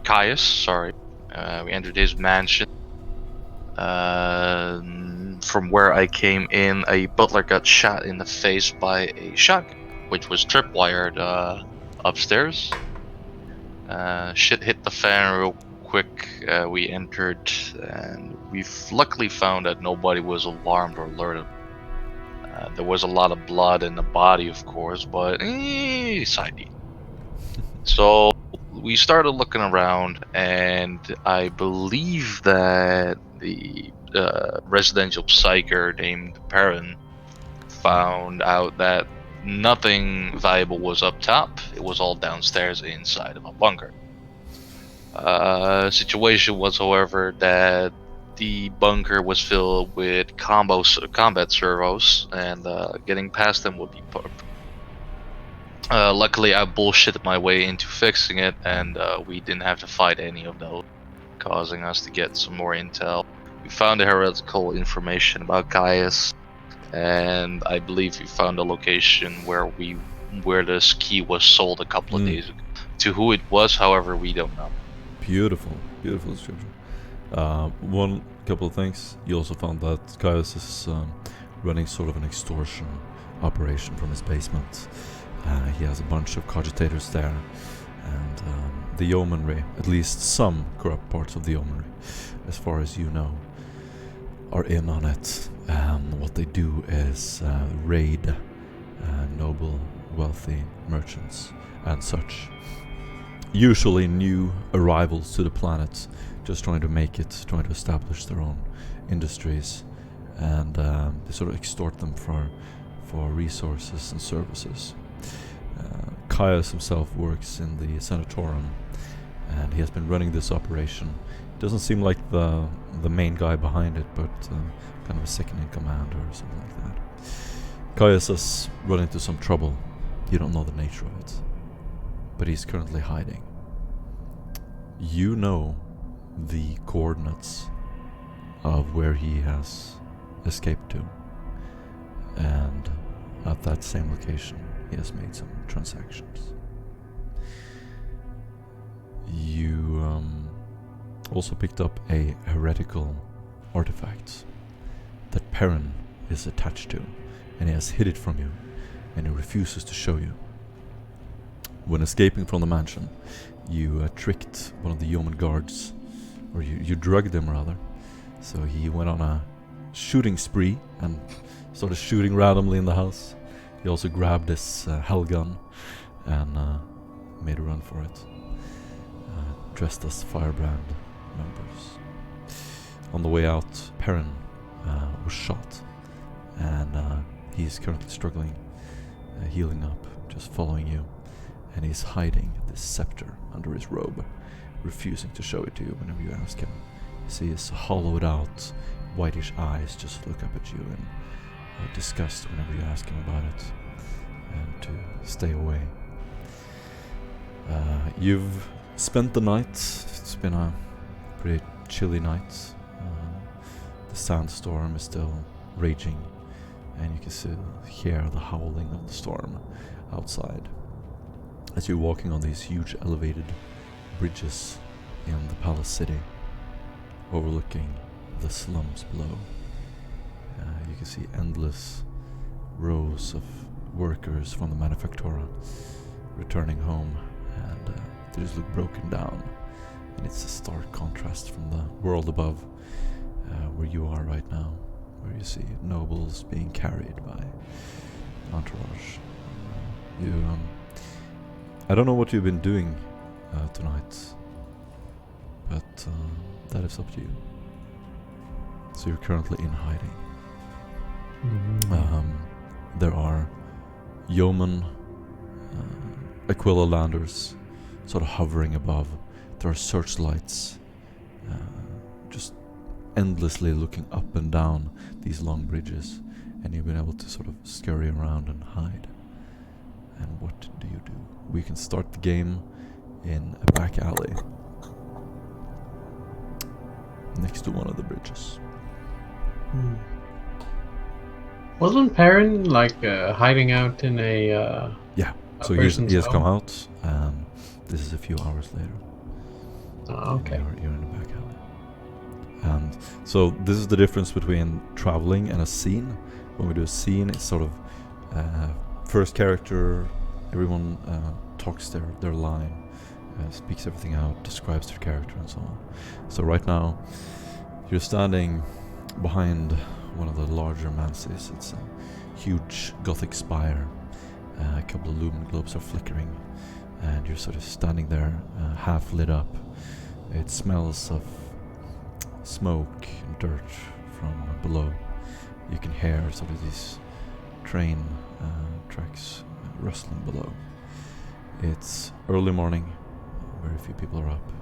Caius, sorry. We entered his mansion. From where I came in, a butler got shot in the face by a shotgun, which was tripwired upstairs. Shit hit the fan real quick. We entered, and we've luckily found that nobody was alarmed or alerted. There was a lot of blood in the body, of course, but side deal. So we started looking around, and I believe that the residential psyker named Perrin found out that nothing valuable was up top. It was all downstairs inside of a bunker. Situation was, however, that the bunker was filled with combat servos, and getting past them would be luckily, I bullshitted my way into fixing it, and we didn't have to fight any of those, causing us to get some more intel. We found the heretical information about Caius, and I believe we found a location where this key was sold a couple of days ago. To who it was, however, we don't know. Beautiful description. One couple of things. You also found that Caius is running sort of an extortion operation from his basement. He has a bunch of cogitators there, and the yeomanry, at least some corrupt parts of the yeomanry, as far as you know, are in on it. And what they do is raid noble, wealthy merchants and such. Usually new arrivals to the planet, just trying to make it, trying to establish their own industries, and they sort of extort them for resources and services. Caius himself works in the sanatorium, and he has been running this operation. Doesn't seem like the main guy behind it, but kind of a second-in-command or something like that. Caius has run into some trouble. You don't know the nature of it, but he's currently hiding. You know the coordinates of where he has escaped to, and at that same location he has made some transactions. You also picked up a heretical artifact that Perrin is attached to, and he has hid it from you, and he refuses to show you. When escaping from the mansion, you tricked one of the yeoman guards, or you drugged him rather, so he went on a shooting spree and started shooting randomly in the house. He also grabbed his hell gun and made a run for it, dressed as Firebrand members. On the way out, Perrin was shot, and he's currently struggling, healing up, just following you, and he's hiding this scepter under his robe, refusing to show it to you whenever you ask him. You see his hollowed out, whitish eyes just look up at you in disgust whenever you ask him about it, and to stay away. You've spent the night. It's been a pretty chilly night. The sandstorm is still raging, and you can still hear the howling of the storm outside as you're walking on these huge elevated bridges in the palace city, overlooking the slums below. You can see endless rows of workers from the manufactura returning home, and they just look broken down, and it's a stark contrast from the world above, where you are right now, where you see nobles being carried by entourage. I don't know what you've been doing tonight, but that is up to you. So you're currently in hiding. There are yeoman Aquila landers sort of hovering above. There are searchlights just endlessly looking up and down these long bridges, and you've been able to sort of scurry around and hide. And what do you do? We can start the game in a back alley next to one of the bridges. Wasn't Perrin hiding out in a yeah, so he has come out, and this is a few hours later. Oh, okay. You're in the back alley. And so this is the difference between traveling and a scene. When we do a scene, it's sort of first character, everyone talks their line, speaks everything out, describes their character and so on. So right now, you're standing behind one of the larger manses. It's a huge Gothic spire. A couple of lumen globes are flickering, and you're sort of standing there, half lit up. It smells of smoke and dirt from below. You can hear sort of these train tracks rustling below. It's early morning, very few people are up,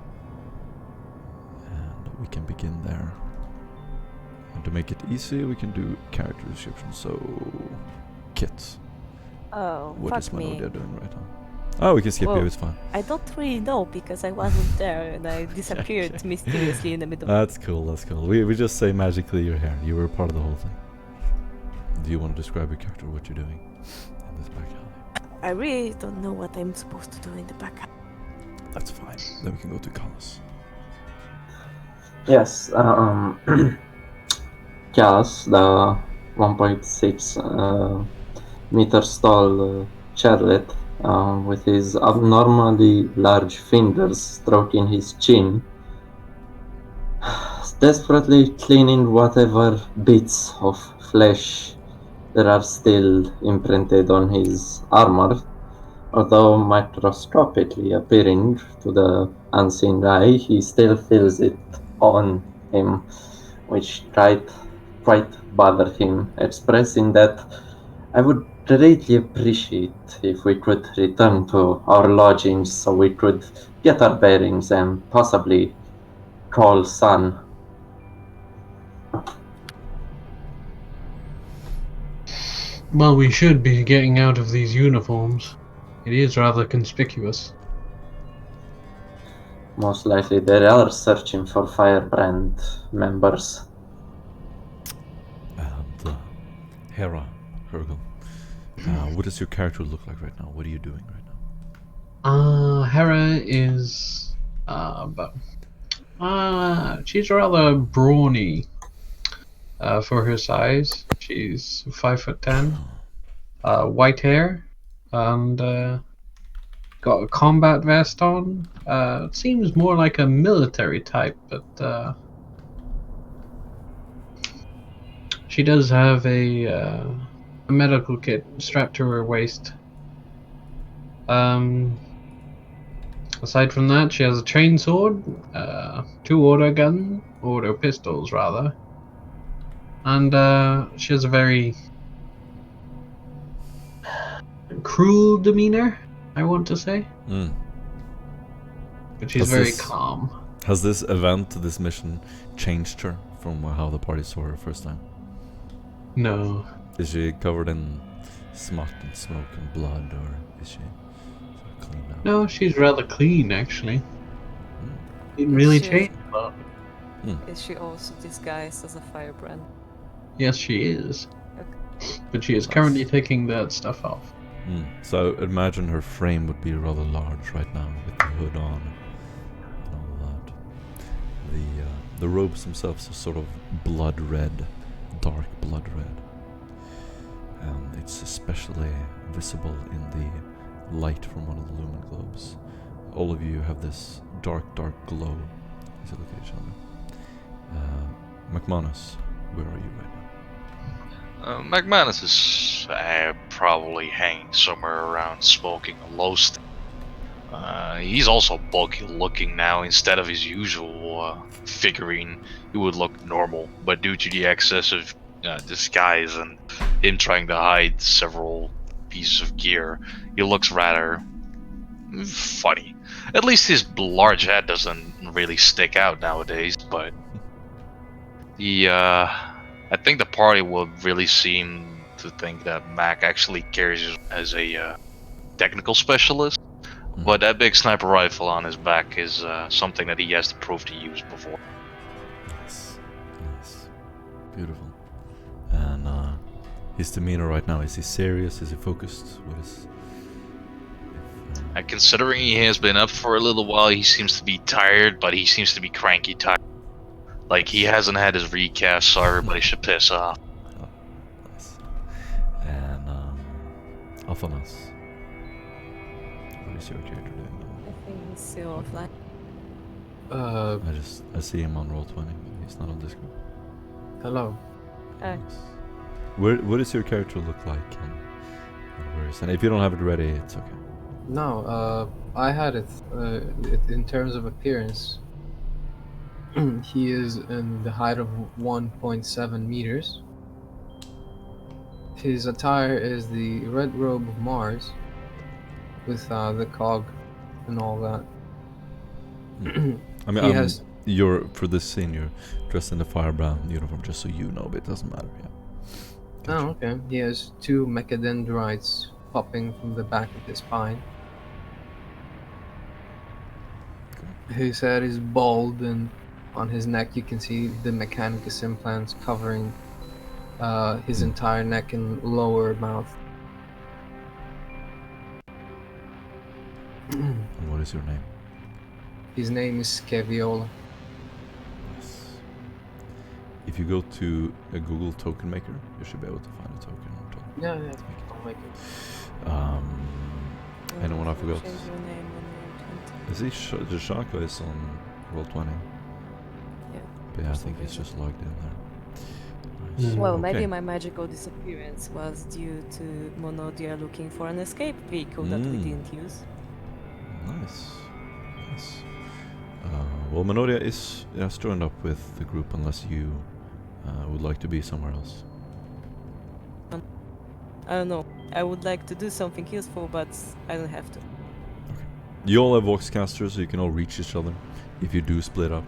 and we can begin there. And to make it easy, we can do character description. So, Kit, Oh, what is fuck me. Manodia doing right now? Oh, we can skip Whoa. you, it's fine. I don't really know because I wasn't there and I disappeared Okay. mysteriously in the middle. That's cool, that's cool. We just say magically you're here. You were part of the whole thing. Do you want to describe your character, what you're doing in this back alley? I really don't know what I'm supposed to do in the back. That's fine. Then we can go to Callas. Yes, Gas, the 1.6 meters tall charlet, with his abnormally large fingers stroking his chin, desperately cleaning whatever bits of flesh that are still imprinted on his armor, although microscopically appearing to the unseen eye, he still feels it on him, which quite bother him, expressing that I would greatly appreciate if we could return to our lodgings so we could get our bearings and possibly call Sun. Well, we should be getting out of these uniforms. It is rather conspicuous. Most likely they are searching for Firebrand members. And Hera, Hergel, what does your character look like right now? What are you doing right now? Hera is she's rather brawny for her size. She's 5'10", white hair, and got a combat vest on. It seems more like a military type, but she does have a medical kit strapped to her waist. Aside from that, she has a chainsword, 2 auto pistols rather, and she has a very cruel demeanor, I want to say. But she's very calm. Has this event, this mission, changed her from how the party saw her first time? No. Is she covered in smut and smoke and blood, or is she sort of clean now? No, she's rather clean, actually. Didn't really She- change a lot. Is she also disguised as a firebrand? Yes, she is. Okay. But she is Nice. currently taking that stuff off. So imagine her frame would be rather large right now with the hood on and all that. The robes themselves are sort of blood red, dark blood red, and it's especially visible in the light from one of the lumen globes. All of you have this dark glow as you look at each other. McManus, where are you right now? McManus is probably hanging somewhere around smoking a low stick. He's also bulky looking now. Instead of his usual figurine, he would look normal, but due to the excessive disguise and him trying to hide several pieces of gear, he looks rather funny. At least his large head doesn't really stick out nowadays, but I think the party will really seem to think that Mac actually carries as a technical specialist, but that big sniper rifle on his back is something that he has to prove to use before. Nice. Beautiful. And his demeanor right now, is he serious? Is he focused? What is... And considering he has been up for a little while, he seems to be tired, but he seems to be cranky tired. Like, he hasn't had his recast, so everybody should piss off. Oh, nice. And Alphanas, what is your character doing? I think he's still offline. I see him on Roll20. He's not on Discord. Hello. Uh, Nice. What does your character look like? And where is? And if you don't have it ready, it's okay. No, I had it, in terms of appearance. He is in the height of 1.7 meters. His attire is the red robe of Mars, with the cog and all that. I mean, He has- you're for this scene. You're dressed in the firebrand uniform, just so you know, but it doesn't matter. Yeah. Gotcha. Oh, okay. He has 2 mechadendrites popping from the back of his spine. His head is bald, and on his neck you can see the mechanicus implants covering his entire neck and lower mouth. And what is your name? His name is Scaviola. Yes. If you go to a Google token maker, you should be able to find a token. Yeah, I'll make it. Anyone I forgot? Change your name on your Is he the Shaka is on Roll20? Yeah. But yeah, I think he's just logged in there. Nice. Well, Okay. maybe my magical disappearance was due to Monodia looking for an escape vehicle that we didn't use. Nice. Nice. Well, Menodia is joined up with the group unless you would like to be somewhere else. I don't know. I would like to do something useful, but I don't have to. You all have voxcasters, so you can all reach each other. If you do split up,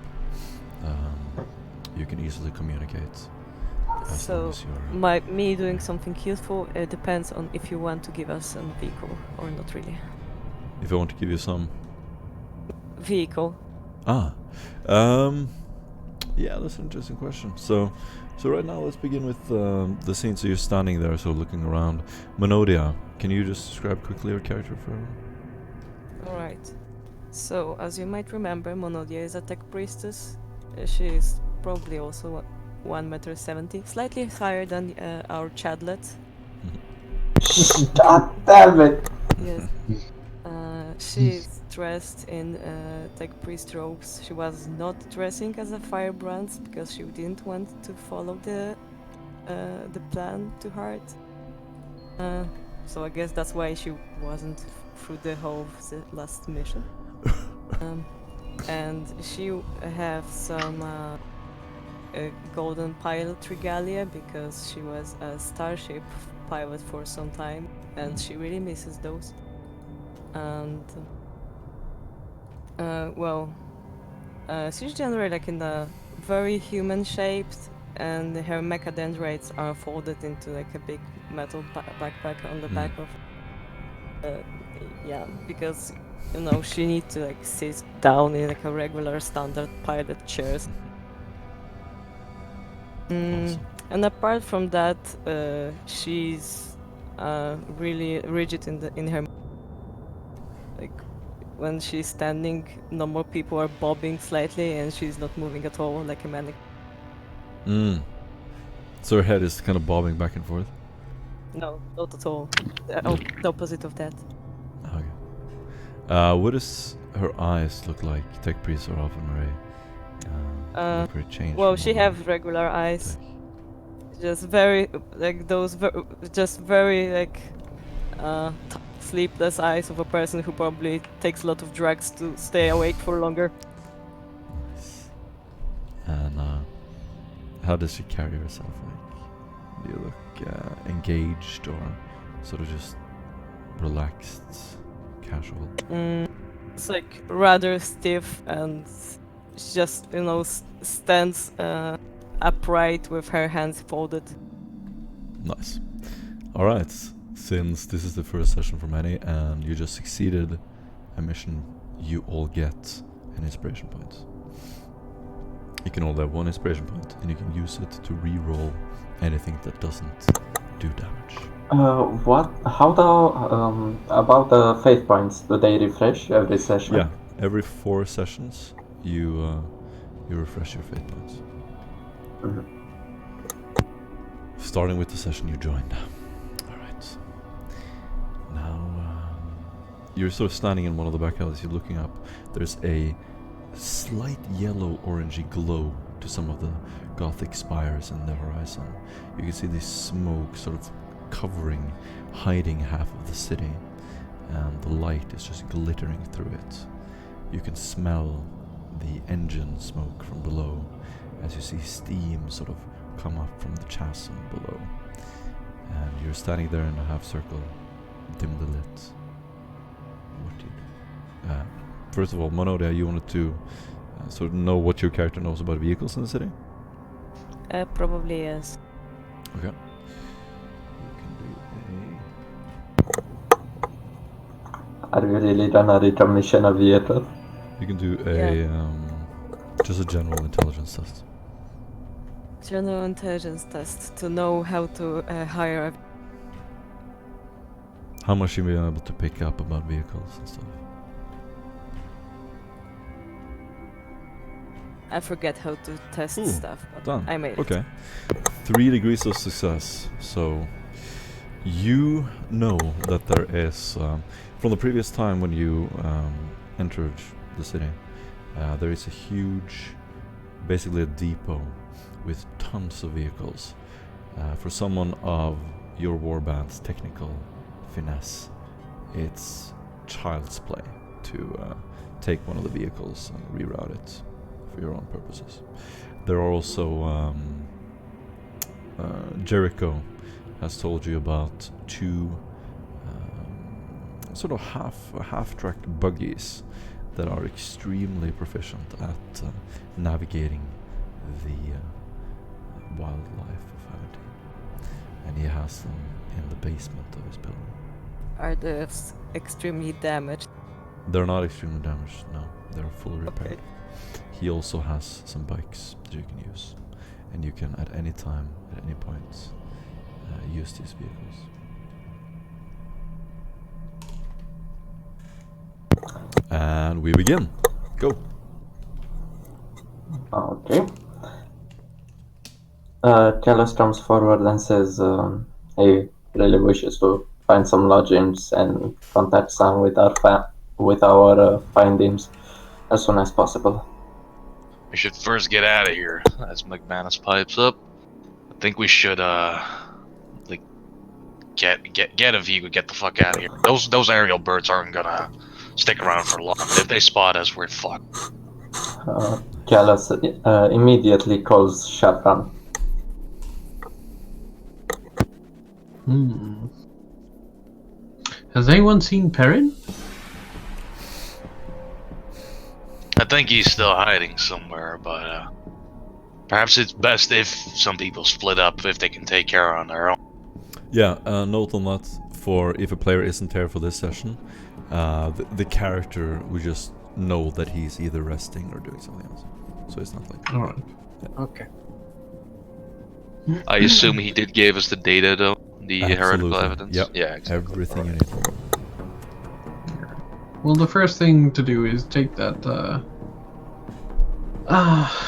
you can easily communicate. As long So, as you're, me doing something useful depends on if you want to give us a vehicle or not really. if I want to give you some. Vehicle. Yeah, that's an interesting question. So right now let's begin with the scene. So you're standing there, so looking around. Menodia, can you just describe quickly your character for everyone? Alright. So, as you might remember, Monodia is a tech priestess. She is probably also 1 m, slightly higher than our Chadlet. God damn it! Yes. She's dressed in tech priest robes. She was not dressing as a firebrand because she didn't want to follow the plan too hard. So I guess that's why she wasn't through the whole of the last mission. And she have some golden pilot regalia because she was a starship pilot for some time, and she really misses those. And she's generally like in a very human shaped, and her mechadendrites are folded into like a big metal backpack on the back of. Yeah, because you know she needs to like sit down in like a regular standard pilot chairs. Awesome. And apart from that, she's really rigid in her. Like when she's standing, normal people are bobbing slightly, and she's not moving at all, like a mannequin. So her head is kind of bobbing back and forth. No, not at all. The opposite of that. Okay. What does her eyes look like? Tech priest or Alpha Marie? Look very changed. Well, from she other have regular eyes, tech. just very like those, just very like sleepless eyes of a person who probably takes a lot of drugs to stay awake for longer. Nice. And how does she carry herself? Like, do you look engaged or sort of just relaxed, casual? It's like rather stiff, and she just stands upright with her hands folded. Nice. All right. Since this is the first session for many, and you just succeeded a mission, you all get an inspiration point. You can all have 1 inspiration point, and you can use it to re-roll anything that doesn't do damage. What? How about the fate points? Do they refresh every session? Yeah, every 4 sessions you refresh your fate points. Mhm. Starting with the session you joined. All right. Now you're sort of standing in one of the back alleys. You're looking up. There's a slight yellow-orangey glow to some of the Gothic spires in the horizon. You can see this smoke sort of covering, hiding half of the city, and the light is just glittering through it. You can smell the engine smoke from below as you see steam sort of come up from the chasm below. And you're standing there in a half circle, dimly lit. What do you do? First of all, Monodia, you wanted to sort of know what your character knows about vehicles in the city? Probably yes. Okay. You can Are we really gonna recommission a vehicle? do a just a general intelligence test. General intelligence test to know how to hire a... How much you've been able to pick up about vehicles and stuff. I forget how to test Ooh, stuff, but Done. I made it. Okay. 3 degrees of success. So you know that there is from the previous time when you entered the city, there is a huge, basically a depot with tons of vehicles. For someone of your warband's technical finesse, it's child's play to take one of the vehicles and reroute it for your own purposes. There are also Jericho has told you about 2 sort of half-track buggies that are extremely proficient at navigating the wildlife of Aberdeen, and he has them in the basement of his building. Are they extremely damaged? They're not extremely damaged, no. They're fully repaired. Okay. He also has some bikes that you can use, and you can at any time, at any point, use these vehicles. And we begin. Go. Okay. Callus comes forward and says he really wishes to find some lodgings and contact Sam with our findings as soon as possible. We should first get out of here. As McManus pipes up, I think we should like get a vehicle, get the fuck out of here. Those aerial birds aren't gonna stick around for long. If they spot us, we're fucked. Callus immediately calls Shotgun. Has anyone seen Perrin? I think he's still hiding somewhere, but perhaps it's best if some people split up if they can take care on their own. Yeah, note on that, for if a player isn't here for this session, the character would just know that he's either resting or doing something else. So it's not like... Alright. Okay. I assume he did give us the data though, the heretical Absolutely. evidence. Yep. Yeah, exactly. Everything you need. Well, the first thing to do is take that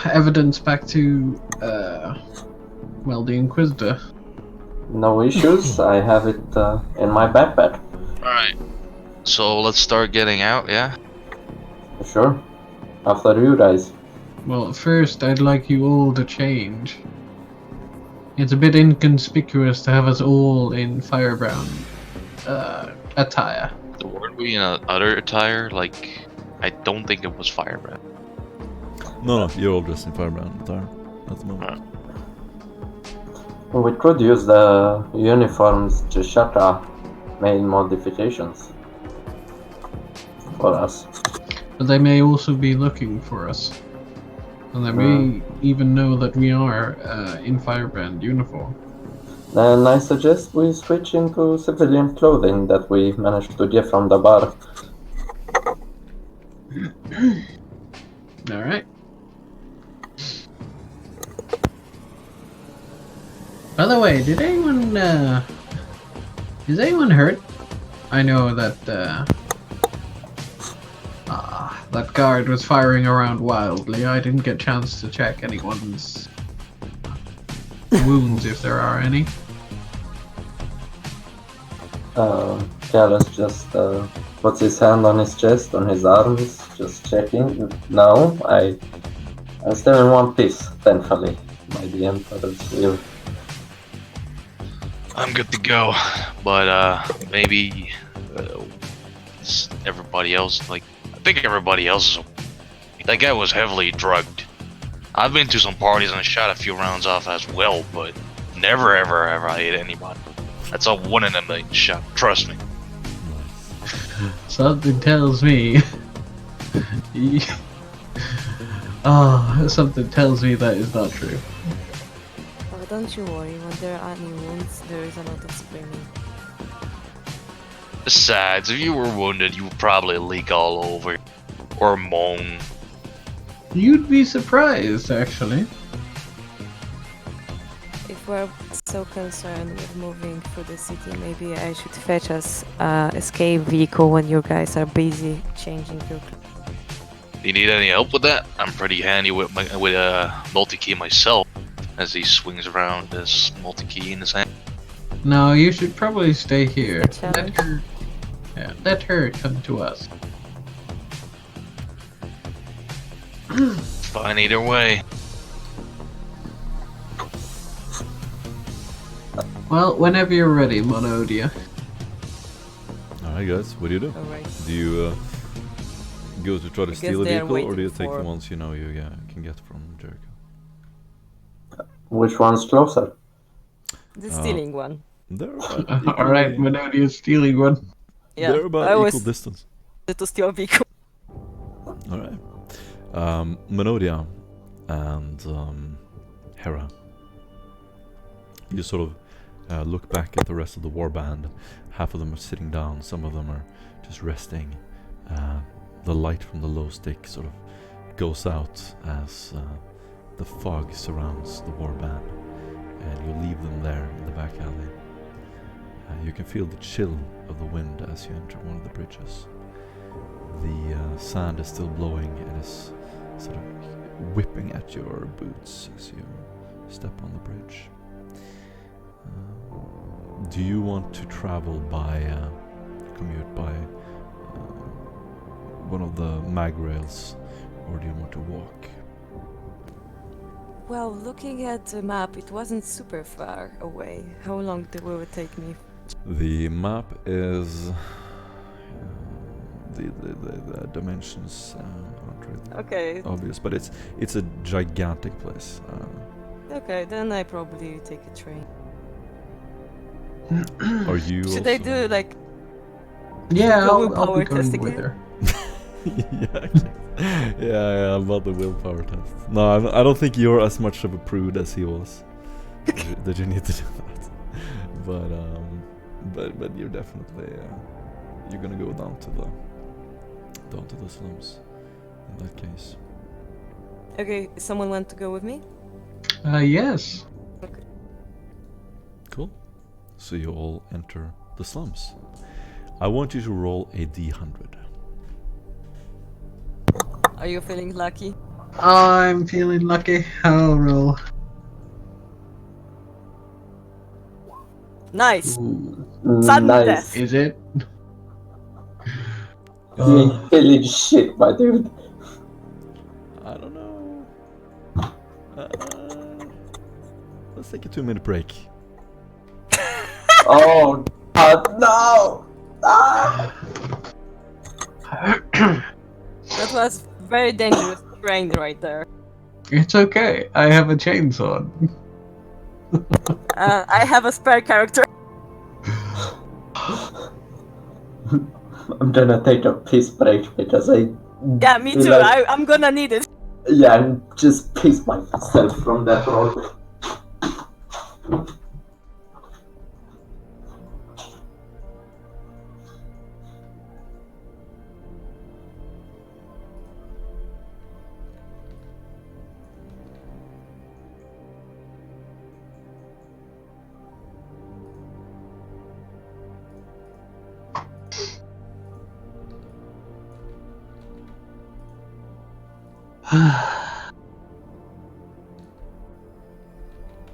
evidence back to well, the Inquisitor. No issues. I have it in my backpack. Alright. So let's start getting out, yeah? Sure. After you guys. Well, first I'd like you all to change. It's a bit inconspicuous to have us all in Firebrand attire. Weren't we in other attire? Like, I don't think it was Firebrand. No, you're all dressed in Firebrand attire at the moment. We could use the uniforms to Shaka made modifications for us. But they may also be looking for us. And they may even know that we are in Firebrand uniform. Then I suggest we switch into civilian clothing that we managed to get from the bar. Alright. By the way, did anyone Is anyone hurt? I know that that guard was firing around wildly. I didn't get a chance to check anyone's wounds if there are any. Gallus just puts his hand on his chest, on his arms, just checking. No, I'm still in one piece, thankfully, by the Emperor's will. I'm good to go, but maybe everybody else, like, I think everybody else is. That guy was heavily drugged. I've been to some parties and shot a few rounds off as well, but never ever I hit anybody. That's a 1 in a million shot, trust me. Something tells me. Something tells me that is not true. Oh, don't you worry, when there are any wounds, there is a lot of screaming. Besides, if you were wounded, you would probably leak all over. Or moan. You'd be surprised, actually. If we're so concerned with moving through the city, maybe I should fetch us a escape vehicle when you guys are busy changing your clothes. Do you need any help with that? I'm pretty handy with multi-key myself, as he swings around this multi-key in his hand. No, you should probably stay here. It's a challenge. Let her come to us. Fine either way. Well, whenever you're ready, Monodia. Alright guys, what do you do? Alright. Do you go to try to guess steal a they are vehicle, or do you waiting take the for- ones you know you can get from Jericho? Which one's closer? The stealing one. They're about Alright, equally- Monodia's stealing one. Yeah, They're about I equal was distance. to steal a vehicle. Alright. Monodia and Hera. You sort of look back at the rest of the warband. Half of them are sitting down, some of them are just resting. The light from the low stick sort of goes out as the fog surrounds the warband, and you leave them there in the back alley. You can feel the chill of the wind as you enter one of the bridges. The sand is still blowing and is sort of whipping at your boots as you step on the bridge. Do you want to travel by, commute by one of the mag rails, or do you want to walk? Well, looking at the map, it wasn't super far away. How long will it take me? The map is the dimensions aren't really Okay, obvious, but it's a gigantic place. okay, then I probably take a train. Are you? Should I do like Yeah, Like a I'll willpower be going test with again? her. yeah, about the willpower test. No, I don't think you're as much of a prude as he was. that you need to do that. But you're definitely you're gonna go down to the slums in that case. Okay, someone want to go with me? Yes. Cool. So you all enter the slums. I want you to roll a d100. Are you feeling lucky? I'm feeling lucky. I'll roll. Nice! Ooh. Sudden Nice. death. Is it? You ain't feeling shit, my dude. I don't know. Let's take a 2-minute break. Oh God, no! Ah! That was very dangerous train right there. It's okay. I have a chainsaw. I have a spare character. I'm gonna take a piss break because Yeah, me too. Like- I'm gonna need it. I just pissed myself from that roll.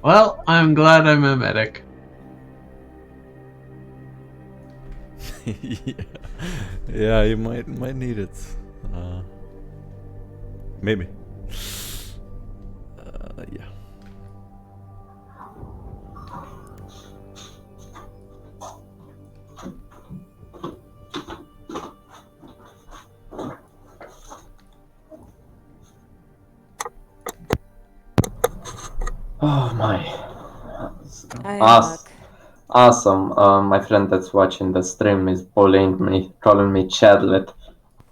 Well, I'm glad I'm a medic. yeah. Yeah, you might need it. Maybe. Yeah. Oh my. I am Awesome. back. Awesome. My friend that's watching the stream is bullying me, calling me Chadlet.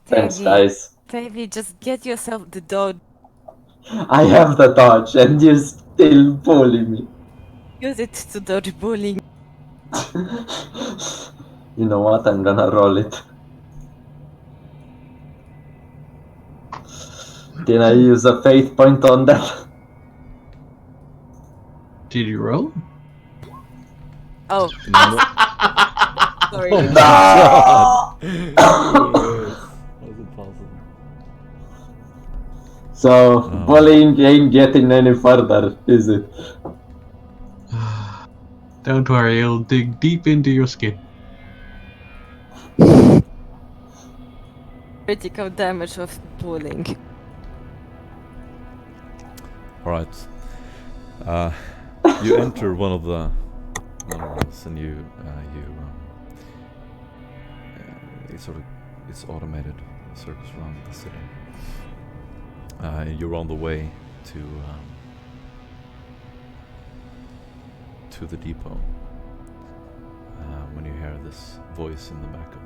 Thanks, Baby, guys. baby, just get yourself the dodge. I have the dodge, and you still bully me. Use it to dodge bullying. You know what? I'm gonna roll it. Can I use a fate point on that? Did you roll? Oh, No. sorry. Oh my god! Yes. How's it possible? So, bullying ain't getting any further, is it? Don't worry, it'll dig deep into your skin. Critical damage of bullying. Alright. You enter one of the rooms and it's automated circles around the city. You're on the way to the depot when you hear this voice in the back of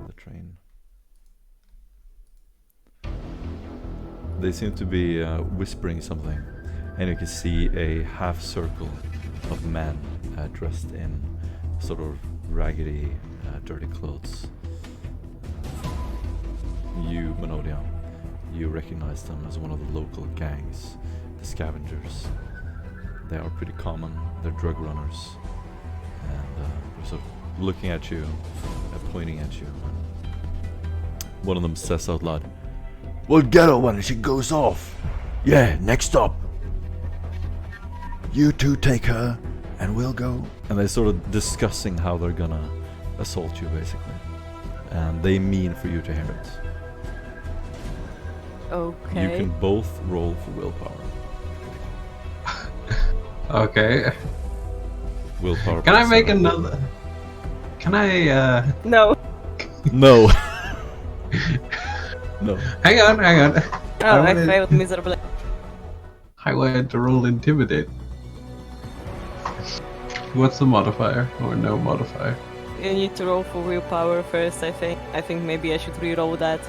the train. They seem to be whispering something, and you can see a half circle of men dressed in sort of raggedy, dirty clothes. You, Menodia, you recognize them as one of the local gangs, the Scavengers. They are pretty common, they're drug runners, and they're sort of looking at you, pointing at you. One of them says out loud, "We'll get her when she goes off. Yeah, next up. You two take her, and we'll go." And they're sort of discussing how they're gonna assault you, basically. And they mean for you to hear it. Okay. You can both roll for willpower. Okay. Willpower. Can I plus make 7. another? Can I, No. No. No. Hang on. Oh, I wanted- failed miserably. I wanted to roll Intimidate. What's the modifier? Or no modifier? You need to roll for willpower first, I think. I think maybe I should re-roll that.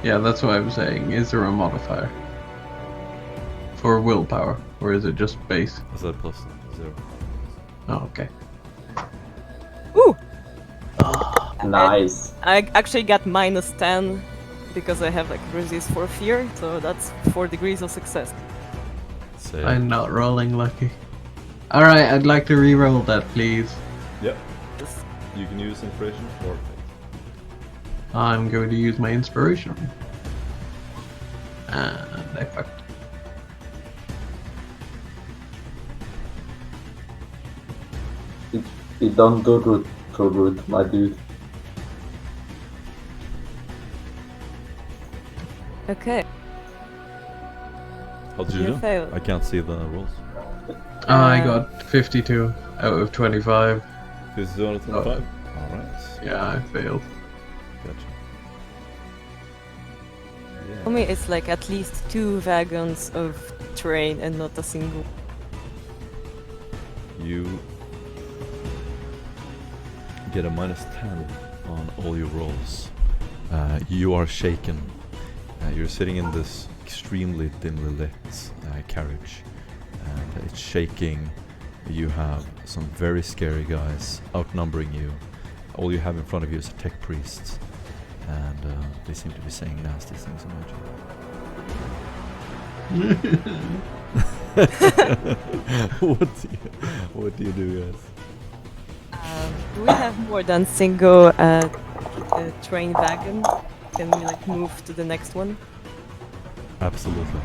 Yeah, that's what I'm saying. Is there a modifier? For willpower? Or is it just base? Is that plus 0? Oh, okay. Ooh! Nice. I actually got -10 because I have like resist for fear, so that's 4 degrees of success. Save. I'm not rolling lucky. Alright, I'd like to re-roll that, please. Yep. Just- You can use inspiration or fate. I'm going to use my inspiration. And I fucked. It don't do good, too good, my dude. Okay. How did you You do? failed. I can't see the rolls. I got 52 out of 25. 52 out of 25? Alright. Yeah, I failed. Gotcha. For me, it's like at least 2 wagons of train and not a single. You get a -10 on all your rolls. You are shaken. You're sitting in this extremely dimly lit carriage, and it's shaking. You have some very scary guys outnumbering you. All you have in front of you is a tech priest, and they seem to be saying nasty things about you. What do you do, guys? Do we have more than single train wagon? Can we like move to the next one? Absolutely.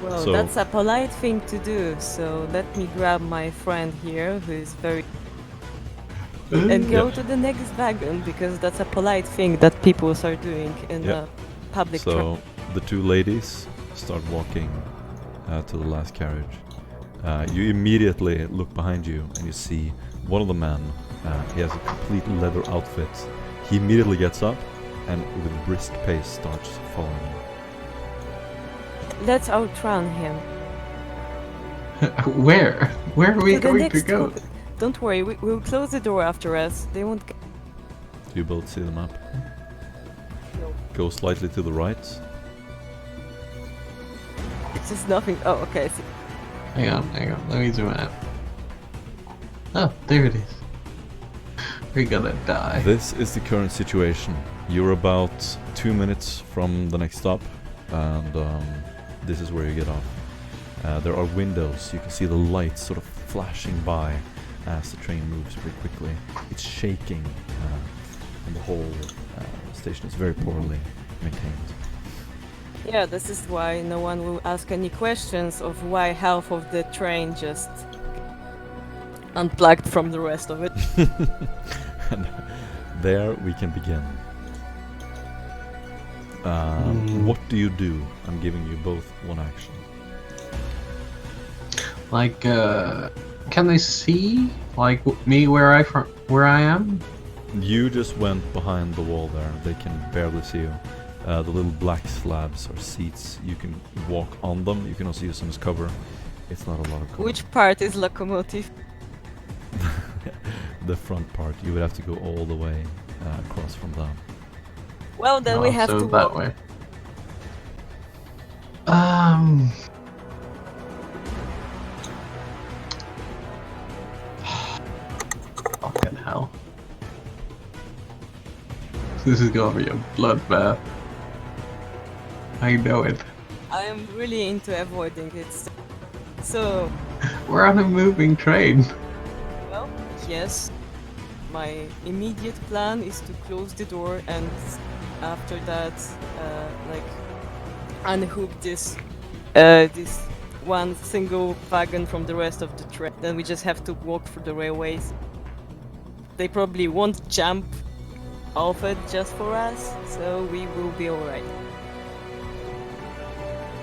Well, So- that's a polite thing to do. So let me grab my friend here, who is very, and go Yeah. to the next wagon because that's a polite thing that people are doing in Yeah. a public. So the two ladies start walking to the last carriage. You immediately look behind you and you see one of the men. He has a complete leather outfit. He immediately gets up and with brisk pace starts following you. Let's outrun him. Where? Where are we To the going to next go? wagon. Don't worry, we'll close the door after us. They won't. Do you both see the map? No. Go slightly to the right. It's just nothing. Oh, okay. I see. Hang on. Let me zoom out. Oh, there it is. We're gonna die. This is the current situation. You're about 2 minutes from the next stop, and this is where you get off. There are windows. You can see the lights sort of flashing by as the train moves pretty quickly. It's shaking, and the whole station is very poorly maintained. Yeah, this is why no one will ask any questions of why half of the train just unplugged from the rest of it. And there we can begin. What do you do? I'm giving you both one action. Like, can they see like me where I am? You just went behind the wall there. They can barely see you. The little black slabs are seats. You can walk on them. You can also use them as cover. It's not a lot of cover. Which part is locomotive? The front part. You would have to go all the way across from that. Well, then we Oh, have so to that walk. way. Fucking hell. This is gonna be a bloodbath. I know it. I am really into avoiding it. So, We're on a moving train. well, yes. My immediate plan is to close the door and after that, like, unhook this one single wagon from the rest of the train. Then we just have to walk through the railways. They probably won't jump off it just for us, so we will be alright.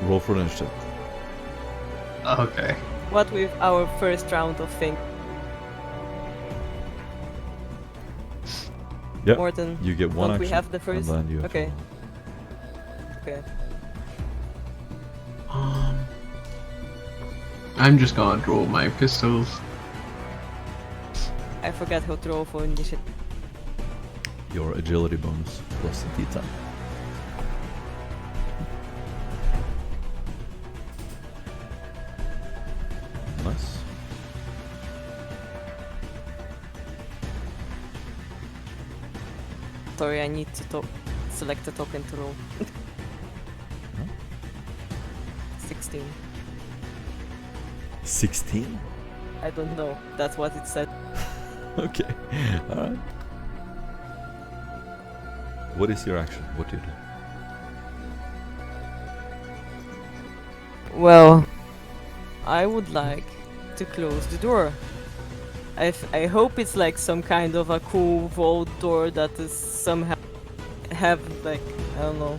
Roll for initiative. Okay. What with our first round of thing? Yep. More than You get one don't action. we have the first? And then you have Okay. to Okay. I'm just gonna draw my pistols. I forgot how to roll for initiative. roll your agility bonus plus the D10. Nice. Sorry, I need to select a token to roll. 16. 16? I don't know. That's what it said. Okay. Alright. What is your action? What do you do? Well, I would like to close the door. I hope it's like some kind of a cool vault door that is somehow have like, I don't know.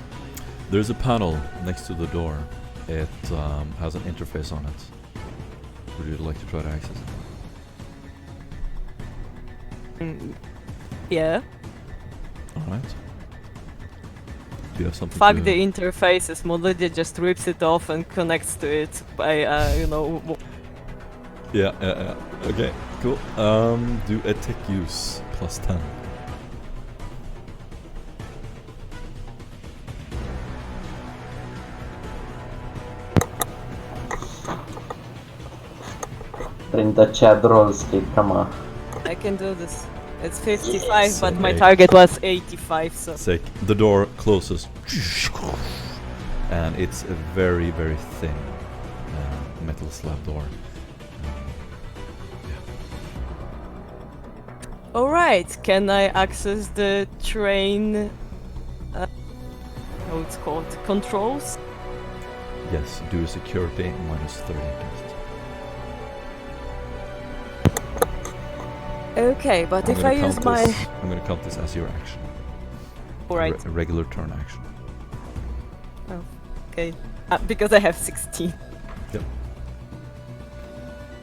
There's a panel next to the door. It has an interface on it. Would you like to try to access it? Yeah. Alright. Do you have something Fuck to... the interfaces. Molody just rips it off and connects to it by, Yeah. Okay, cool. Do a tech use plus 10. In the chat rolls, kid, come on. I can do this. It's 55, but my Sick. target was 85, so. Sick. The door closes. And it's a very, very thin metal slab door. Alright, can I access the train how it's called, controls. Yes, do a security -30 test. Okay, but I'm if gonna I use count my... this. I'm gonna count this as your action. Alright, A regular turn action. okay. Because I have 16. Yep.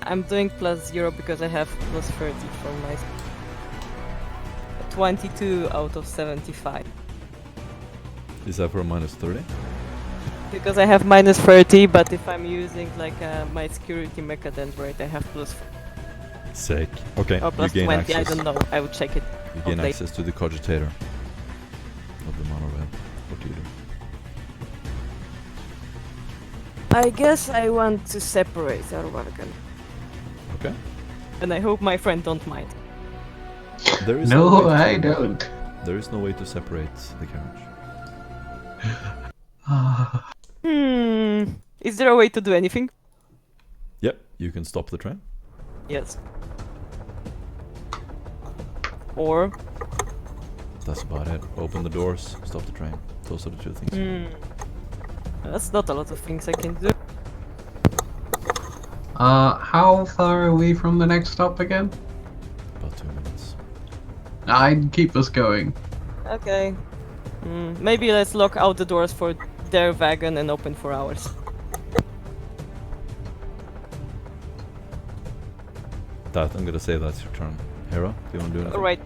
I'm doing +0 because I have +30 from my... 22 out of 75. Is that for a -30? Because I have -30, but if I'm using like my security mecha dendrite, I have +4 Sick. Okay, or you gain +20. I access. don't know. I will check it. You gain Okay. access to the cogitator of the monorail. What do you do? I guess I want to separate Arvargan, Okay. and I hope my friend don't mind. There is No, way I to, don't. There is no way to separate the carriage. Is there a way to do anything? Yep, you can stop the train. Yes. Or That's about it. Open the doors, stop the train. Those are the two things. that's not a lot of things I can do. How far are we from the next stop again? About 2 minutes. I'd keep us going. Okay. Maybe let's lock out the doors for their wagon and open for ours. That, I'm gonna say that's your turn. Hera, do you wanna do anything? Alright.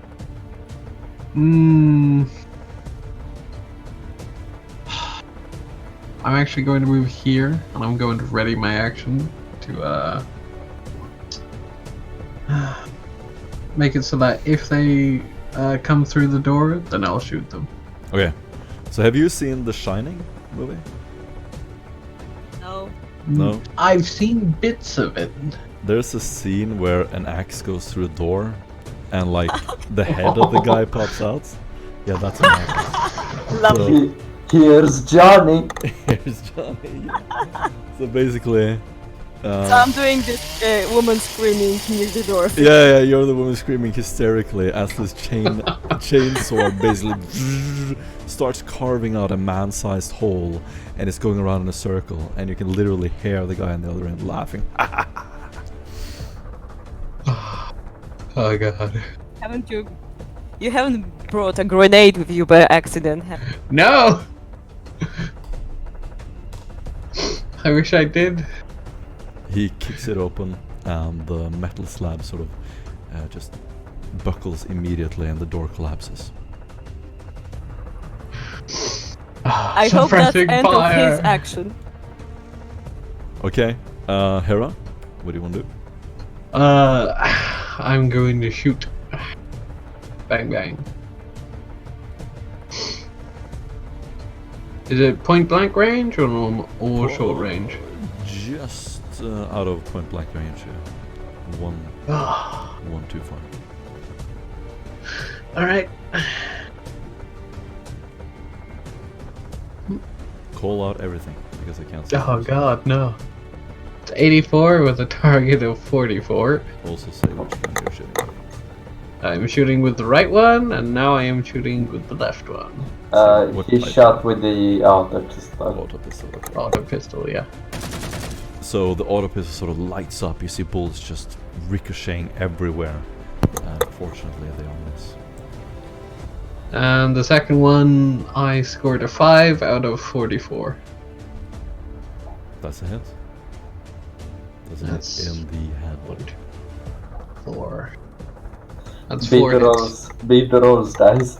I'm actually going to move here, and I'm going to ready my action to make it so that if they come through the door, then I'll shoot them. Okay. So have you seen the Shining movie? No. No. I've seen bits of it. There's a scene where an axe goes through a door and like the head of the guy pops out. Yeah, that's an axe. Lovely. Here's Johnny. Here's Johnny. So basically, So I'm doing this woman screaming near the door. yeah, you're the woman screaming hysterically as this chainsaw basically starts carving out a man-sized hole, and it's going around in a circle, and you can literally hear the guy on the other end laughing. Oh god. Haven't you? You haven't brought a grenade with you by accident, have you? No! I wish I did. He kicks it open, and the metal slab sort of just buckles immediately, and the door collapses. I hope that's Suppressing end of his fire. action. Okay, Hera, what do you want to do? I'm going to shoot. Bang bang. Is it point blank range or normal or short range? Just out of point blank range, yeah. One too far. Alright. Call out everything because I can't see. Oh god, no. It's 84 with a target of 44. Also say which one you're shooting. I'm shooting with the right one, and now I am shooting with the left one. What He type? shot with the auto pistol. Auto pistol. Okay. Auto pistol, yeah. So the auto pistol sort of lights up. You see bullets just ricocheting everywhere. Fortunately, they all miss. And the second one, I scored a 5 out of 44. That's a hit. That's a That's- hit in the head. 4. That's Beat 4 the hits. rolls. Beat the rolls, guys.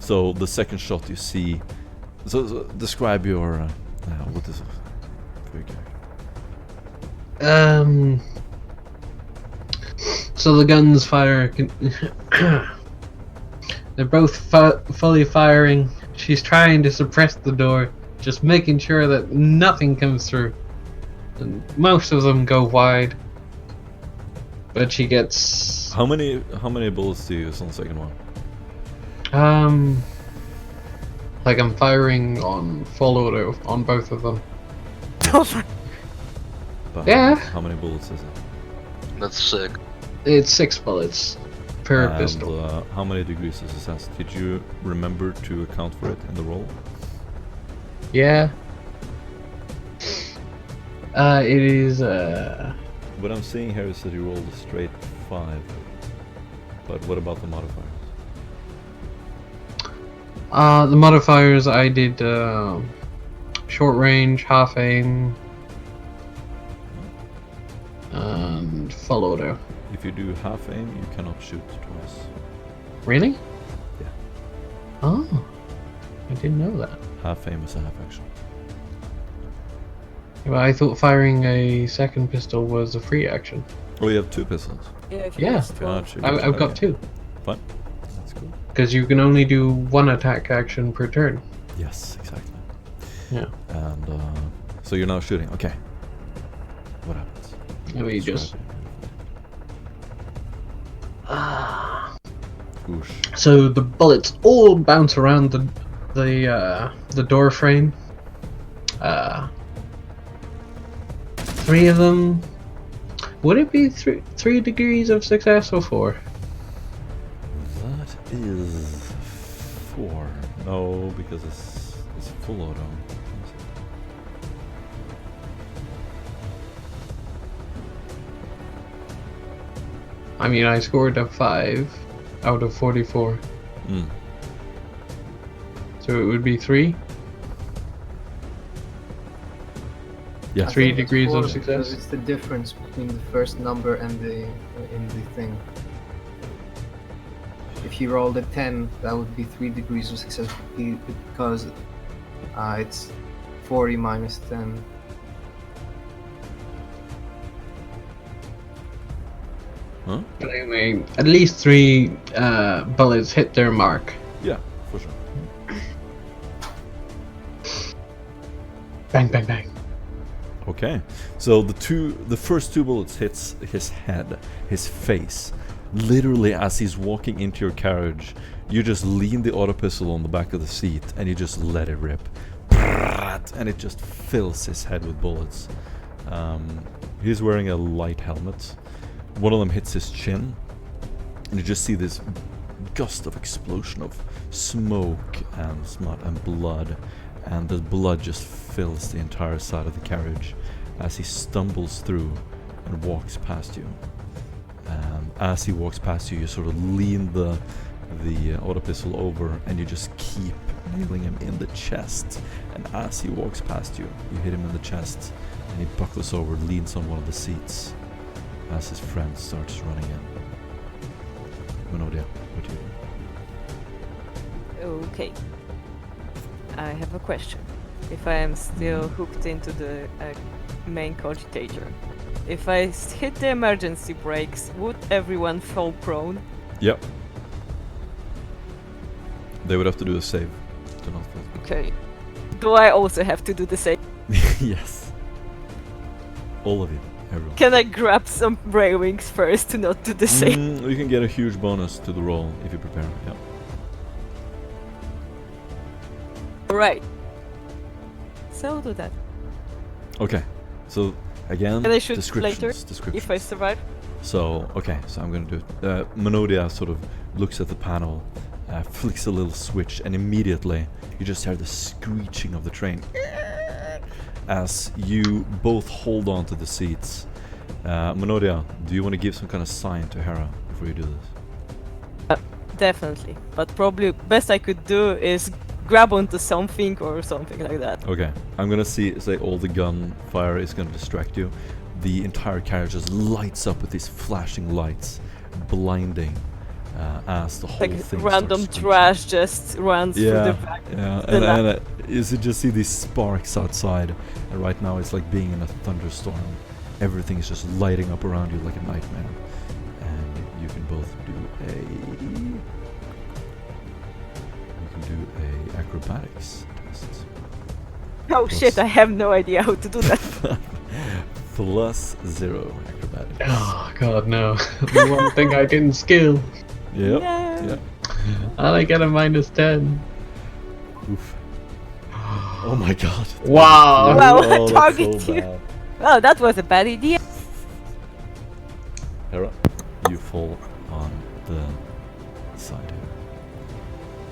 So the second shot you see. So describe your what is it? For your character. So the guns fire. They're both fully firing. She's trying to suppress the door, just making sure that nothing comes through. And most of them go wide. But she gets How many bullets do you use on the second one? like I'm firing on full auto on both of them. But Yeah. How many bullets is it? That's sick. It's 6 bullets. per And pistol. how many degrees is success? Did you remember to account for it in the roll? Yeah. It is. What I'm seeing here is that you rolled a straight 5. But what about the modifiers? The modifiers I did short range, half aim, and full auto. If you do half aim, you cannot shoot twice. Really? Yeah. Oh, I didn't know that. Half aim is a half action. Well, I thought firing a second pistol was a free action. Oh, you have 2 pistols. Yeah, if you Yeah. use 12. Gotcha. I've got Okay. 2. Fine. That's cool. Because you can only do 1 attack action per turn. Yes, exactly. Yeah. And so you're now shooting. Okay. What happens? Let me just. Describe it. Whoosh. So the bullets all bounce around the door frame. 3 of them. Would it be 3 degrees of success or 4? That is 4. No, because it's full auto. I mean, I scored a 5 out of 44, Mm. so it would be 3. Yeah. 3 I think it's degrees 4 of success. because it's the difference between the first number and the in the thing. If you rolled a 10, that would be 3 degrees of success because it's 40 minus 10. Huh? But anyway, at least 3 bullets hit their mark. Yeah, for sure. Bang, bang, bang. Okay, so the first 2 bullets hits his head, his face. Literally, as he's walking into your carriage, you just lean the auto pistol on the back of the seat and you just let it rip, and it just fills his head with bullets. He's wearing a light helmet. One of them hits his chin, and you just see this gust of explosion of smoke and smut and blood, and the blood just fills the entire side of the carriage as he stumbles through and walks past you. As he walks past you, you sort of lean the auto pistol over, and you just keep nailing him in the chest. And as he walks past you, you hit him in the chest, and he buckles over, leans on one of the seats, as his friend starts running in. Menodia, what do you do? Okay. I have a question. If I am still hooked into the main cogitator, if I hit the emergency brakes, would everyone fall prone? Yep. They would have to do a save to not fall. Okay. Do I also have to do the same? Yes. All of you. Everyone. Can I grab some Bray Wings first to not do the same? You can get a huge bonus to the roll if you prepare. Yeah. Right. So do that. Okay. So again, Can I shoot descriptions. later Descriptions. if I survive? So okay. So I'm gonna do it. Menodia sort of looks at the panel, flicks a little switch, and immediately you just hear the screeching of the train as you both hold on to the seats. Menodia, do you want to give some kind of sign to Hera before you do this? Definitely. But probably best I could do is grab onto something or something like that. Okay, I'm gonna say all the gunfire is gonna distract you. The entire carriage just lights up with these flashing lights, blinding as the whole Like thing random starts trash just runs through the back. yeah, the and you just see these sparks outside, and right now it's like being in a thunderstorm. Everything is just lighting up around you like a nightmare, and you can both do a acrobatics test. Oh shit, I have no idea how to do that. +0 acrobatics. Oh god, no. The one thing I didn't skill. Yep. Yeah. Yep. And I get a -10. Oof. Oh my god. Wow. Wow, Oh, that's target so you. bad. Well, that was a bad idea. Hera, you fall on the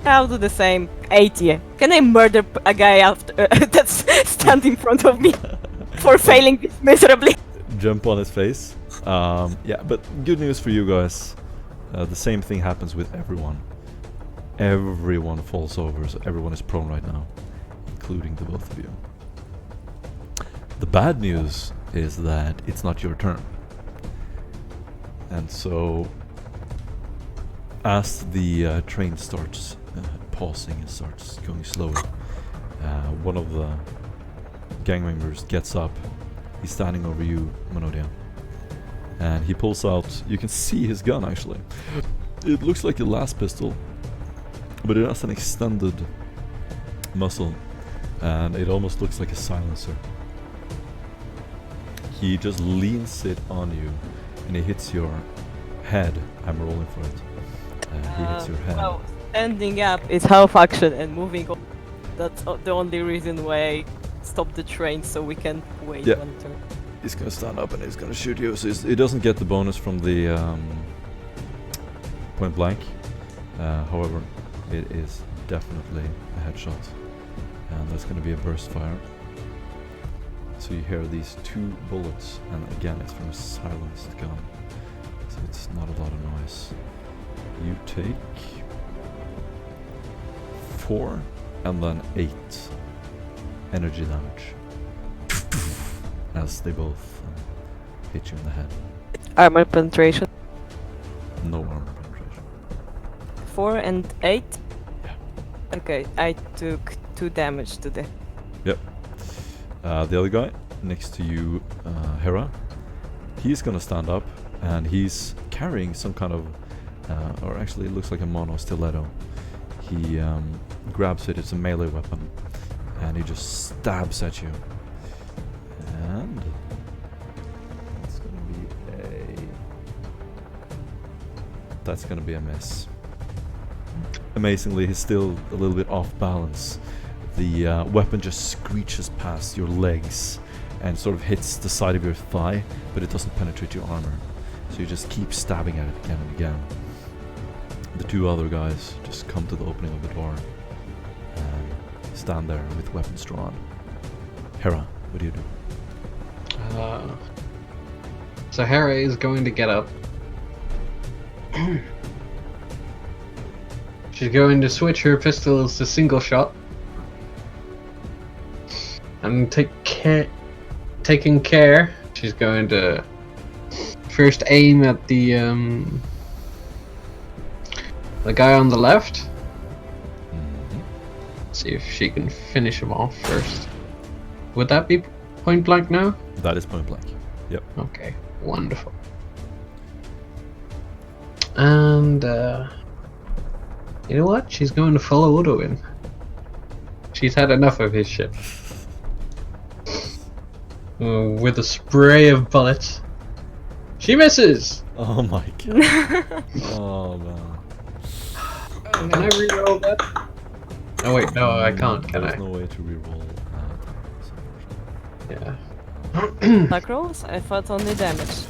I'll do the same. 80. Can I murder a guy after that's standing in front of me for failing this miserably? Jump on his face. Yeah, but good news for you guys. The same thing happens with everyone. Everyone falls over, so everyone is prone right now, including the both of you. The bad news is that it's not your turn. And so, as the train starts pausing and starts going slower, one of the gang members gets up. He's standing over you, Monodia. And he pulls out, you can see his gun actually. It looks like a last pistol, but it has an extended muzzle, and it almost looks like a silencer. He just leans it on you, and he hits your head. I'm rolling for it. He hits your head. Well, standing up is half action and moving on. That's the only reason why I stopped the train, so we can wait Yeah. one turn. He's gonna stand up and he's gonna shoot you. So he doesn't get the bonus from the point blank. However, it is definitely a headshot, and that's gonna be a burst fire. So you hear these 2 bullets, and again it's from a silenced gun, so it's not a lot of noise. You take 4 and then 8 energy damage as they both hit you in the head. Armor penetration. No armor penetration. 4 and 8? Yeah. Okay, I took 2 damage to the... The other guy next to you, Hera, he's gonna stand up, and he's carrying some kind of, or actually it looks like a mono stiletto. He grabs it, it's a melee weapon, and he just stabs at you. And that's gonna be a miss. Amazingly, he's still a little bit off balance. The weapon just screeches past your legs and sort of hits the side of your thigh, but it doesn't penetrate your armor. So you just keep stabbing at it again and again. The 2 other guys just come to the opening of the door and stand there with weapons drawn. Hera, what do you do? So Hera is going to get up. She's going to switch her pistols to single shot. And taking care, she's going to first aim at the guy on the left. See if she can finish him off first. Would that be point blank now? That is point blank. Yep. Okay, wonderful. And you know what? She's going to follow Udo in. She's had enough of his shit. With a spray of bullets. She misses! Oh my god. Oh man. Can I reroll that? Oh wait, no, I can't, can There's I? no way to reroll that. Yeah. Attack rolls? I thought only damage.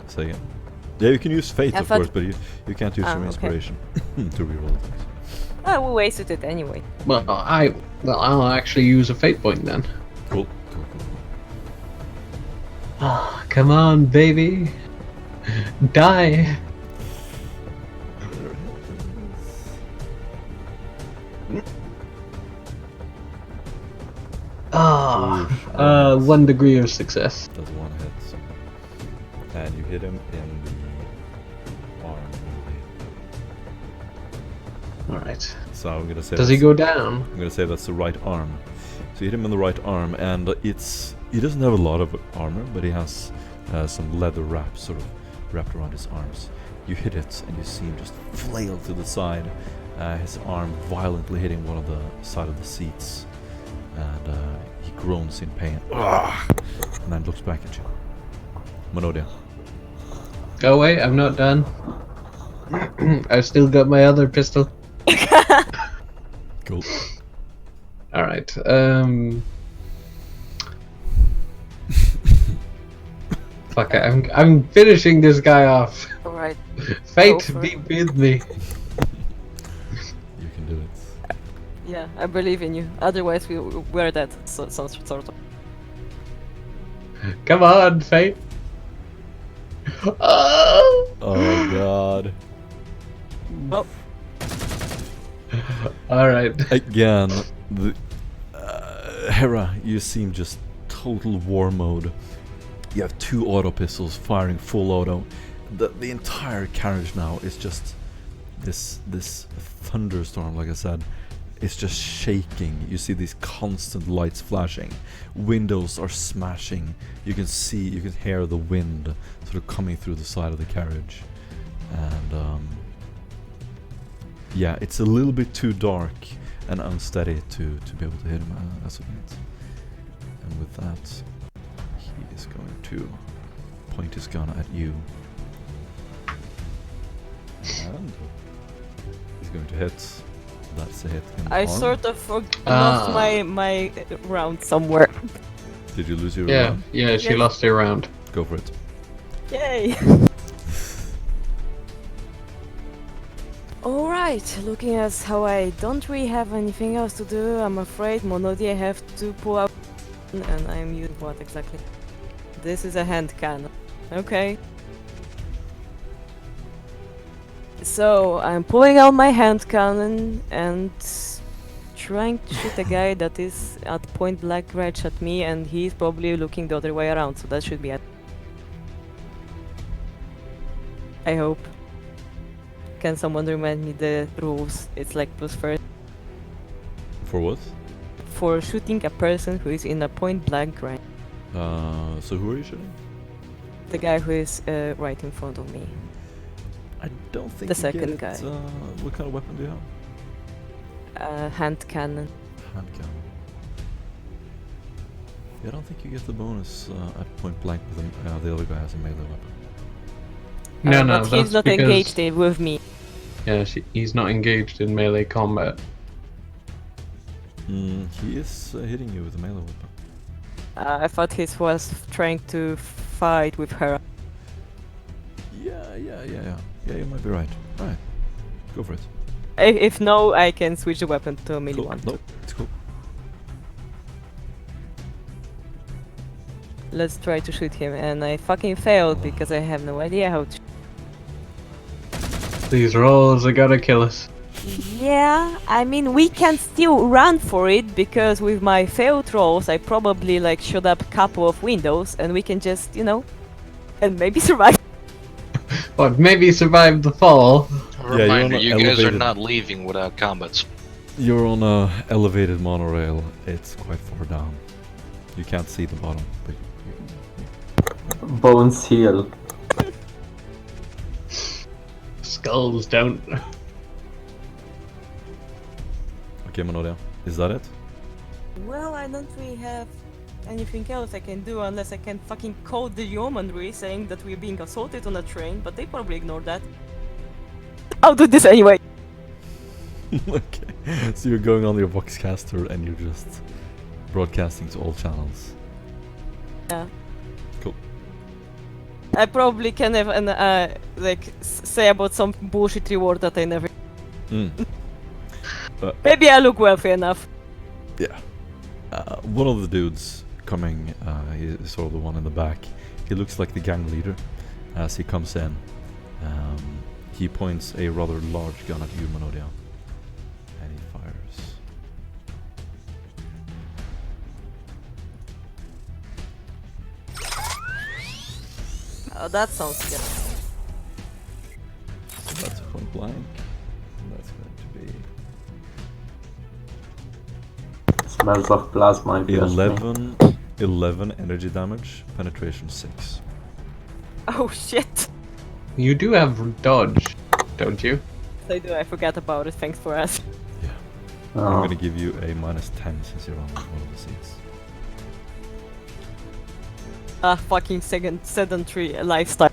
Say again. Yeah, you can use fate, I of thought- course, but you can't use your okay. inspiration to reroll things. Oh, we wasted it anyway. Well, I'll actually use a fate point then. Cool. Ah, come on, baby. Die. Ah, 1 degree of success. Does 1 hit. And you hit him in the arm. Alright. So I'm gonna say Does he that's- go down? I'm gonna say that's the right arm. So you hit him in the right arm, and he doesn't have a lot of armor, but he has some leather wrap sort of wrapped around his arms. You hit it, and you see him just flail to the side, his arm violently hitting one of the side of the seats, and he groans in pain. And then looks back at you. Monodia. Go away, I'm not done. I've still got my other pistol. Cool. Alright, Fuck it, I'm finishing this guy off. Alright. Fate Go for be with me. Yeah, I believe in you. Otherwise, we're dead. So, some sort of. Come on, Fate. Oh! Oh god. Oh, Alright. Again, the Hera, you seem just total war mode. You have 2 auto pistols firing full auto. The entire carriage now is just this thunderstorm, like I said. It's just shaking. You see these constant lights flashing. Windows are smashing. You can hear the wind sort of coming through the side of the carriage. And yeah, it's a little bit too dark and unsteady to be able to hit him as of yet. And with that, he is going to point his gun at you. And he's going to hit. That's a hit in the I arm. sort of lost my round somewhere. Did you lose your Yeah, round? yeah, she Yes. lost her round. Go for it. Yay! Alright, looking at how I don't really have anything else to do, I'm afraid Monodi I have to pull out, and I'm using what exactly? This is a hand cannon. Okay. So I'm pulling out my hand cannon and trying to shoot a guy that is at point blank range at me, and he's probably looking the other way around, so that should be it. I hope. Can someone remind me the rules? It's like plus first. For what? For shooting a person who is in a point blank range. So who are you shooting? The guy who is right in front of me. I don't think The you second get it. guy. What kind of weapon do you have? Hand cannon. Hand cannon. Yeah, I don't think you get the bonus at point blank with the other guy has a melee weapon. No, no, but that's he's not because, engaged with me. Yeah, he's not engaged in melee combat. He is hitting you with a melee weapon. I thought he was trying to fight with her. Yeah, you might be right. Alright, go for it. If no, I can switch the weapon to a melee Cool. one. Nope, it's cool. Let's try to shoot him, and I fucking failed because I have no idea how to. These rolls are gonna kill us. Yeah, I mean we can still run for it because with my failed rolls I probably like shot up a couple of windows and we can just, and maybe survive. But maybe survive the fall. you're Reminder, on you an guys are elevated- not leaving without combats. You're on a elevated monorail. It's quite far down. You can't see the bottom, but Bones heal. Skulls don't. okay, Monodia. Is that it? Well, I don't really have anything else I can do unless I can fucking call the yeomanry saying that we're being assaulted on a train, but they probably ignore that. I'll do this anyway. okay. So you're going on your Voxcaster and you're just broadcasting to all channels. Yeah. Cool. I probably can have an say about some bullshit reward that I never. Mm. Maybe I look wealthy enough. Yeah. One of the dudes coming, he's sort of the one in the back. He looks like the gang leader. As he comes in, he points a rather large gun at you, Monodia. And he fires. Oh, that sounds good. So that's a point blank. And that's going to Smells of plasma. If be you ask me. 11 energy damage, penetration 6. Oh shit. You do have dodge, don't you? I do. I forgot about it. Thanks for asking. Yeah. Oh. I'm gonna give you a -10 since you're on one of the seats. Fucking second sedentary lifestyle.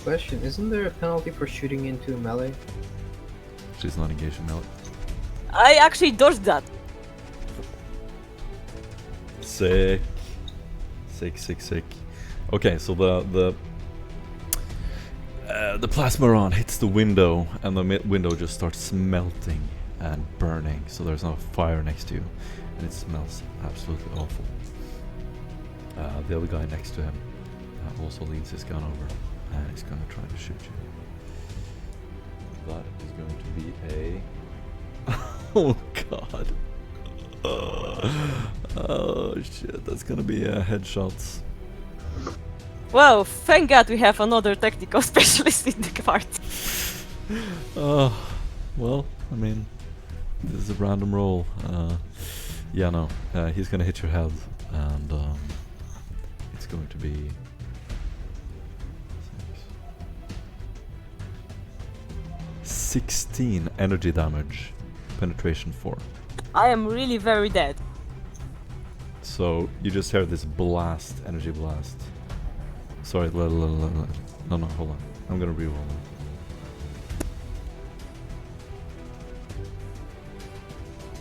Question, isn't there a penalty for shooting into melee? She's not engaged in melee. I actually dodged that. Sick. Sick. Okay, so the The plasmaron hits the window, and the window just starts melting and burning. So there's no fire next to you, and it smells absolutely awful. The other guy next to him also leans his gun over, and he's going to try to shoot you. That is going to be a... oh god. Oh shit, that's going to be a headshot. Well, thank God we have another technical specialist in the party. Well, I mean, this is a random roll. Yeah, no, he's gonna hit your head, and it's going to be 16 energy damage, penetration 4. I am really very dead. So you just heard this blast, energy blast. Sorry, no, hold on. I'm gonna reroll it.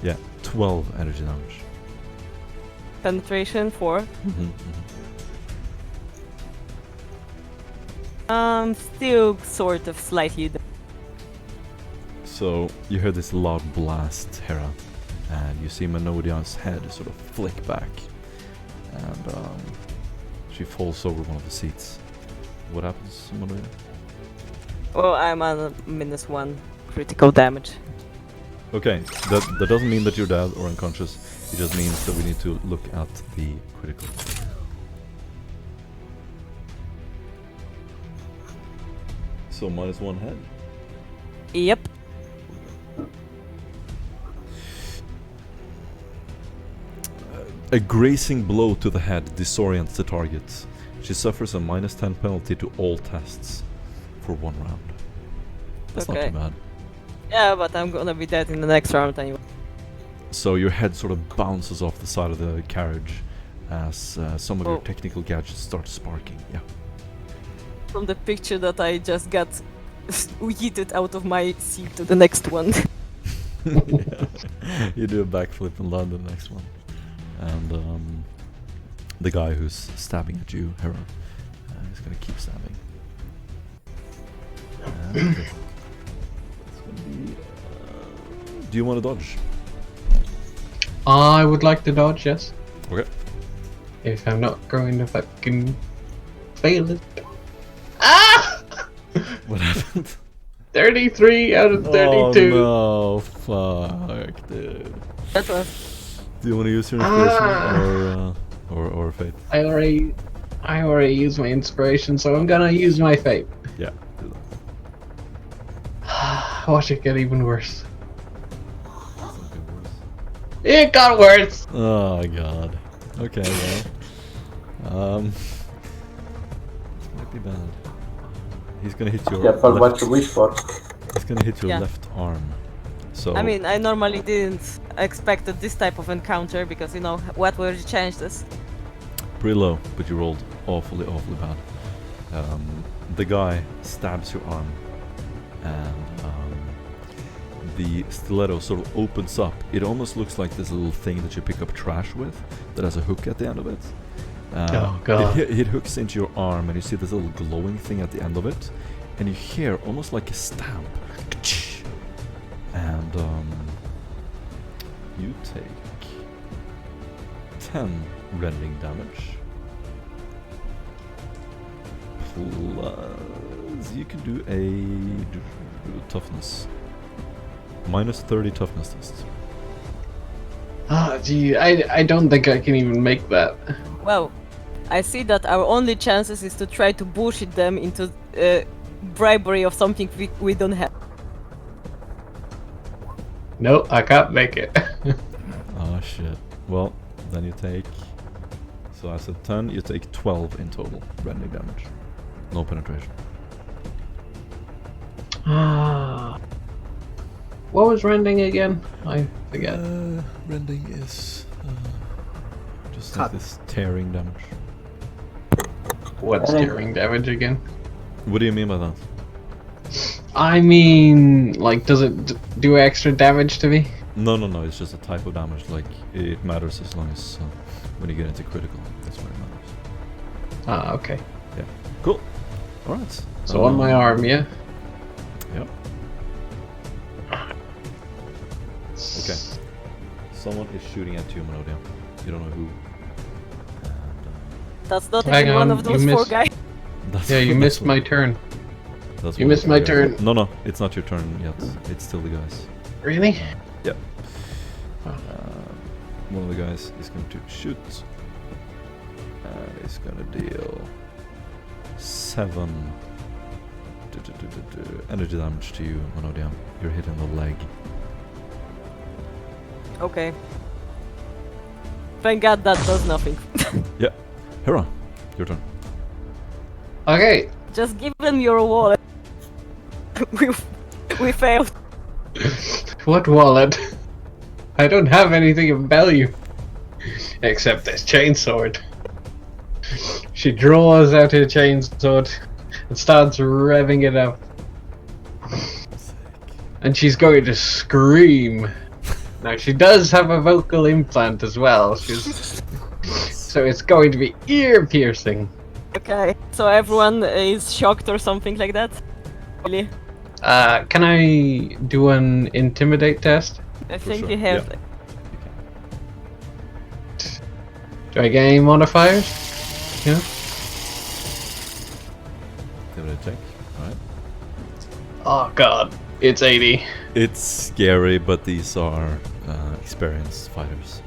Yeah, 12 energy damage. Penetration 4. Mm-hmm. Still sort of slightly dead. So you hear this loud blast, Hera, and you see Menodia's head sort of flick back, and she falls over one of the seats. What happens, Menodia? Well, I'm on a -1 critical damage. Okay, that doesn't mean that you're dead or unconscious. It just means that we need to look at the critical. So -1 head. Yep. A grazing blow to the head disorients the target. She suffers a -10 penalty to all tests for 1 round. That's not Okay. too bad. Yeah, but I'm gonna be dead in the next round anyway. So your head sort of bounces off the side of the carriage as some of your Oh. technical gadgets start sparking. Yeah. From the picture that I just got yeeted out of my seat to the next one. Yeah. You do a backflip and land the next one. And the guy who's stabbing at you, Hera, is gonna keep stabbing. And it's gonna be, do you want to dodge? I would like to dodge, yes. Okay. If I'm not going to fucking fail it. Ah! What happened? 33 out of 32. Oh no, fuck, dude. That was Do you want to use your inspiration or fate? I already used my inspiration, so I'm gonna use my fate. Yeah, do Watch it get even worse. that. It got worse. Oh god. Okay, well. This might be bad. He's gonna hit your Careful left, what you wish for. he's gonna hit your Yeah. left arm. So I mean, I normally didn't expect this type of encounter because, you know, what were the chances? pretty low, but you rolled awfully bad. The guy stabs your arm, and the stiletto sort of opens up. It almost looks like this little thing that you pick up trash with that has a hook at the end of it. Oh, God. It hooks into your arm, and you see this little glowing thing at the end of it, and you hear almost like a stamp. And you take 10 rending damage. Plus, you can do a toughness. -30 toughness test. Ah, gee, I don't think I can even make that. Well, I see that our only chances is to try to bullshit them into bribery of something we don't have. No, I can't make it. Oh shit. Well, then you take... So I said 10, you take 12 in total rending damage. No penetration. What was rending again? I forget. Rending is... just Cut. like this tearing damage. What's tearing damage again? What do you mean by that? I mean, like, does it do extra damage to me? No, it's just a type of damage. Like, it matters as long as when you get into critical, that's when it matters. Ah, okay. Yeah. Cool. Alright. So on my arm, yeah? Yep. Okay. Someone is shooting at you, Menodia. You don't know who. And, That's not Hang even one on, of you those 4 missed- guys. that's, Yeah, you that's missed one- my turn. that's you one of missed the my guys. turn. No, it's not your turn yet. It's still the guys. Really? Yep. Oh. One of the guys is going to shoot. And he's going to deal 7 energy damage to you, Menodia. You're hitting the leg. Okay. Thank God that does nothing. Hera, your turn. Okay. Just give them your wallet. we failed. What wallet? I don't have anything of value. Except this chainsword. She draws out her chainsword and starts revving it up. And she's going to scream. Now she does have a vocal implant as well. So it's going to be ear piercing. Okay. So everyone is shocked or something like that? Really? Can I do an intimidate test? I For think sure, you have. yeah. Do I get any modifiers? Yeah. Give it a check. Alright. Oh god, it's 80. It's scary, but these are experienced fighters.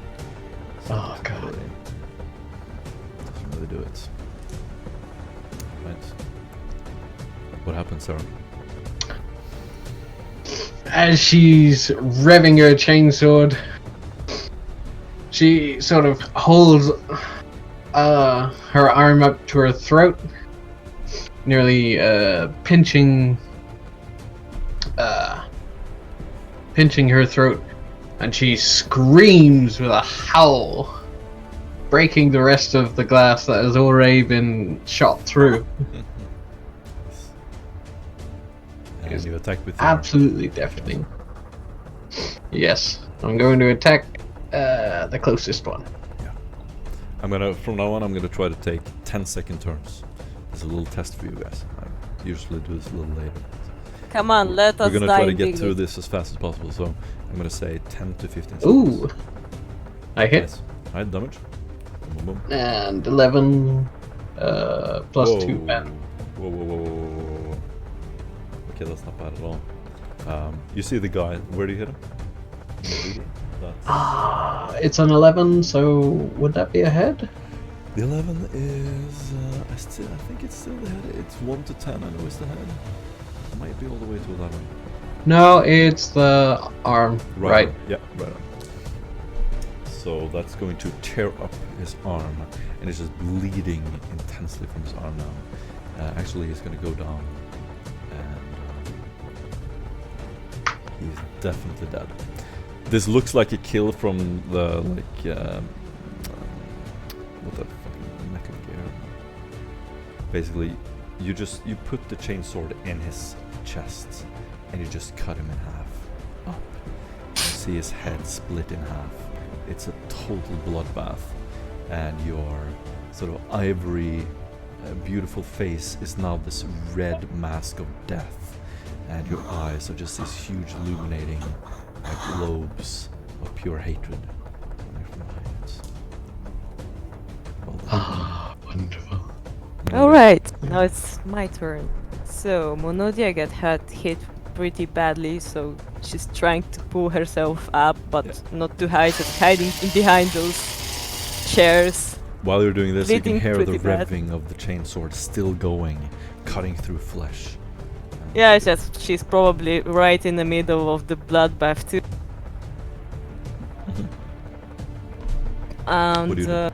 So Oh, it God. doesn't really do it. Right. What happens, Sarah? As she's revving her chainsword, she sort of holds her arm up to her throat, nearly pinching her throat, and she screams with a howl, breaking the rest of the glass that has already been shot through. And you attack with your Absolutely deafening. Yes, I'm going to attack the closest one. I'm gonna, from now on, I'm gonna try to take 10-second turns. It's a little test for you guys. I usually do this a little later. Come on, let us We're gonna die try to in get through dignity. this as fast as possible, so I'm gonna say 10 to 15 seconds. Ooh, I hit. Nice. Alright, damage. Boom, boom, boom. And 11 plus Whoa. 2 pen. Whoa, whoa, whoa, whoa, whoa, whoa. Okay, that's not bad at all. You see the guy. Where do you hit him? That's It's an 11, so would that be a head? the 11 is. I think it's still the head. It's 1 to 10. I know it's the head. It might be all the way to 11. No, it's the arm. Right. On. Yeah, right on. So that's going to tear up his arm, and it's just bleeding intensely from his arm now. Actually, he's going to go down, and he's definitely dead. This looks like a kill from the what the fucking mecha gear. Basically, you put the chainsword in his chest, and you just cut him in half. Up, you see his head split in half. It's a total bloodbath, and your sort of ivory, beautiful face is now this red mask of death, and your eyes are just these huge illuminating globes of pure hatred coming from behind it. Well done. Ah, wonderful. Alright, now it's my turn. So, Monodia got hit pretty badly, so she's trying to pull herself up, but Yeah. not too high, just hiding in behind those chairs. While you're doing this, you can Bleeding hear the pretty bad. revving of the chainsword still going, cutting through flesh. Yeah, it's just she's probably right in the middle of the bloodbath too. Mhm. And What do you do?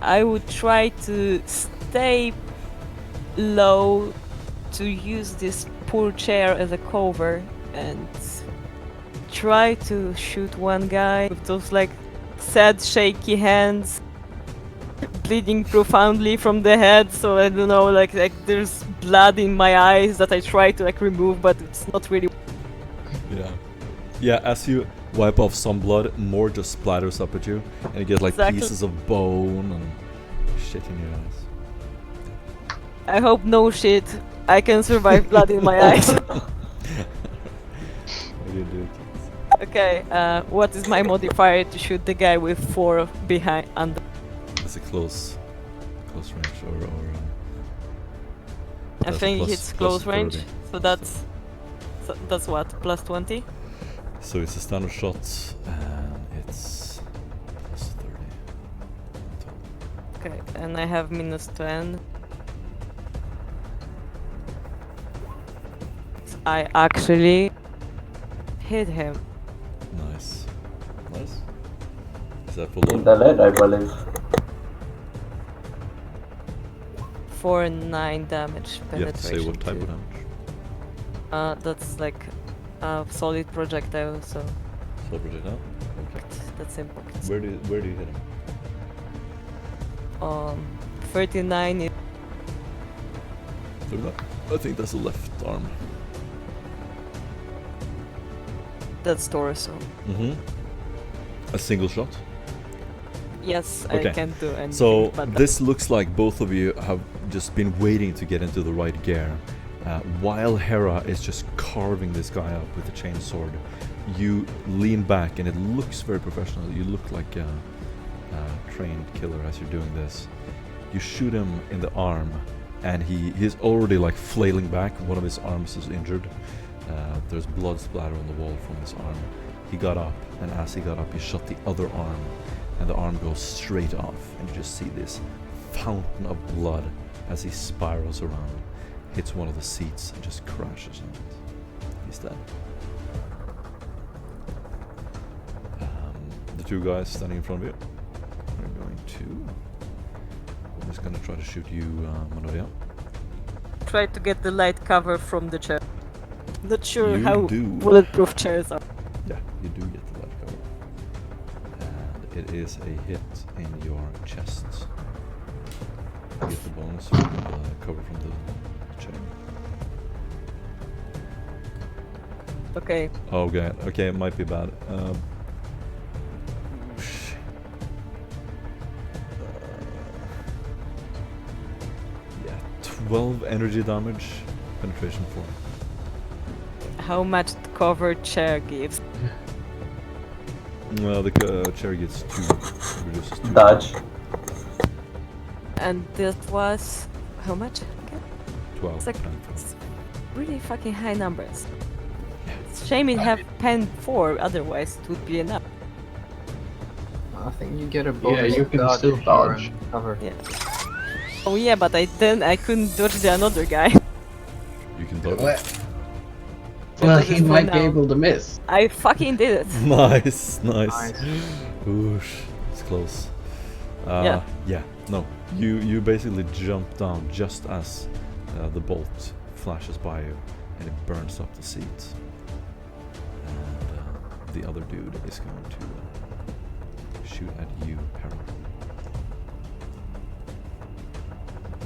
I would try to stay low to use this poor chair as a cover and try to shoot one guy with those like sad shaky hands, bleeding profoundly from the head, so I don't know, like there's blood in my eyes that I try to like remove, but it's not really. Yeah. Yeah, as you wipe off some blood, more just splatters up at you, and you get like Exactly. pieces of bone and shit in your eyes. I hope no shit. I can survive blood in my eyes. What do you do? Okay, what is my modifier to shoot the guy with 4 behind under? It's a close range or I that's a think plus- it's plus close 30. range, so that's what, plus 20? So it's a standard shot and it's plus 30. Okay, and I have minus 10. I actually hit him Nice. Is that full In on? the lead, I believe. for 9 damage You have to say penetration. what type too. of damage. That's like a solid projectile, so So projectile? Okay. that's in pockets. Where do you hit him? 39 is Look at that. I think that's the left arm. that's torso. Mm-hmm. A single shot. Yes, Okay, I can't do anything. So but this looks like both of you have just been waiting to get into the right gear. While Hera is just carving this guy up with a chainsword, you lean back and it looks very professional. You look like a trained killer as you're doing this. You shoot him in the arm and he's already like flailing back. One of his arms is injured. There's blood splatter on the wall from his arm. He got up, and as he got up, he shot the other arm, and the arm goes straight off, and you just see this fountain of blood as he spirals around, hits one of the seats, and just crashes on it. He's dead. The two guys standing in front of you are going to... I'm just gonna try to shoot you, Manoria. try to get the light cover from the chair. Not sure You how do. bulletproof chairs are. Yeah, you do get the light cover. And it is a hit in your chest. You get the bonus from the cover from the chain. Okay, Okay, it might be bad. Yeah, 12 energy damage, penetration 4. how much the covered chair gives? Well, the chair gets 2, reduces 2. Dodge. And that was how much? Okay. 12. It's like and 4. it's really fucking high numbers. It's shame it have pen 4, otherwise it would be enough. I think you get a bonus. Yeah, you to can dodge still if you're dodge. in cover. Yeah. Oh yeah, but I couldn't dodge the another guy. You can dodge. Well, This he is for might be now. able to miss. I fucking did it. Nice. Nice. Oosh, it's close. Yeah. No, you basically jump down just as the bolt flashes by you, and it burns up the seat. And the other dude is going to shoot at you, Hera.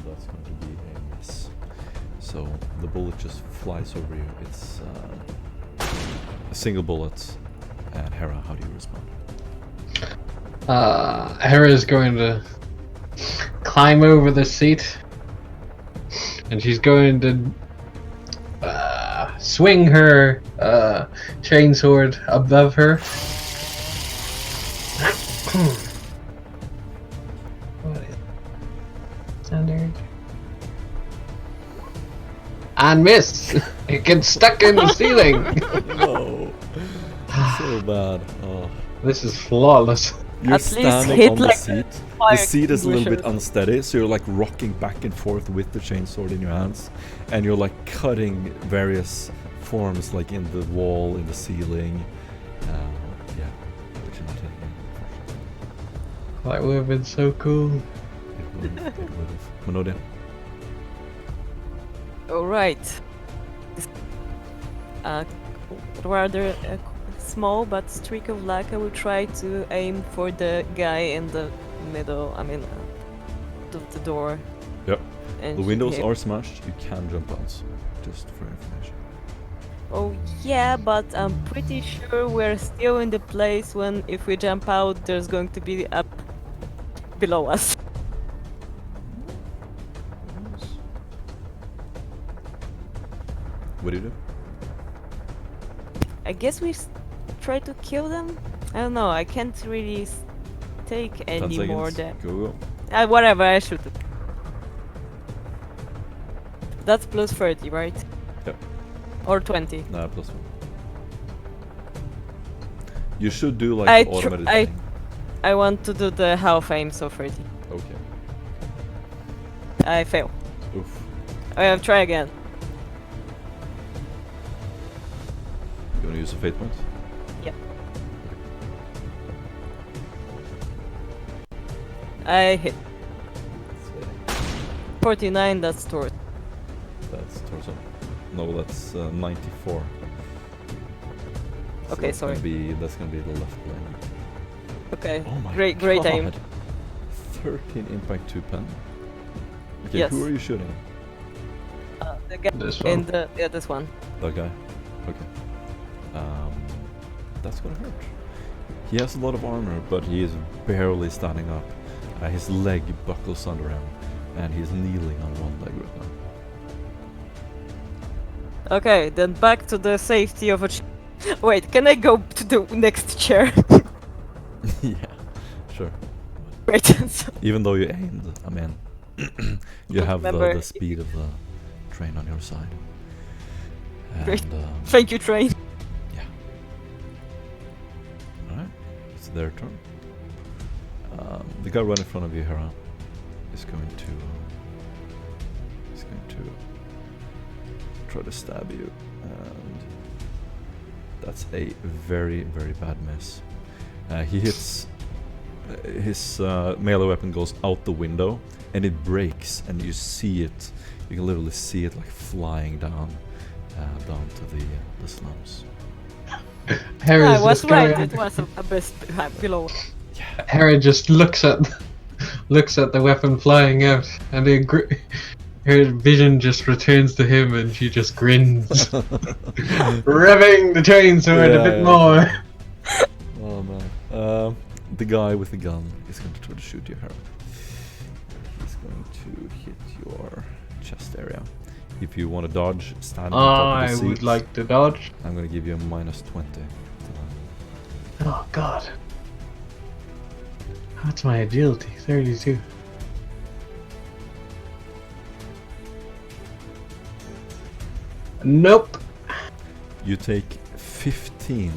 That's going to be a miss. So the bullet just flies over you. It's a single bullet. And Hera, how do you respond? Hera is going to climb over the seat, and she's going to swing her chainsword above her. What is standard? And miss! It gets stuck in the ceiling! No, so bad. Oh. This is flawless. You're At least standing hit on the like seat. The fire seat is a little bit extinguisher. unsteady, so you're like rocking back and forth with the chainsword in your hands, and you're like cutting various forms, like in the wall, in the ceiling. Yeah, but you're not hitting it, That would have been so cool. unfortunately. It would have. Manodia. Alright. Rather small but streak of luck, I will try to aim for the guy in the middle, of the door. Yep. And The hit windows him. are smashed. You can jump out, just for information. Oh yeah, but I'm pretty sure we're still in the place when if we jump out there's going to be up below us. What do you do? I guess we try to kill them. I don't know. I can't really take 10 any more seconds. than. Go. Whatever. I shoot it. That's plus 30, right? Yep. Or 20. Nah, plus 1. You should do like I the tr- automated I- thing. I want to do the half aim, so 30. Okay. I fail. Oof. I'll try again. You wanna use a fate point? Yep. I hit. 49, that's torso. That's torso. No, that's 94. So Okay, sorry. That's gonna be the left leg. Okay, Oh my great god. aim. 13 impact 2 pen. Okay, Yes. who are you shooting? The guy This in one. the this one. That guy? Okay. That's gonna hurt. He has a lot of armor, but he is barely standing up. His leg buckles under him, and he's kneeling on one leg right now. Okay, then back to the safety of a Wait, can I go to the next chair? Yeah, sure. Wait, so Even though you aimed, I mean, you have Remember- the speed of the train on your side. Great. And, thank you, train. alright, it's their turn. The guy right in front of you, Hera, is going to try to stab you, and that's a very, very bad miss. He hits. His melee weapon goes out the window, and it breaks, and you see it. You can literally see it like flying down to the slums. Hera I is was just right. going- It was a bit below. Hera just looks at the weapon flying out, and her vision just returns to him, and she just grins, revving the chainsword a bit more. Oh man. The guy with the gun is going to try to shoot you, Hera. He's going to hit your chest area. If you want to dodge, stand on top of I the seat. would like to dodge. I'm going to give you a -20 to that. Oh god. What's my agility? 32. Nope. You take 15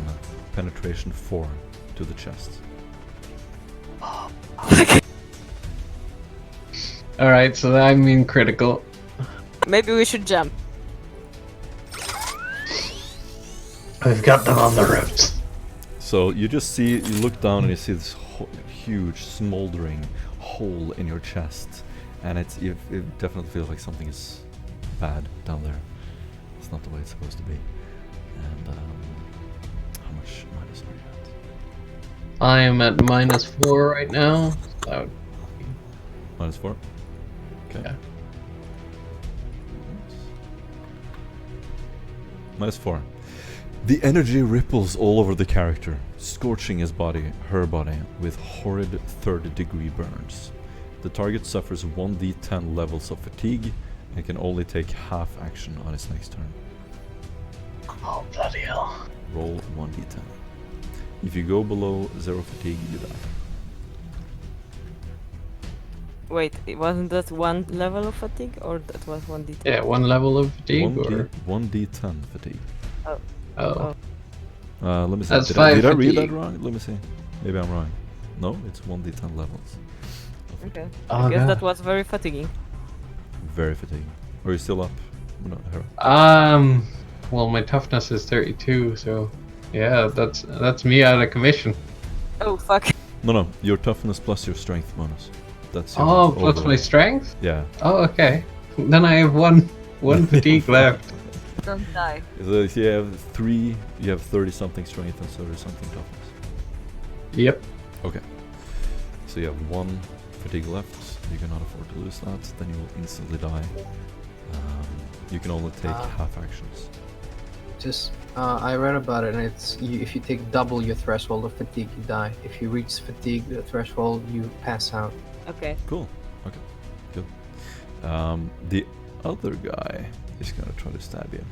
penetration 4 to the chest. Alright, so I mean critical. Maybe we should jump. We've got them on the ropes. So you just see, you look down and you see this huge smoldering hole in your chest, and it definitely feels like something is bad down there. It's not the way it's supposed to be. And how much minus are you at? I am at -4 right now. So -4. Okay. Yeah. -4. The energy ripples all over the character, scorching his body, her body, with horrid third-degree burns. The target suffers 1d10 levels of fatigue and can only take half action on his next turn. oh bloody hell. Roll 1d10. If you go below 0 fatigue, you die. Wait, it wasn't that one level of fatigue, or that was 1d10? Yeah, 1 level of fatigue or 1d10 fatigue. oh. Let me see. That's Did I 5 read that fatigue. wrong? Let me see. Maybe I'm wrong. No, it's 1d10 levels. Okay. Oh, I guess God. that was very fatiguing. Very fatiguing. Are you still up? No, Hera. Well, my toughness is 32, so yeah, that's me out of commission. Oh fuck. No, your toughness plus your strength bonus. That's your Oh, plus overall. my strength? Yeah. Oh, okay. Then I have one fatigue left. Don't die. So if you have 3, you have 30 something strength and 30 something toughness. Yep. Okay. So you have 1 fatigue left. You cannot afford to lose that. Then you will instantly die. You can only take half actions. Just, I read about it, and if you take double your threshold of fatigue, you die. If you reach fatigue the threshold, you pass out. Okay. Cool. Okay. Good. The other guy is gonna try to stab you.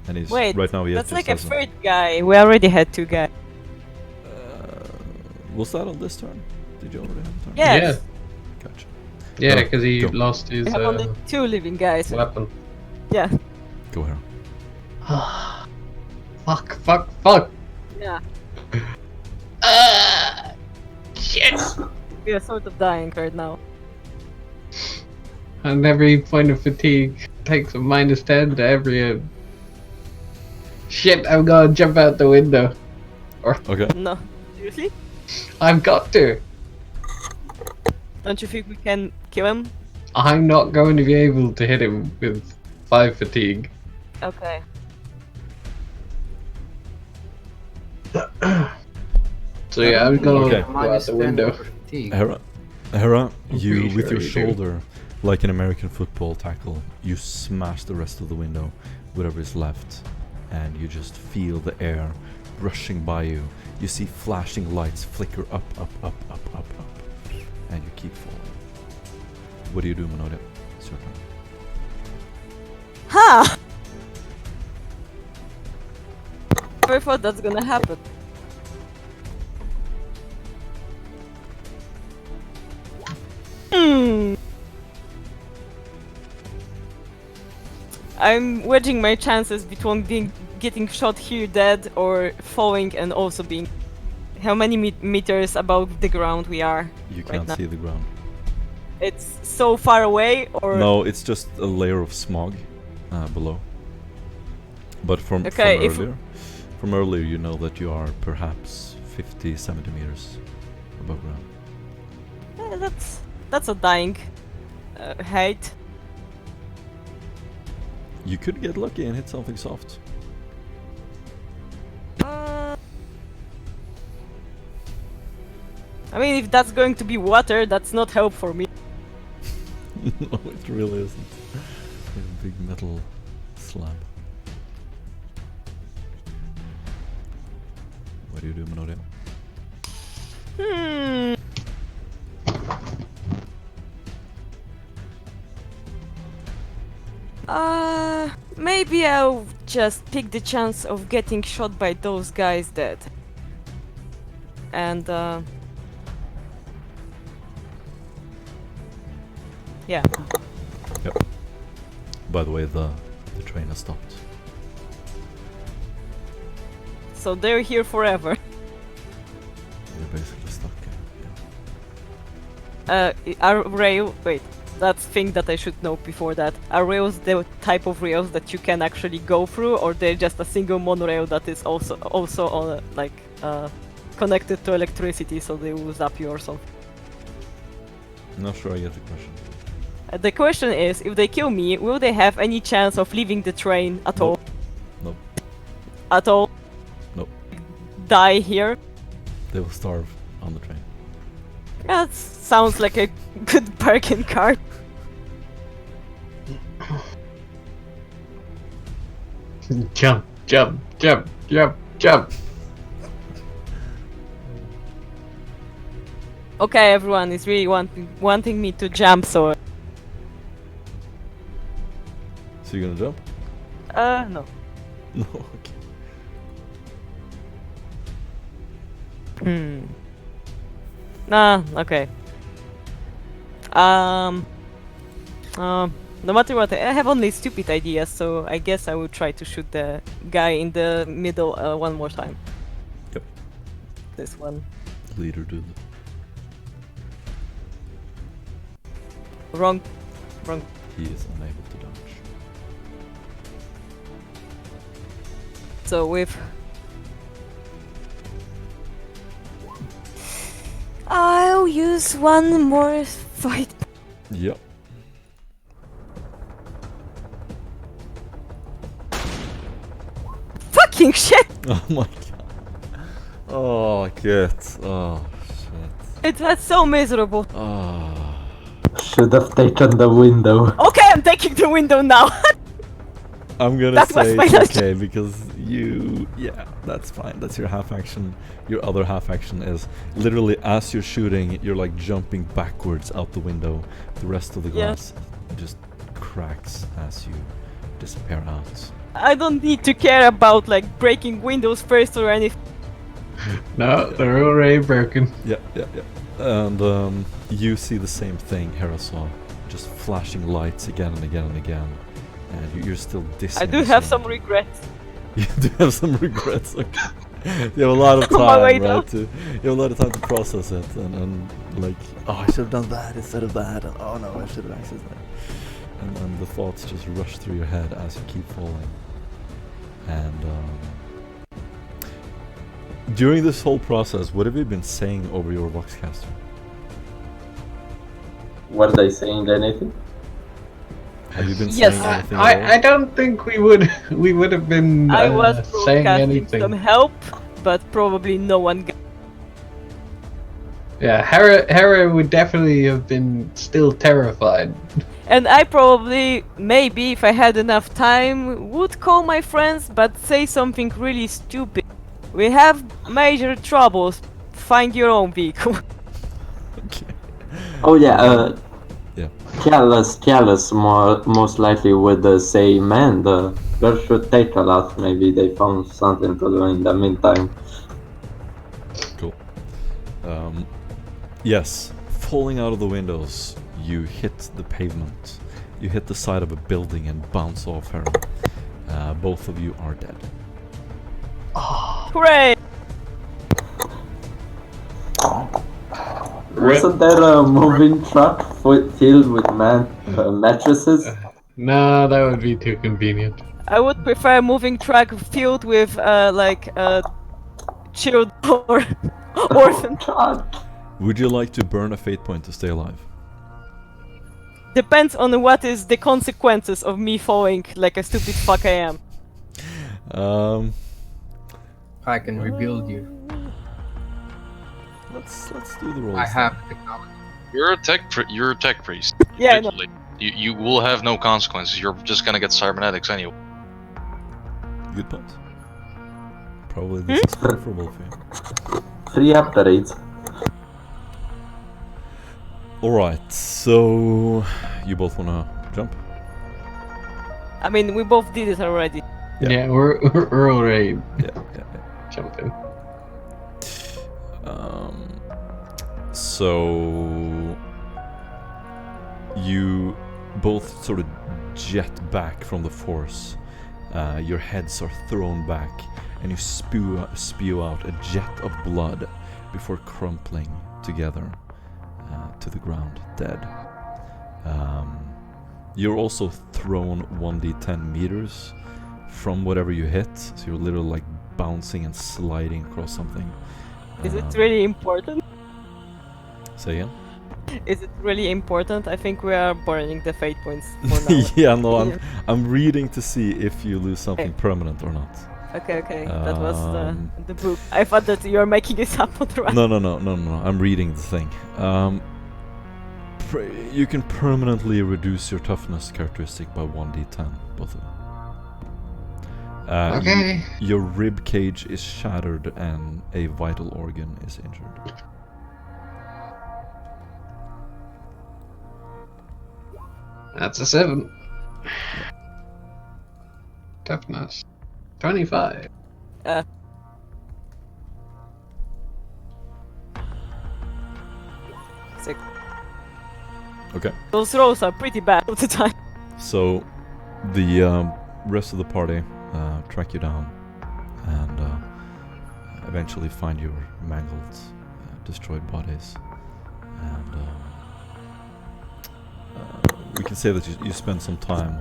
And he's Wait, right now. He that's just like a has third guy. We already had 2 guys. Was that on this turn? Did you already have a turn? Yes. Gotcha. Yeah, No, because he go. lost his We have only 2 living guys. weapon. Yeah. Go here. Fuck. Yeah. Shit. We are sort of dying right now. And every point of fatigue takes a -10 to every. Shit, I'm gonna jump out the window. Okay. No. Seriously? I've got to. Don't you think we can kill him? I'm not going to be able to hit him with 5 fatigue. Okay. So yeah, I'm gonna Okay. go out the window. Hera, you pretty with sure your you do. shoulder, like an American football tackle, you smash the rest of the window, whatever is left, and you just feel the air rushing by you. You see flashing lights flicker up, and you keep falling. What do you do, Menodia? It's your turn. Ha! Never thought that's gonna happen. I'm wedging my chances between getting shot here dead or falling and also being. How many meters above the ground we are? You Right can't now. see the ground. It's so far away, or No, it's just a layer of smog below. But from Okay, if- earlier, you know that you are perhaps 50 centimeters above ground. that's a dying height. You could get lucky and hit something soft. I mean, if that's going to be water, that's not help for me. No, it really isn't. A big metal slab. What do you do, Menodia? Maybe I'll just pick the chance of getting shot by those guys dead. And, yeah. Yep. By the way, the train has stopped. So they're here forever. You're basically stuck. Are rail... Wait, that's thing that I should know before that. Are rails the type of rails that you can actually go through, or they're just a single monorail that is also on, connected to electricity, so they will zap you or something? Not sure I get the question. The question is, if they kill me, will they have any chance of leaving the train at all? Nope. At all? Nope. Die here? They will starve on the train. That sounds like a good bargain card. Jump. Okay, everyone is really wanting me to jump, so... So you're gonna jump? No. No, okay. Nah, okay. No matter what, I have only stupid ideas, so I guess I will try to shoot the guy in the middle one more time. Yep. This one. Leader dude. Wrong. He is unable to dodge. So with... I'll use one more fight. Yep. Fucking shit! Oh my god. Oh, get. Oh, shit. It was so miserable. Oh. Should have taken the window. Okay, I'm taking the window now. I'm gonna That was say my it's last- okay because yeah, that's fine. That's your half action. Your other half action is literally as you're shooting, you're like jumping backwards out the window. The rest of the Yeah. glass just cracks as you disappear out. I don't need to care about like breaking windows first or anything. No, they're already broken. Yeah. And you see the same thing Hera saw, just flashing lights again and again and again. And you're still dizzy. I do have some regrets. You do have some regrets. Okay. You have a lot of On my way time, down. right? You have a lot of time to process it, and like, oh, I should have done that instead of that, and oh no, I should have accessed that. And the thoughts just rush through your head as you keep falling. And during this whole process, what have you been saying over your Voxcaster? Were they saying anything? Have you been Yes. saying anything at all? I don't think we would have been I was saying broadcasting anything. some help, but probably no one got. Yeah, Hera would definitely have been still terrified. And I probably, maybe if I had enough time, would call my friends but say something really stupid. We have major troubles. Find your own vehicle. Okay. Oh yeah, Yeah. Callus most likely would say, man, the girl should take a lot. Maybe they found something to do in the meantime. Cool. Yes, falling out of the windows, you hit the pavement. You hit the side of a building and bounce off her. Both of you are dead. Hooray! Wasn't there a moving truck filled with mattresses? No, that would be too convenient. I would prefer a moving truck filled with chilled or orphan. God. Would you like to burn a fate point to stay alive? Depends on what is the consequences of me falling like a stupid fuck I am. I can rebuild you. Let's do the rolls. I have technology. You're a tech priest. Yeah, I know. Literally. You will have no consequences. You're just gonna get cybernetics anyway. Good point. Probably this is preferable for you. Free upgrades. Alright, so you both wanna jump? I mean, we both did it already. Yeah. Yeah, we're already Yeah. jumping. So you both sort of jet back from the force. Your heads are thrown back, and you spew out a jet of blood before crumpling together to the ground, dead. You're also thrown 1d10 meters from whatever you hit, so you're literally like bouncing and sliding across something. Is it really important? Say again? Is it really important? I think we are burning the fate points for now. Yeah, no, I'm reading to see if you lose something Okay. permanent or not. Okay, that was Um, the book. I thought that you were making it up on the right. No. I'm reading the thing. You can permanently reduce your toughness characteristic by 1d10, both of them. Okay. Your rib cage is shattered and a vital organ is injured. That's a 7. Toughness. 25. Sick. Okay. Those rolls are pretty bad all the time. So the rest of the party track you down and eventually find your mangled, destroyed bodies. And we can say that you spend some time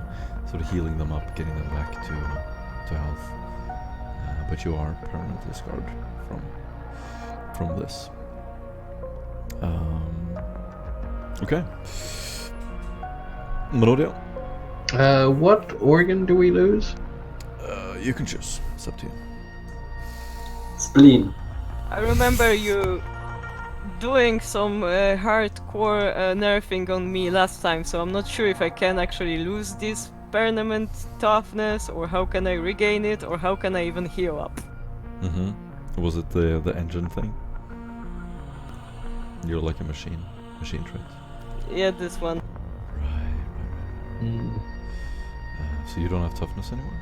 sort of healing them up, getting them back to health. But you are permanently scarred from this. Okay. Melodia? What organ do we lose? You can choose. It's up to you. Spleen. I remember you doing some hardcore nerfing on me last time, so I'm not sure if I can actually lose this permanent toughness, or how can I regain it, or how can I even heal up. Mm-hmm. Was it the engine thing? You're like a machine trait. Yeah, this one. Right. So you don't have toughness anymore?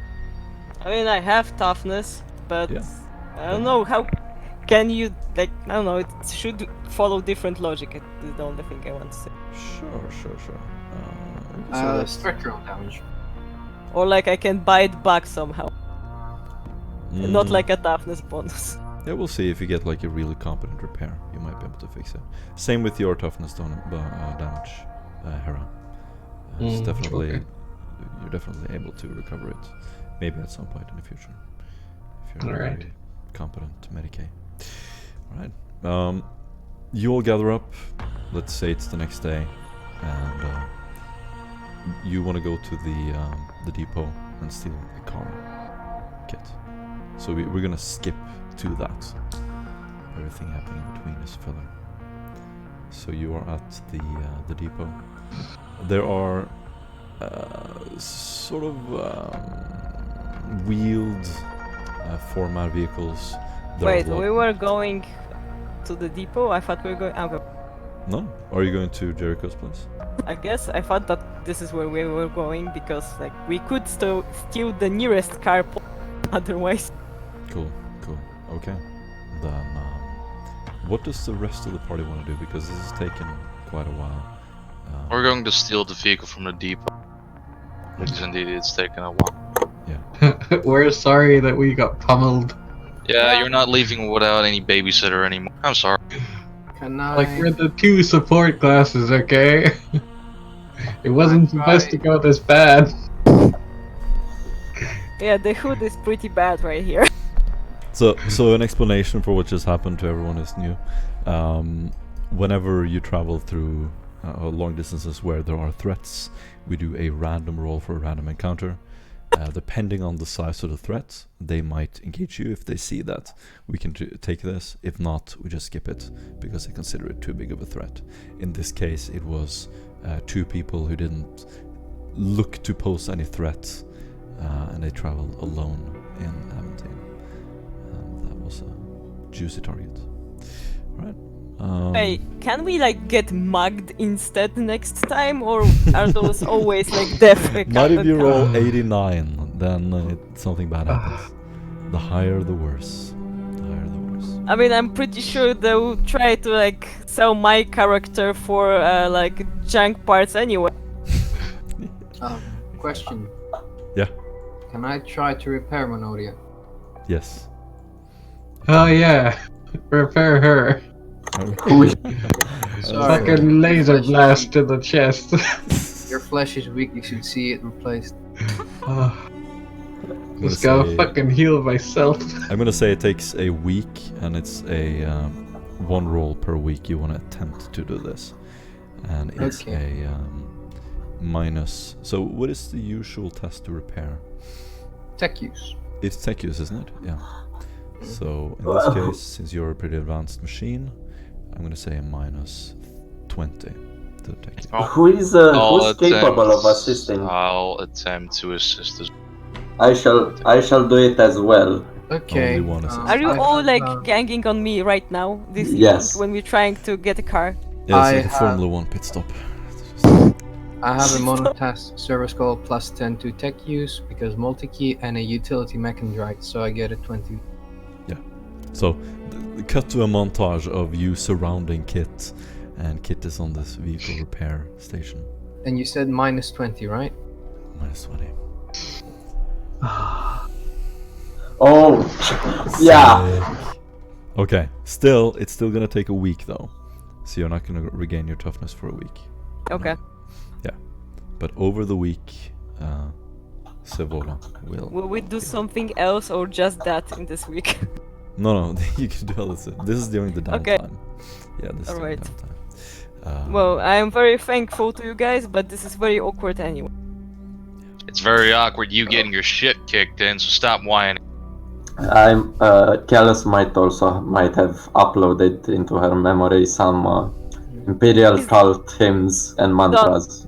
I mean, I have toughness, but Yeah. I don't know how can you like. I don't know. It should follow different logic. Is the only thing I want to say. Sure. We can say that. Structural damage. Or like I can buy it back somehow, not Mm, like a toughness bonus. Yeah, we'll see if you get like a really competent repair. You might be able to fix it. Same with your toughness damage, Hera. It's definitely okay. you're definitely able to recover it. Maybe at some point in the future, if you're Alright. very competent to medicate. All right. You all gather up. Let's say it's the next day, and you want to go to the depot and steal a car kit. So we're gonna skip to that. Everything happening between is filler. So you are at the depot. There are sort of wheeled format vehicles. There are Wait, lo- we were going to the depot. I thought we were going. Okay. No? Are you going to Jericho's place? I guess I thought that this is where we were going because like we could steal the nearest car. Otherwise, Cool. Okay. Then, what does the rest of the party want to do? Because this has taken quite a while. We're going to steal the vehicle from the depot. Because indeed it's taken a while. We're sorry that we got pummeled. Yeah, you're not leaving without any babysitter anymore. I'm sorry. Can I? Like, we're the 2 support classes, okay? It wasn't supposed to go this bad. yeah, the hood is pretty bad right here. So an explanation for what just happened to everyone is new. Whenever you travel through long distances where there are threats, we do a random roll for a random encounter. Depending on the size of the threat, they might engage you. If they see that, we can take this. If not, we just skip it because they consider it too big of a threat. In this case, it was 2 people who didn't look to pose any threat, and they traveled alone in Aventine. And that was a juicy target. Alright. Hey, can we like get mugged instead next time, or are those always like death? Not if you roll 89, then something bad happens. The higher, the worse. I mean, I'm pretty sure they'll try to like sell my character for like junk parts anyway. Question. Yeah. Can I try to repair Monodia? Yes. Oh yeah, repair her. Sorry. Fucking laser blast to the chest. Your flesh is weak. You should see it replaced. Just gotta fucking heal myself. I'm gonna say it takes a week, and it's a 1 roll per week you want to attempt to do this, and it's Okay. a minus. So what is the usual test to repair? Tech use. It's tech use, isn't it? Yeah. So in this case, since you're a pretty advanced machine, I'm gonna say a minus 20 to tech use. Who's capable of assisting? I'll attempt to assist as I shall do it as well. Okay. Only one assist. Are you I all have, like ganging on me right now? This Yes. when we're trying to get a car. Yeah, I it's like a have- Formula 1 pit stop. I have a monotask service call plus 10 to tech use because multi-key and a utility mechandrite, so I get a 20. So, cut to a montage of you surrounding Kit, and Kit is on this vehicle repair station. And you said minus 20, right? Minus 20. Oh, yeah. Sick. Okay, it's still gonna take a week though. So you're not gonna regain your toughness for a week. Okay. But over the week, Sevola will... Will we do something else or just that in this week? No, you can do all this. This is during the downtime. Okay. Yeah, this is during Alright. downtime. Well, I am very thankful to you guys, but this is very awkward anyway. It's very awkward you getting your shit kicked in, so stop whining. I'm Callus might have uploaded into her memory some Imperial cult hymns and mantras.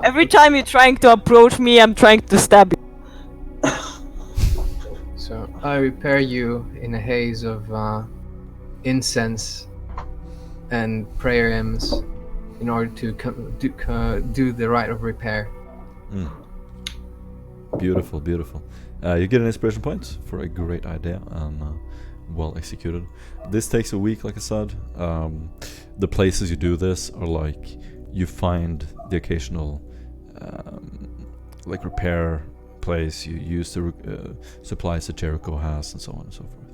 Every time you're trying to approach me, I'm trying to stab you. So I repair you in a haze of incense and prayer hymns in order to do the Rite of Repair. Beautiful, beautiful. You get an inspiration point for a great idea and well executed. This takes a week, like I said. The places you do this are like you find the occasional like repair place. You use the supplies that Jericho has, and so on and so forth.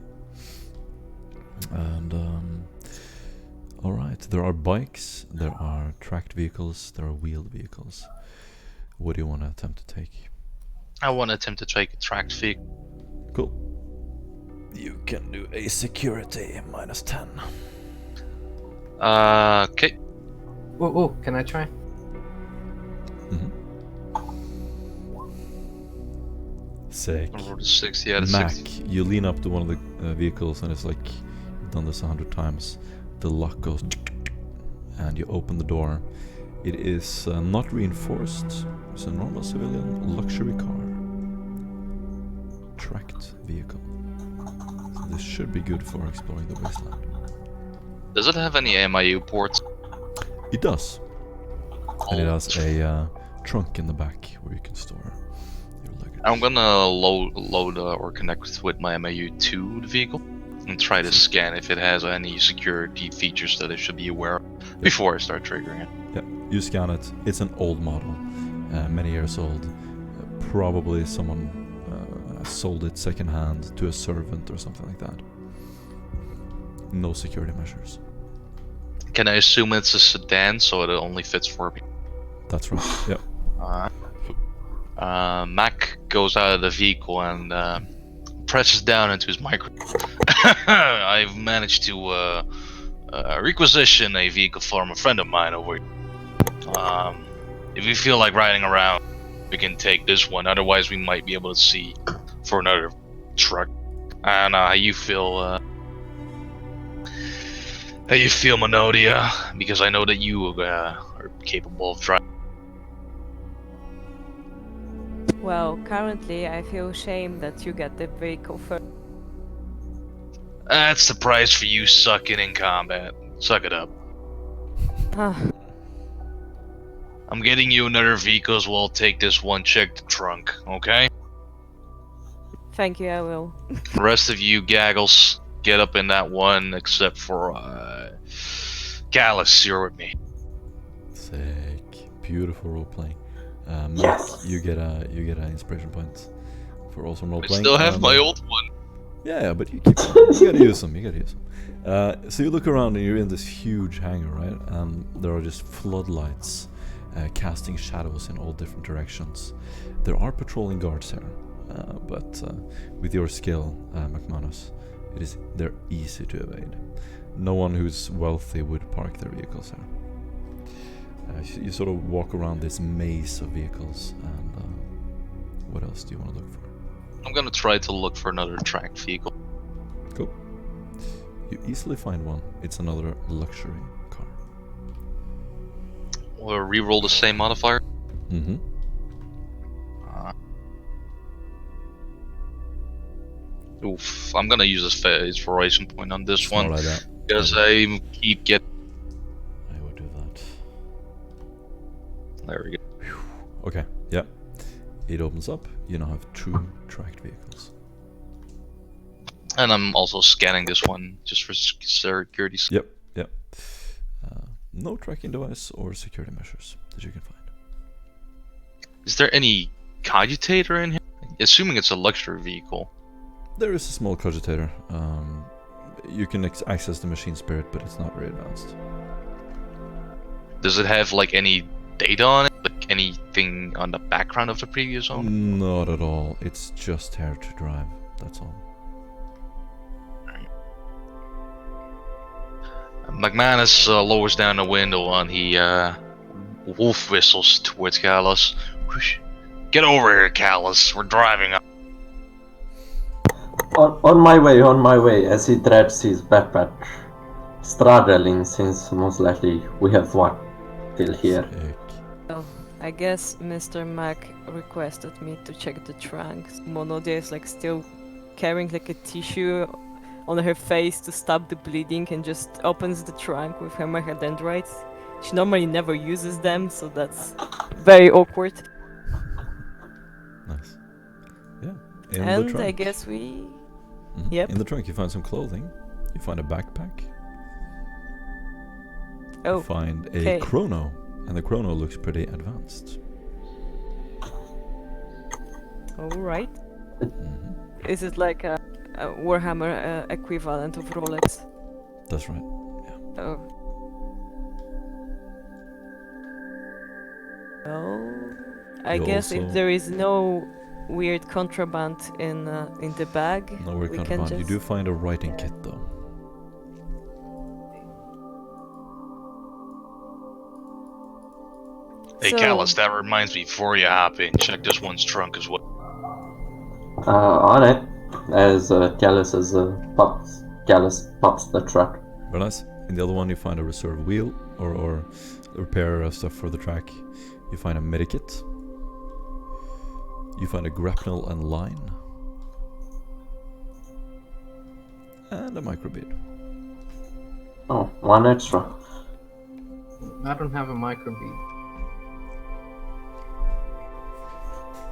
And all right, there are bikes, there are tracked vehicles, there are wheeled vehicles. What do you want to attempt to take? I want to attempt to take a tracked vehicle. Cool. You can do a security -10. Okay. Whoa, can I try? Mm-hmm. Sick. I rolled a 6, yeah, the Mac, 6. you lean up to one of the vehicles and it's like you've done this 100 times. The lock goes and you open the door. It is not reinforced. It's a normal civilian luxury car. Tracked vehicle. So this should be good for exploring the wasteland. Does it have any MIU ports? It does. And it has a trunk in the back where you can store your luggage. I'm gonna load or connect with my MIU to the vehicle and try to scan if it has any security features that I should be aware of before I start triggering it. Yeah, you scan it. It's an old model, many years old. Probably someone sold it secondhand to a servant or something like that. No security measures. Can I assume it's a sedan, so it only fits 4 people? That's right. Yep. Mac goes out of the vehicle and presses down into his micro. I've managed to requisition a vehicle from a friend of mine over here. If you feel like riding around, we can take this one. Otherwise, we might be able to see for another truck. And how you feel, Menodia? Because I know that you are capable of driving. Well, currently I feel shame that you get the vehicle first. That's the price for you sucking in combat. Suck it up. I'm getting you another vehicle as well. Take this one, check the trunk, okay? Thank you, I will. The rest of you gaggles, get up in that one, except for Gallus, you're with me. Sick. Beautiful role playing. Mac, Yes. you get an inspiration point for awesome role I playing. still have my old one. Yeah, but you keep you gotta use them. You gotta use them. So you look around and you're in this huge hangar, right? And there are just floodlights casting shadows in all different directions. There are patrolling guards here, but with your skill, McManus, they're easy to evade. No one who's wealthy would park their vehicles here. You sort of walk around this maze of vehicles, and what else do you want to look for? I'm gonna try to look for another tracked vehicle. Cool. You easily find one. It's another luxury car. Or re-roll the same modifier. Mm-hmm. Oof, I'm gonna use this inspiration point on this one Like that. because I keep getting. I would do that. There we go. Okay. Yep. It opens up. You now have 2 tracked vehicles. And I'm also scanning this one just for security. Yep. Yep. No tracking device or security measures that you can find. Is there any cogitator in here? Assuming it's a luxury vehicle. There is a small cogitator. You can access the machine spirit, but it's not very advanced. Does it have like any data on it? Like anything on the background of the previous owner? Not at all. It's just here to drive. That's all. McManus lowers down the window and he wolf whistles towards Callus. Whoosh. Get over here, Callus. We're driving up. On my way, as he drags his backpack, struggling since most likely we have walked till here. Sick. Well, I guess Mr. Mac requested me to check the trunk. Monodia is like still carrying like a tissue on her face to stop the bleeding and just opens the trunk with her mechadendrites. She normally never uses them, so that's very awkward. Nice. Yeah. In the And trunk. I guess we. Mhm. Yep. In the trunk, you find some clothing. You find a backpack. Oh. You find a okay. chrono, and the chrono looks pretty advanced. All right. Mhm. Is it like a Warhammer equivalent of Rolex? That's right. Oh. Well, I You guess if also- there is no weird contraband in the bag, No weird we can contraband. You just. do find a writing kit, though. Hey, So- Callus, that reminds me, before you hop in, check this one's trunk as well. On it, as Callus pops the truck. Very nice. In the other one, you find a reserve wheel or repair stuff for the track. You find a medikit. You find a grapnel and line. And a microbead. Oh, one extra. I don't have a microbead.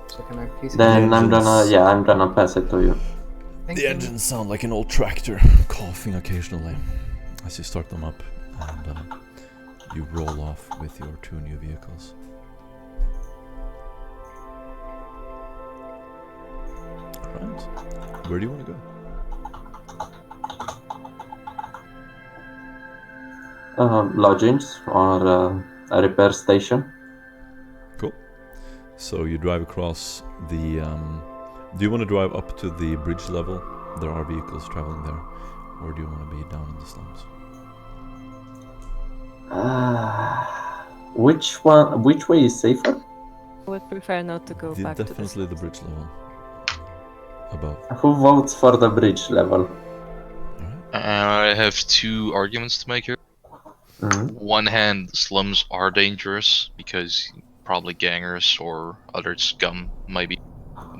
So can I please? Then I'm engines. gonna pass it to you. Thank The you. engines sound like an old tractor, coughing occasionally as you start them up, and you roll off with your 2 new vehicles. Alright, where do you want to go? Lodgings or a repair station. Cool. So you drive across the... do you want to drive up to the bridge level? There are vehicles traveling there. Or do you want to be down in the slums? Which way is safer? I would prefer not to go back to the. Definitely the bridge level. Above. Who votes for the bridge level? I have 2 arguments to make here. Mhm. One hand, slums are dangerous because probably gangers or other scum might be.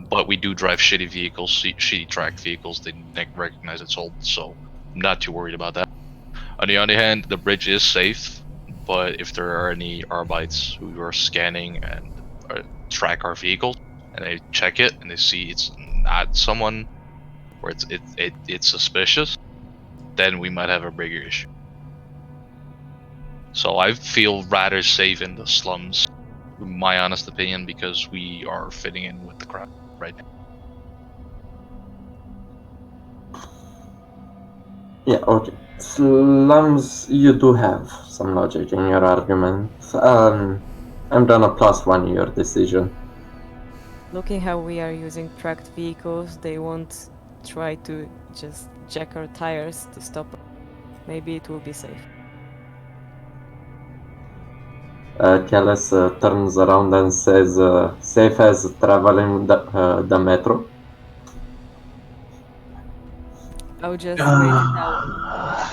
But we do drive shitty vehicles, shitty track vehicles. They recognize it's old, so I'm not too worried about that. On the other hand, the bridge is safe, but if there are any Arbites who are scanning and track our vehicles, and they check it and they see it's not someone where it's suspicious, then we might have a bigger issue. So I feel rather safe in the slums, in my honest opinion, because we are fitting in with the crowd right now. Yeah, okay. Slums, you do have some logic in your argument. I'm gonna +1 your decision. Looking how we are using tracked vehicles, they won't try to just jack our tires to stop. Maybe it will be safe. Callus turns around and says, safe as traveling the metro. I'll just wait it out.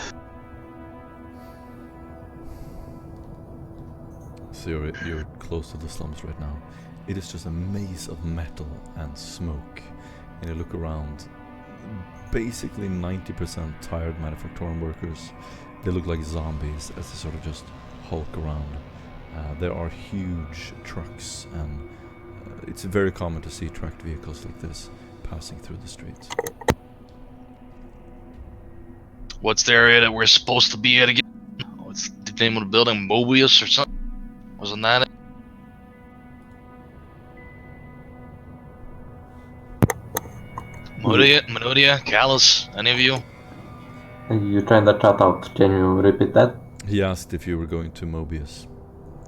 So you're close to the slums right now. It is just a maze of metal and smoke. And you look around, basically 90% tired manufacturing workers. They look like zombies as they sort of just hulk around. There are huge trucks, and it's very common to see tracked vehicles like this passing through the streets. What's the area that we're supposed to be at again? What's the name of the building? Mobius or something? Wasn't that it? Menodia, Callus, any of you? You trying to cut out. Can you repeat that? He asked if you were going to Mobius.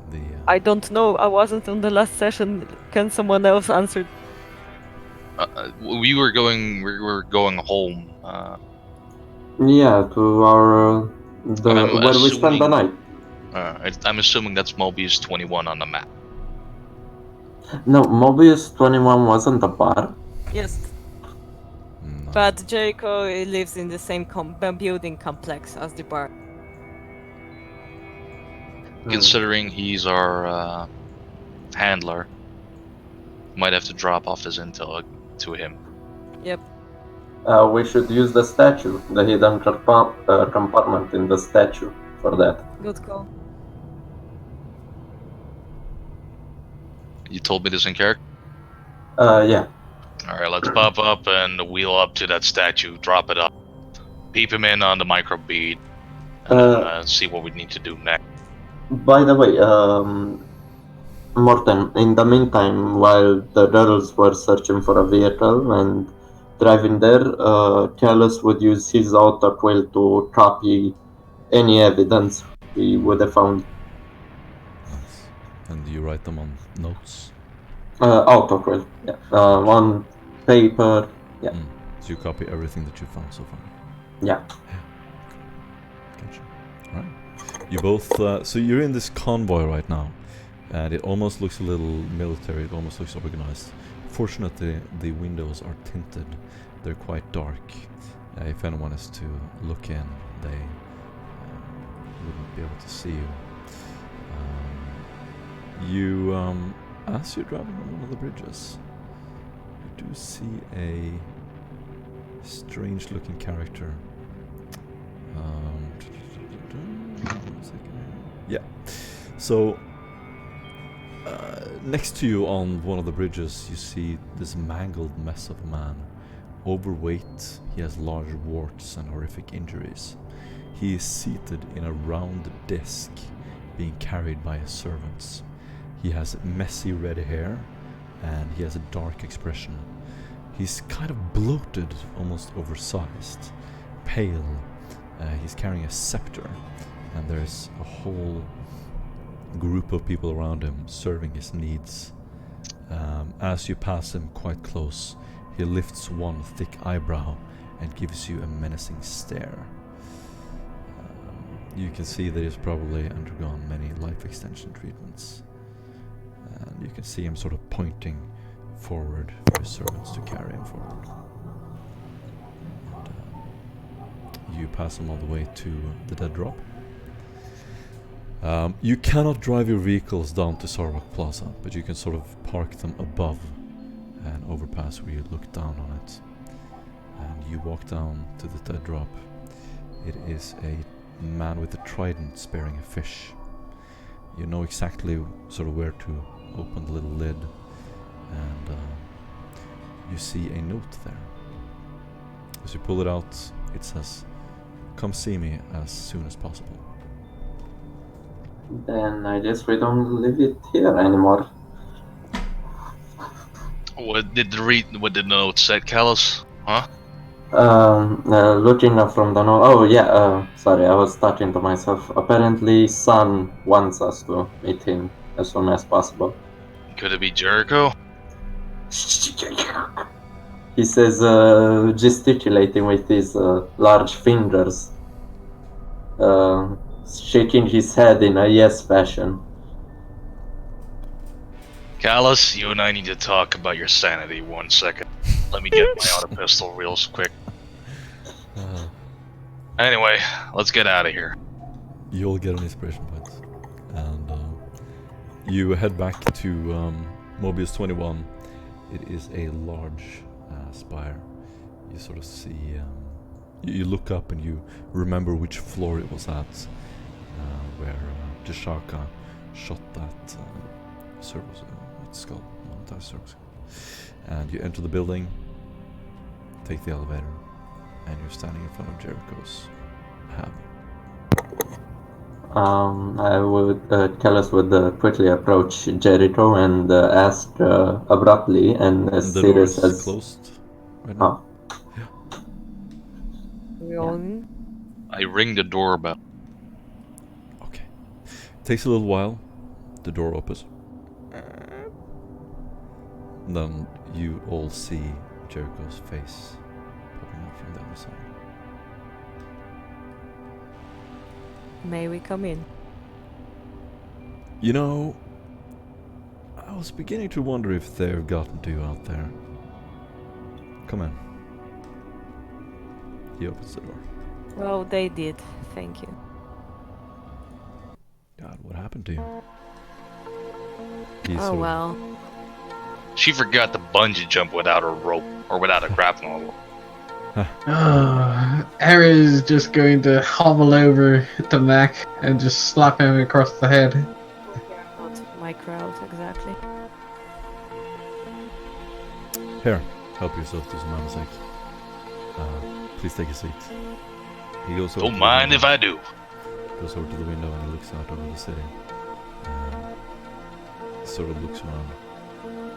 The I don't know. I wasn't on the last session. Can someone else answer? We were going home. Yeah, to our where we spend the night. I'm assuming that's Mobius 21 on the map. No, Mobius 21 wasn't a bar. Yes, no. but Jericho lives in the same building complex as the bar. Considering he's our handler, might have to drop off his intel to him. Yep. We should use the statue, the hidden compartment in the statue for that. Good call. You told me this in character? Yeah. Alright, let's pop up and wheel up to that statue, drop it up, peep him in on the microbead, and see what we need to do next. By the way, Morten, in the meantime, while the girls were searching for a vehicle and driving there, Callus would use his outer quill to copy any evidence we would have found. Nice. And you write them on notes? Outer quill, yeah. On paper, yeah. So you copy everything that you found so far? Yeah. Gotcha. Alright. You both, so you're in this convoy right now, and it almost looks a little military, it almost looks organized. Fortunately, the windows are tinted, they're quite dark. If anyone is to look in, they wouldn't be able to see you. As you're driving on one of the bridges, you do see a strange looking character. One second. Yeah. So, next to you on one of the bridges, you see this mangled mess of a man. Overweight, he has large warts and horrific injuries. He is seated in a round desk, being carried by his servants. He has messy red hair, and he has a dark expression. He's kind of bloated, almost oversized, pale. He's carrying a scepter, and there's a whole group of people around him serving his needs. As you pass him quite close, he lifts one thick eyebrow and gives you a menacing stare. You can see that he's probably undergone many life extension treatments. And you can see him sort of pointing forward for his servants to carry him forward. And, you pass him all the way to the dead drop. You cannot drive your vehicles down to Sarvak Plaza, but you can sort of park them above an overpass where you look down on it. And you walk down to the dead drop. It is a man with a trident spearing a fish. You know exactly sort of where to open the little lid, and you see a note there. As you pull it out, it says, "Come see me as soon as possible." Then I guess we don't leave it here anymore. What did the note said, Callus? Huh? Looking up from the note. Oh yeah. Sorry, I was talking to myself. Apparently, Sun wants us to meet him as soon as possible. Could it be Jericho? He says, gesticulating with his large fingers, shaking his head in a yes fashion. Callus, you and I need to talk about your sanity 1 second. Let me get my auto pistol real quick. Anyway, let's get out of here. You'll get an inspiration point. And you head back to Mobius 21. It is a large spire. You sort of see... you look up and you remember which floor it was at, where Jashaka shot that service skull, monetized service. And you enter the building, take the elevator, and you're standing in front of Jericho's hab. Callus would quickly approach Jericho and ask abruptly and as The serious door is as... closed right now. We all in? I ring the doorbell. Okay. Takes a little while. The door opens. Then you all see Jericho's face popping up from the other side. May we come in? You know, I was beginning to wonder if they've gotten to you out there. Come in. He opens the door. Well, they did. Thank you. God, what happened to you? He's Oh sort of- well. She forgot to bungee jump without a rope, or without a grappling hook. Ares just going to hobble over to Mac and just slap him across the head. Not my crowd, exactly. Here, help yourself to some Amsec. Please take a seat. He goes over Don't to the mind window. if I do. Goes over to the window and he looks out over the city. Sort of looks around.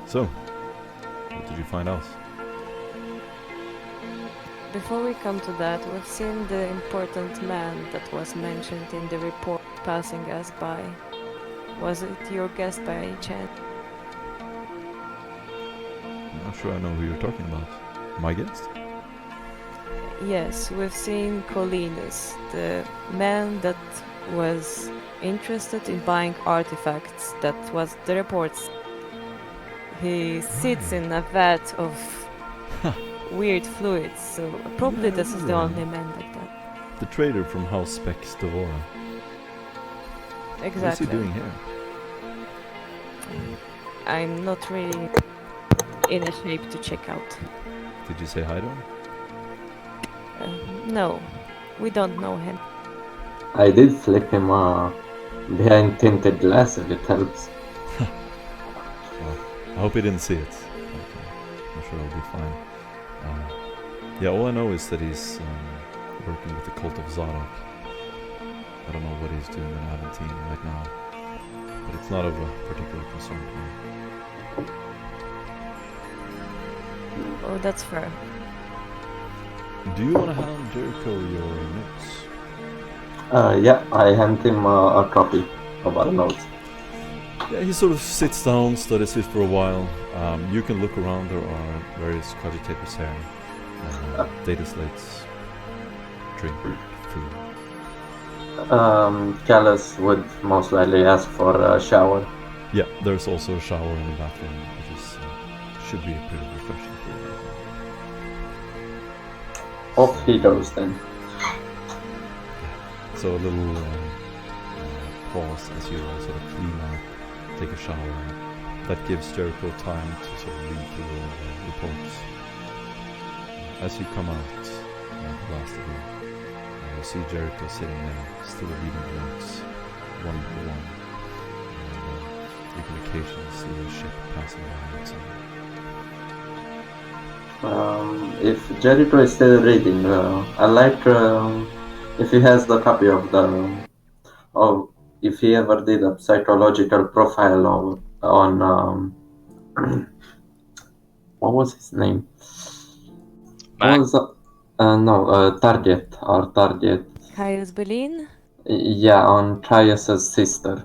So, what did you find out? Before we come to that, we've seen the important man that was mentioned in the report passing us by. Was it your guest by any chance? I'm not sure I know who you're talking about. My guest? Yes, we've seen Colinus, the man that was interested in buying artifacts. That was the reports. He sits in a vat of weird fluids, so probably Yeah, this is the right. only man like that. The trader from House Specs Devora. Exactly. What's he doing here? I'm not really in a shape to check out. Did you say hi to him? No, we don't know him. I did flip him behind tinted glass if it helps. I hope he didn't see it. I'm sure he'll be fine. Yeah, all I know is that he's working with the cult of Zadok. I don't know what he's doing in Aventine right now, but it's not of a particular concern to me. Oh, that's fair. Do you want to hand Jericho your notes? Yeah, I hand him a copy of our notes. Yeah, he sort of sits down, studies it for a while. You can look around, there are various cogitators here. Data slates, drink, food. Callus would most likely ask for a shower. Yeah, there's also a shower in the bathroom, which is, should be pretty refreshing for you. Off he goes then. So a little pause as you sort of clean up, take a shower. That gives Jericho time to sort of read through all the reports. As you come out, the last of you, you see Jericho sitting there, still reading the notes, one by one. And you can occasionally see a ship passing by outside. If Jericho is still reading, I like if he has the copy of if he ever did a psychological profile on what was his name? Mac? What was Target or Target? Caius Belin? Yeah, on Trias's sister.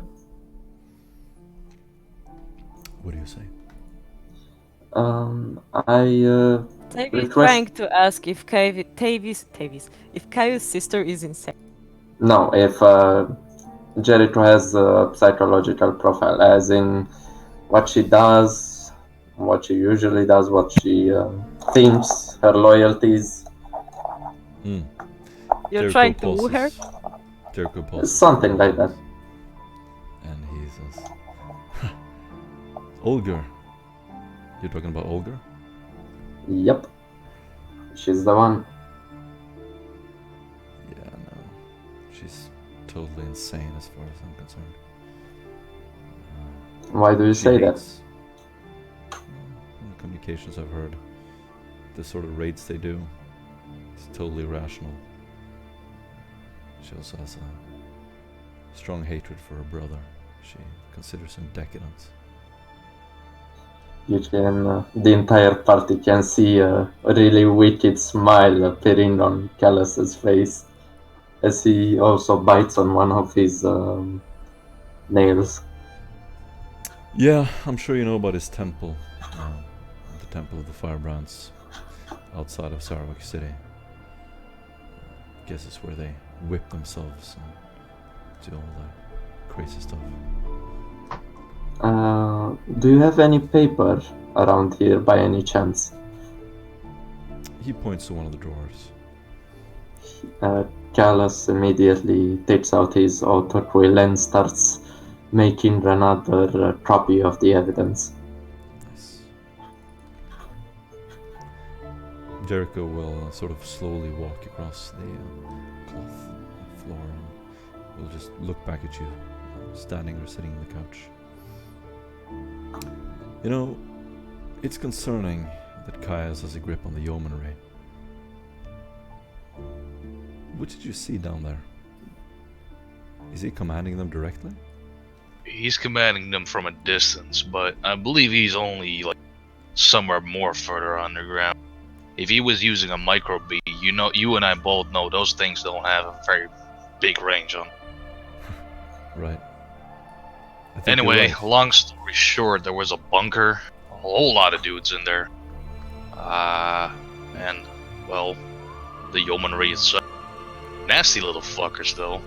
What do you say? Tavis Request- trying to ask if if Caius' sister is insane. No, if Jericho has a psychological profile, as in what she does, what she usually does, what she thinks, her loyalties, You're Jericho trying to woo her? Jericho pauses. something like that. And he says, Olger. You're talking about Olger? Yep, she's the one. Yeah, no. She's totally insane as far as I'm concerned. Why do you She say that? hates- From the communications I've heard, the sort of raids they do, it's totally irrational. She also has a strong hatred for her brother. She considers him decadent. You can, the entire party can see a really wicked smile appearing on Callus's face as he also bites on one of his nails. Yeah, I'm sure you know about his temple. The Temple of the Firebrands outside of Sarawak City. Guess it's where they whip themselves and do all that crazy stuff. Do you have any paper around here by any chance? He points to one of the drawers. Callus immediately takes out his auto quill and starts making another copy of the evidence. Nice. Jericho will sort of slowly walk across the cloth floor and will just look back at you, standing or sitting on the couch. You know, it's concerning that Caius has a grip on the yeomanry. What did you see down there? Is he commanding them directly? He's commanding them from a distance, but I believe he's only like somewhere more further underground. If he was using a micro bee, you and I both know those things don't have a very big range on. Right. I think you're Anyway, right. long story short, there was a bunker, a whole lot of dudes in there. And, well, the yeomanry is nasty little fuckers, though.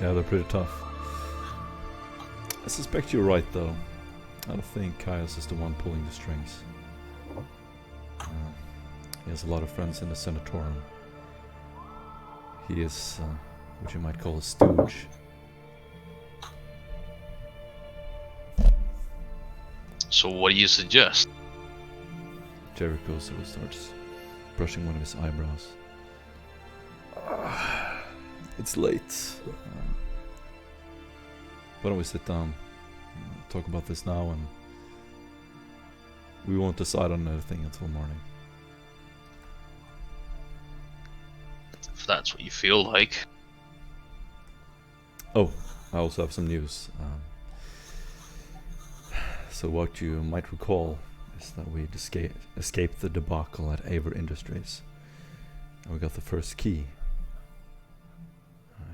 Yeah, they're pretty tough. I suspect you're right, though. I don't think Caius is the one pulling the strings. He has a lot of friends in the Senatorium. He is what you might call a stooge. So what do you suggest? Jericho sort of starts brushing one of his eyebrows. It's late. Why don't we sit down, talk about this now, and we won't decide on anything until morning. If that's what you feel like. Oh, I also have some news. So what you might recall is that we escaped the debacle at Aver Industries. And we got the first key.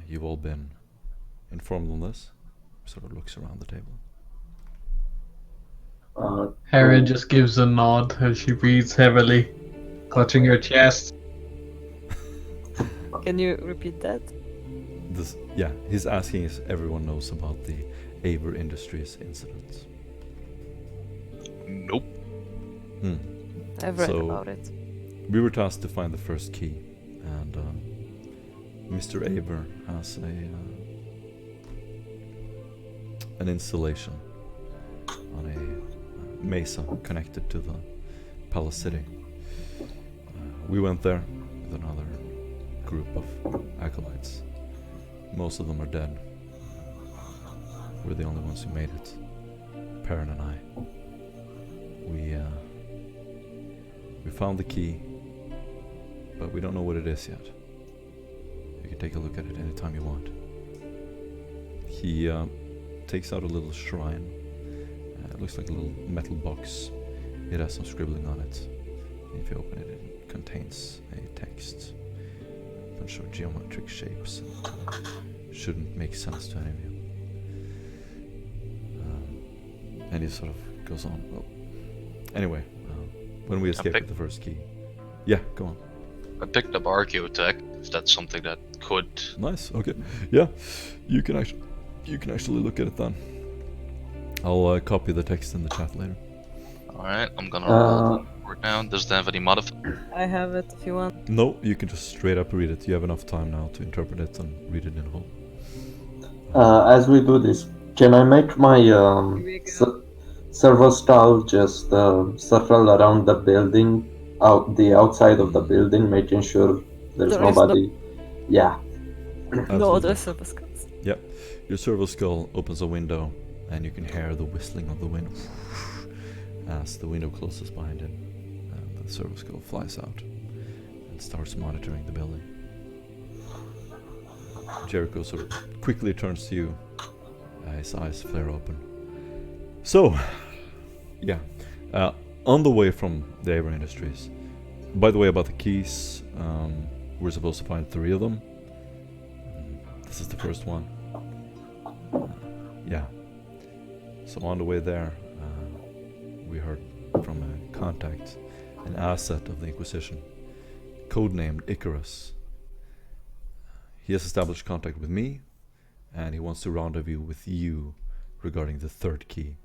You've all been informed on this? Sort of looks around the table. Hera just gives a nod as she breathes heavily, clutching her chest. Can you repeat that? Yeah, he's asking if everyone knows about the Aver Industries incident. Nope. I've read So, about it. We were tasked to find the first key, and Mr. Aver has an installation on a mesa connected to the Palace City. We went there with another group of acolytes. Most of them are dead. We're the only ones who made it. Perrin and I. We found the key, but we don't know what it is yet. You can take a look at it anytime you want. He takes out a little shrine. It looks like a little metal box. It has some scribbling on it. If you open it, it contains a text. A bunch of geometric shapes. Shouldn't make sense to any of you. And he sort of goes on. Well, anyway, when we escaped with the first key. Yeah, go on. I picked up Archaeotech, if that's something that could... Nice, okay. Yeah, you can actually look at it then. I'll copy the text in the chat later. Alright, I'm gonna roll it now. Does it have any modifier? I have it if you want. No, you can just straight up read it. You have enough time now to interpret it and read it in whole. As we do this, can I make my servo style just circle around the building, the outside of the building, making sure there's There is nobody? Yeah. No Absolutely. other server skulls. Yep. Your servo skull opens a window, and you can hear the whistling of the wind as the window closes behind it. And the servo skull flies out and starts monitoring the building. Jericho sort of quickly turns to you. His eyes flare open. So, yeah. On the way from the Aver Industries. By the way, about the keys, we're supposed to find 3 of them. This is the first one. Yeah. So on the way there, we heard from a contact, an asset of the Inquisition, codenamed Icarus. He has established contact with me, and he wants to rendezvous with you regarding the 3rd key.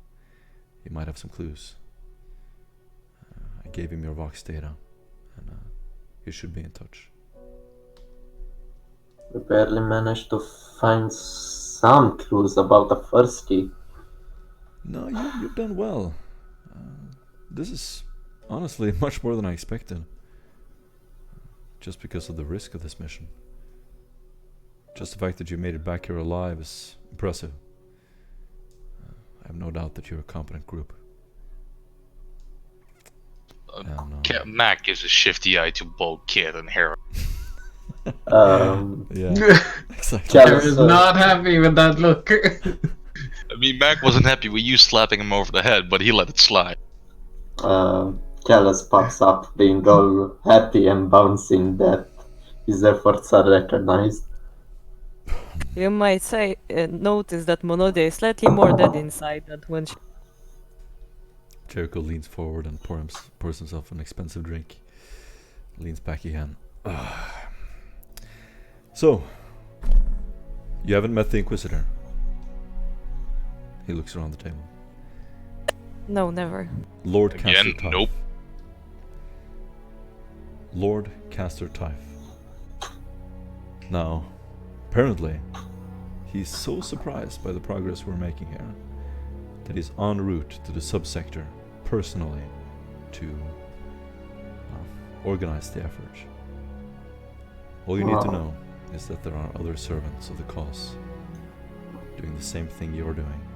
He might have some clues. I gave him your Vox data, and he should be in touch. We barely managed to find some clues about the first key. No, you've done well. This is honestly much more than I expected. Just because of the risk of this mission. Just the fact that you made it back here alive is impressive. I have no doubt that you're a competent group. Mac gives a shifty eye to both Kid and Hera. Yeah, exactly. Hera is not happy with that look. I mean, Mac wasn't happy with you slapping him over the head, but he let it slide. Callus pops up, being all happy and bouncing that his efforts are recognized. You might say, notice that Monode is slightly more dead inside than when she. Jericho leans forward and pours himself an expensive drink. Leans back again. So, you haven't met the Inquisitor? He looks around the table. No, never. Lord Again, Caster Typh. nope. Lord Caster Typh. Now, apparently, he's so surprised by the progress we're making here that he's en route to the subsector personally to organize the effort. All you need to know is that there are other servants of the cause doing the same thing you're doing.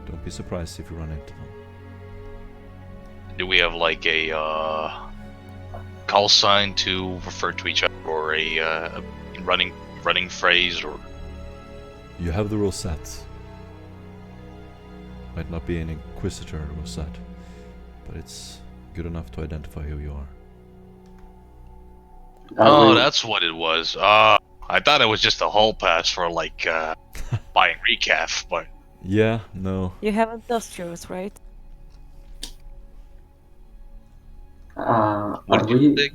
Don't be surprised if you run into them. Do we have like a call sign to refer to each other, or a running phrase, or? You have the rosette. Might not be an Inquisitor rosette, but it's good enough to identify who you are. Oh, that's what it was. I thought it was just a hall pass for like buying recaf, but Yeah, no. You haven't lost yours, right? what do you think?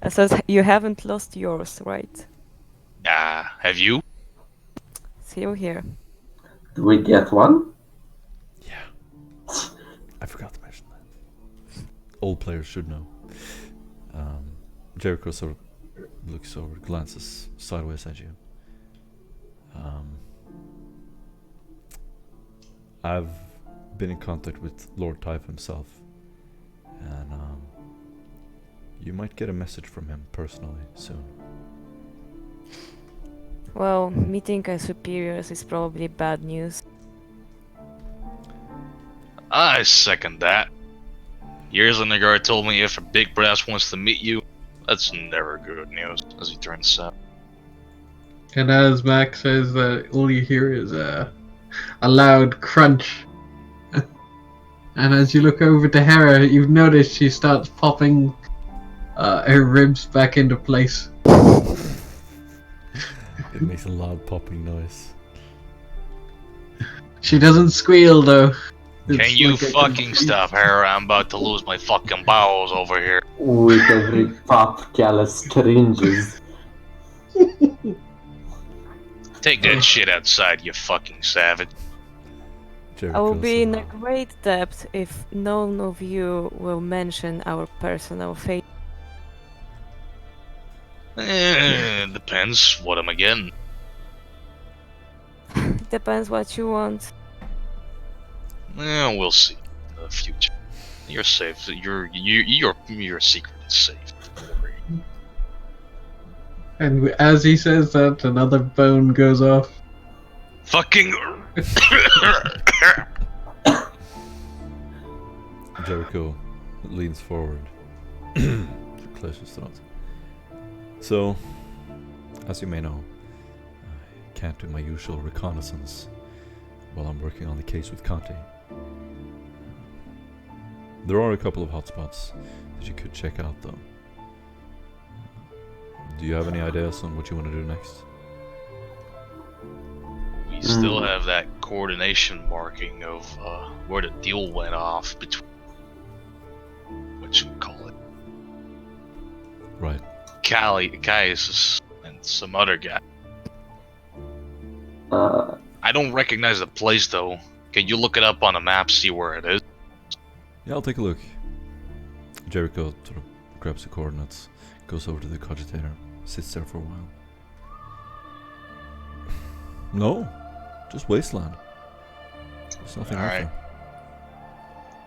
I says you haven't lost yours, right? Have you? See you here. Do we get one? Yeah. I forgot to mention that. Old players should know. Jericho sort of looks over, glances sideways at you. I've been in contact with Lord Typh himself, and you might get a message from him personally soon. Well, meeting our superiors is probably bad news. I second that. Years ago, told me if a big brass wants to meet you, that's never good news, as he turns out. And as Max says, all you hear is a loud crunch. And as you look over to Hera, you've noticed she starts popping her ribs back into place. It makes a loud popping noise. She doesn't squeal though. Can It's you like a fucking complete- stop, Hera? I'm about to lose my fucking bowels over here. With every pop, Callus cringes. Take that shit outside, you fucking savage. I will Jericho be in sort a of- great debt if none of you will mention our personal fate. Depends. What am I getting? Depends what you want. We'll see in the future. You're safe. Your secret is safe. Don't worry. And as he says that, another bone goes off. Fucking. Jericho leans forward to close his throat. So, as you may know, I can't do my usual reconnaissance while I'm working on the case with Conti. There are a couple of hotspots that you could check out though. Do you have any ideas on what you want to do next? We still have that coordination marking of where the deal went off between. What you call it? Right. Caius and some other guy. I don't recognize the place though. Can you look it up on a map, see where it is? Yeah, I'll take a look. Jericho sort of grabs the coordinates, goes over to the cogitator, sits there for a while. No, just wasteland. There's nothing out Alright. there.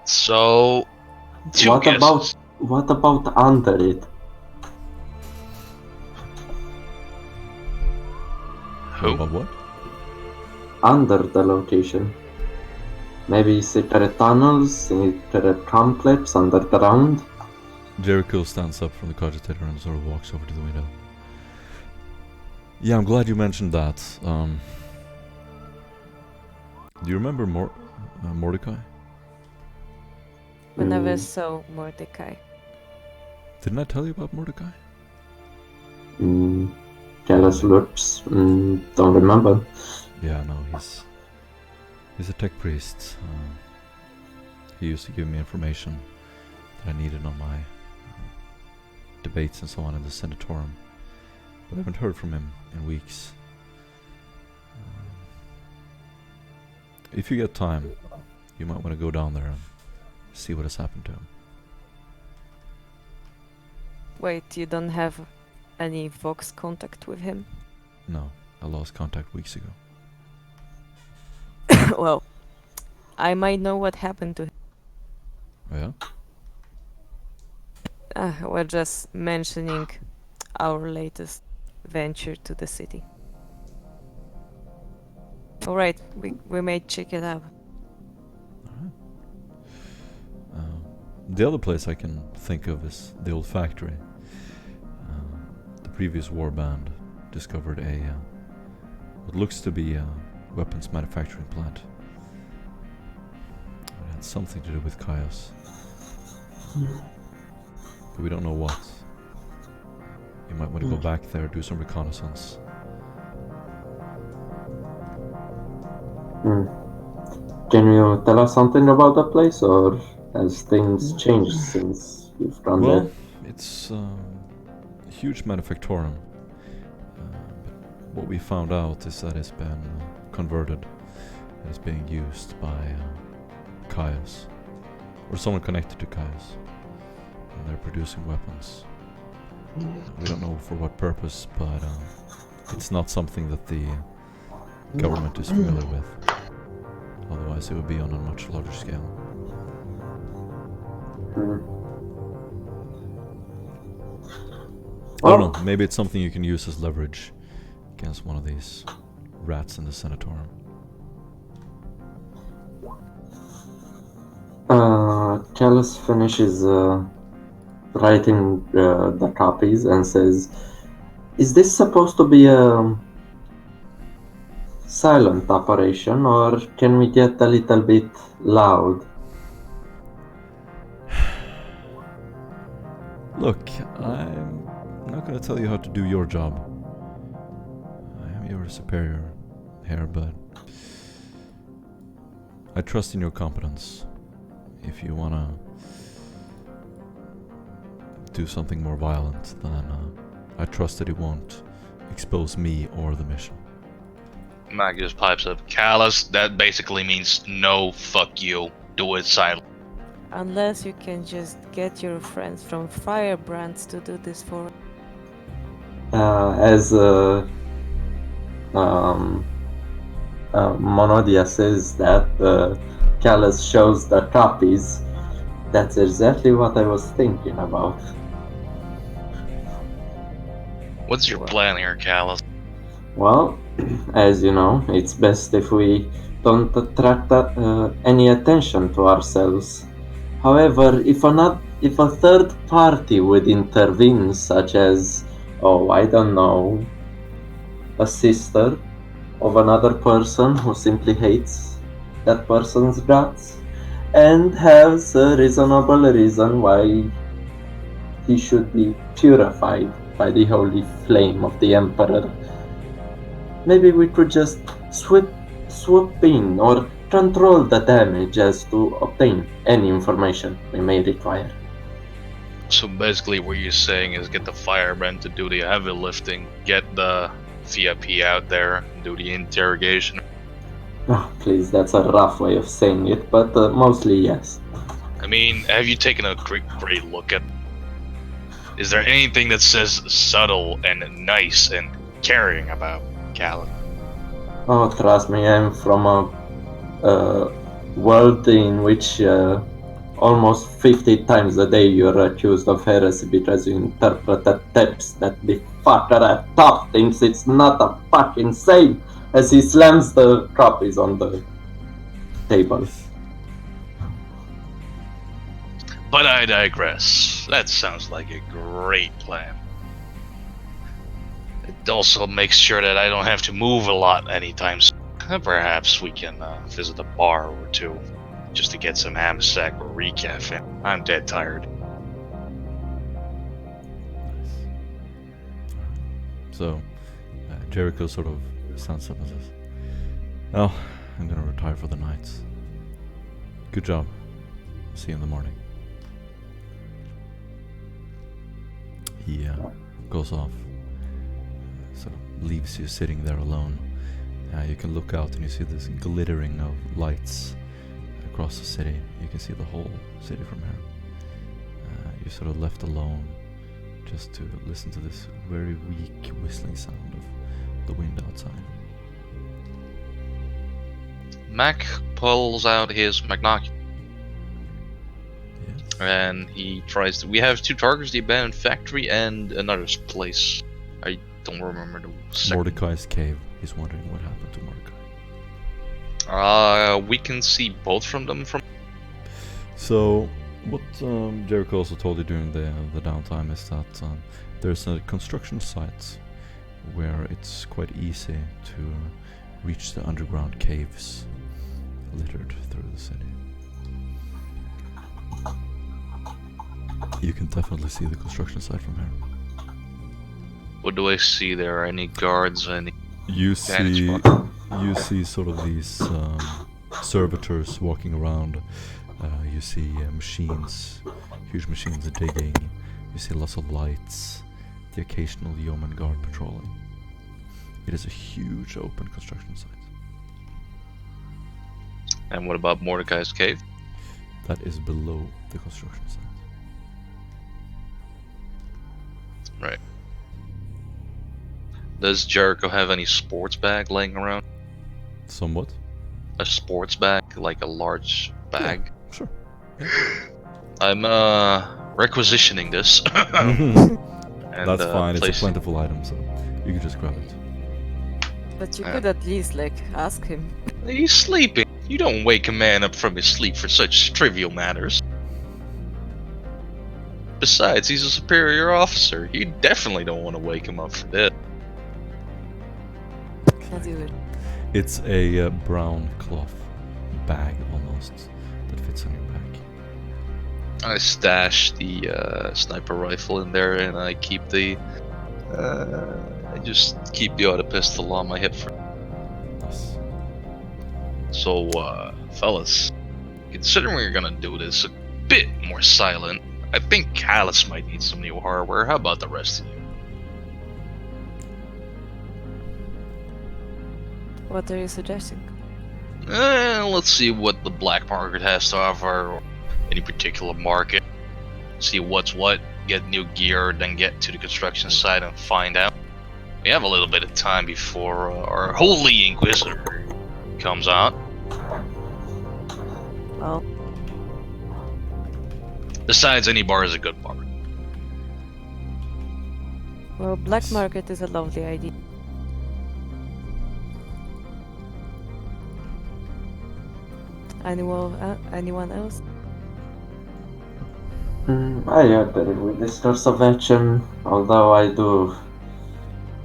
So, two guesses. What about under it? Who? About what? Under the location. Maybe secret tunnels, secret complex underground? Jericho stands up from the cogitator and sort of walks over to the window. Yeah, I'm glad you mentioned that. Do you remember Mordecai? We never saw Mordecai. Didn't I tell you about Mordecai? Careless looks. Don't remember. Yeah, no, he's a tech priest. He used to give me information that I needed on my debates and so on in the Senatorium, but I haven't heard from him in weeks. If you get time, you might want to go down there and see what has happened to him. Wait, you don't have any Vox contact with him? No, I lost contact weeks ago. Well, I might know what happened to him. Oh yeah? We're just mentioning our latest venture to the city. Alright, we may check it out. The other place I can think of is the old factory. The previous warband discovered what looks to be a weapons manufacturing plant. It had something to do with Chaos. But we don't know what. You might want to go back there, do some reconnaissance. Can you tell us something about the place, or has things changed since you've gone there? Well, it's a huge manufactorum. But what we found out is that it's been converted and it's being used by Chaos, or someone connected to Chaos, and they're producing weapons. We don't know for what purpose, but it's not something that the government is familiar with. Otherwise it would be on a much larger scale. I don't know, maybe it's something you can use as leverage against one of these rats in the Senatorium. Chalice finishes writing the copies and says, "Is this supposed to be a silent operation, or can we get a little bit loud?" Look, I'm not going to tell you how to do your job. I am your superior here, but I trust in your competence. If you want to do something more violent, then I trust that it won't expose me or the mission. Mac just pipes up. Callous, that basically means no, fuck you. Do it silent. Unless you can just get your friends from Firebrands to do this for. As Monodia says that Callus shows the copies, that's exactly what I was thinking about. What's your plan here, Callous? Well, as you know, it's best if we don't attract any attention to ourselves. However, if a third party would intervene, such as, I don't know, a sister of another person who simply hates that person's guts and has a reasonable reason why he should be purified by the holy flame of the Emperor, maybe we could just swoop in or control the damage as to obtain any information we may require. So basically what you're saying is get the Firebrand to do the heavy lifting, get the VIP out there, do the interrogation. Oh, please, that's a rough way of saying it, but mostly yes. I mean, have you taken a great look at... Is there anything that says subtle and nice and caring about Callum? Oh, trust me, I'm from a world in which almost 50 times a day you're accused of heresy because you interpret a text that the fucker at top thinks it's not a fucking same, as he slams the copies on the table. But I digress. That sounds like a great plan. It also makes sure that I don't have to move a lot anytime soon. Perhaps we can visit a bar or two, just to get some Amsac or recaf in. I'm dead tired. So, Jericho sort of stands up and says, "Well, I'm gonna retire for the night. Good job. See you in the morning." He goes off, sort of leaves you sitting there alone. You can look out and you see this glittering of lights across the city. You can see the whole city from here. You're sort of left alone just to listen to this very weak whistling sound of the wind outside. Mac pulls out his magnocular Yes. and he tries to. We have two targets: the abandoned factory and another place. I don't remember the second. Mordecai's cave. He's wondering what happened to Mordecai. We can see both from them from. So, what Jericho also told you during the downtime is that there's a construction site where it's quite easy to reach the underground caves littered through the city. You can definitely see the construction site from here. What do I see there? Any guards? Any? You Vantage see, point. you see sort of these servitors walking around. You see machines, huge machines digging. You see lots of lights. The occasional yeoman guard patrolling. It is a huge open construction site. And what about Mordecai's cave? That is below the construction site. Right. Does Jericho have any sports bag laying around? Somewhat. A sports bag, like a large bag? Sure. I'm requisitioning this. And, That's fine. It's a placing- plentiful item, so you can just grab it. But you could at least like ask him. He's sleeping. You don't wake a man up from his sleep for such trivial matters. Besides, he's a superior officer. You definitely don't want to wake him up for this. As you would. It's a brown cloth bag almost that fits on your back. I stash the sniper rifle in there, and I keep the. I just keep the auto pistol on my hip. Nice. So, fellas, considering we're gonna do this a bit more silent, I think Callus might need some new hardware. How about the rest of you? What are you suggesting? Let's see what the black market has to offer, or any particular market. See what's what, get new gear, then get to the construction site and find out. We have a little bit of time before our Holy Inquisitor comes out. Well, Besides, any bar is a good bar. black market is a lovely idea. Anyone else? I agree with this course of action, although I do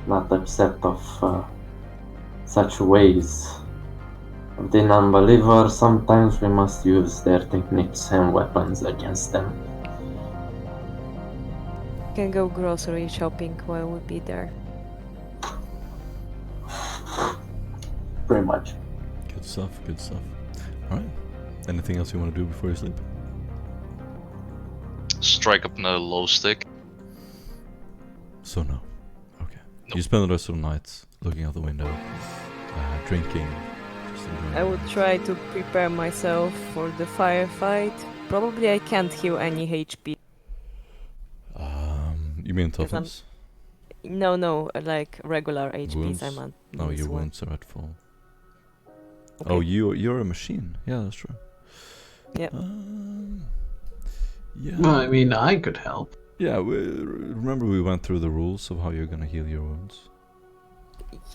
not accept of such ways of the non-believer. Sometimes we must use their techniques and weapons against them. Can go grocery shopping while we be there. Pretty much. Good stuff, good stuff. Alright. Anything else you want to do before you sleep? Strike up another low stick. So no. Okay. Nope. You spend the rest of the night looking out the window, drinking, just enjoying I would try to prepare myself for the firefight. Probably I can't heal any HP. You mean Yes, I'm- toughness? No, like regular HPs. Wounds? I meant. No, these your ones. wounds are at full. Okay. Oh, you're a machine. Yeah, that's true. Yep. Yeah. Well, I mean, I could help. Yeah, remember we went through the rules of how you're gonna heal your wounds?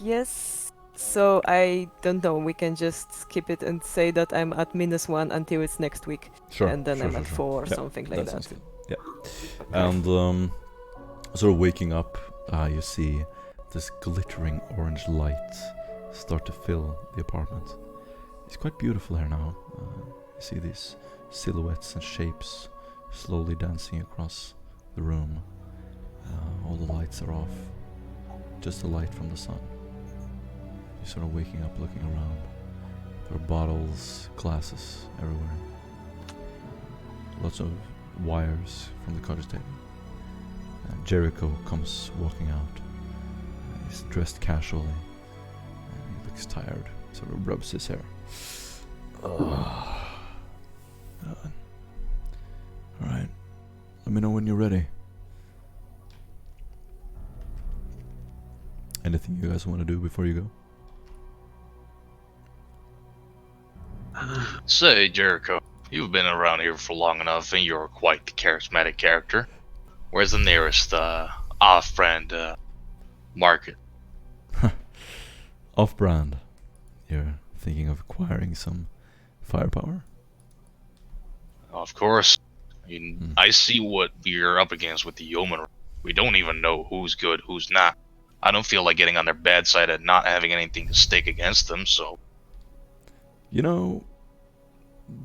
Yes. So I don't know. We can just skip it and say that I'm at -1 until it's next week, Sure. and then sure, I'm sure, at sure. 4 or Yeah, something like Sounds that. good. Yeah. And sort of waking up, you see this glittering orange light start to fill the apartment. It's quite beautiful here now. You see these silhouettes and shapes slowly dancing across the room. All the lights are off. Just the light from the sun. You're sort of waking up, looking around. There are bottles, glasses everywhere. Lots of wires from the cottage table. Jericho comes walking out. He's dressed casually. He looks tired. Sort of rubs his hair. Alright. Let me know when you're ready. Anything you guys want to do before you go? Say, Jericho, you've been around here for long enough, and you're quite the charismatic character. Where's the nearest off-brand market? Off-brand. You're thinking of acquiring some firepower? Of course. I mean, I see what you're up against with the yeomanry. We don't even know who's good, who's not. I don't feel like getting on their bad side and not having anything to stake against them, so... You know,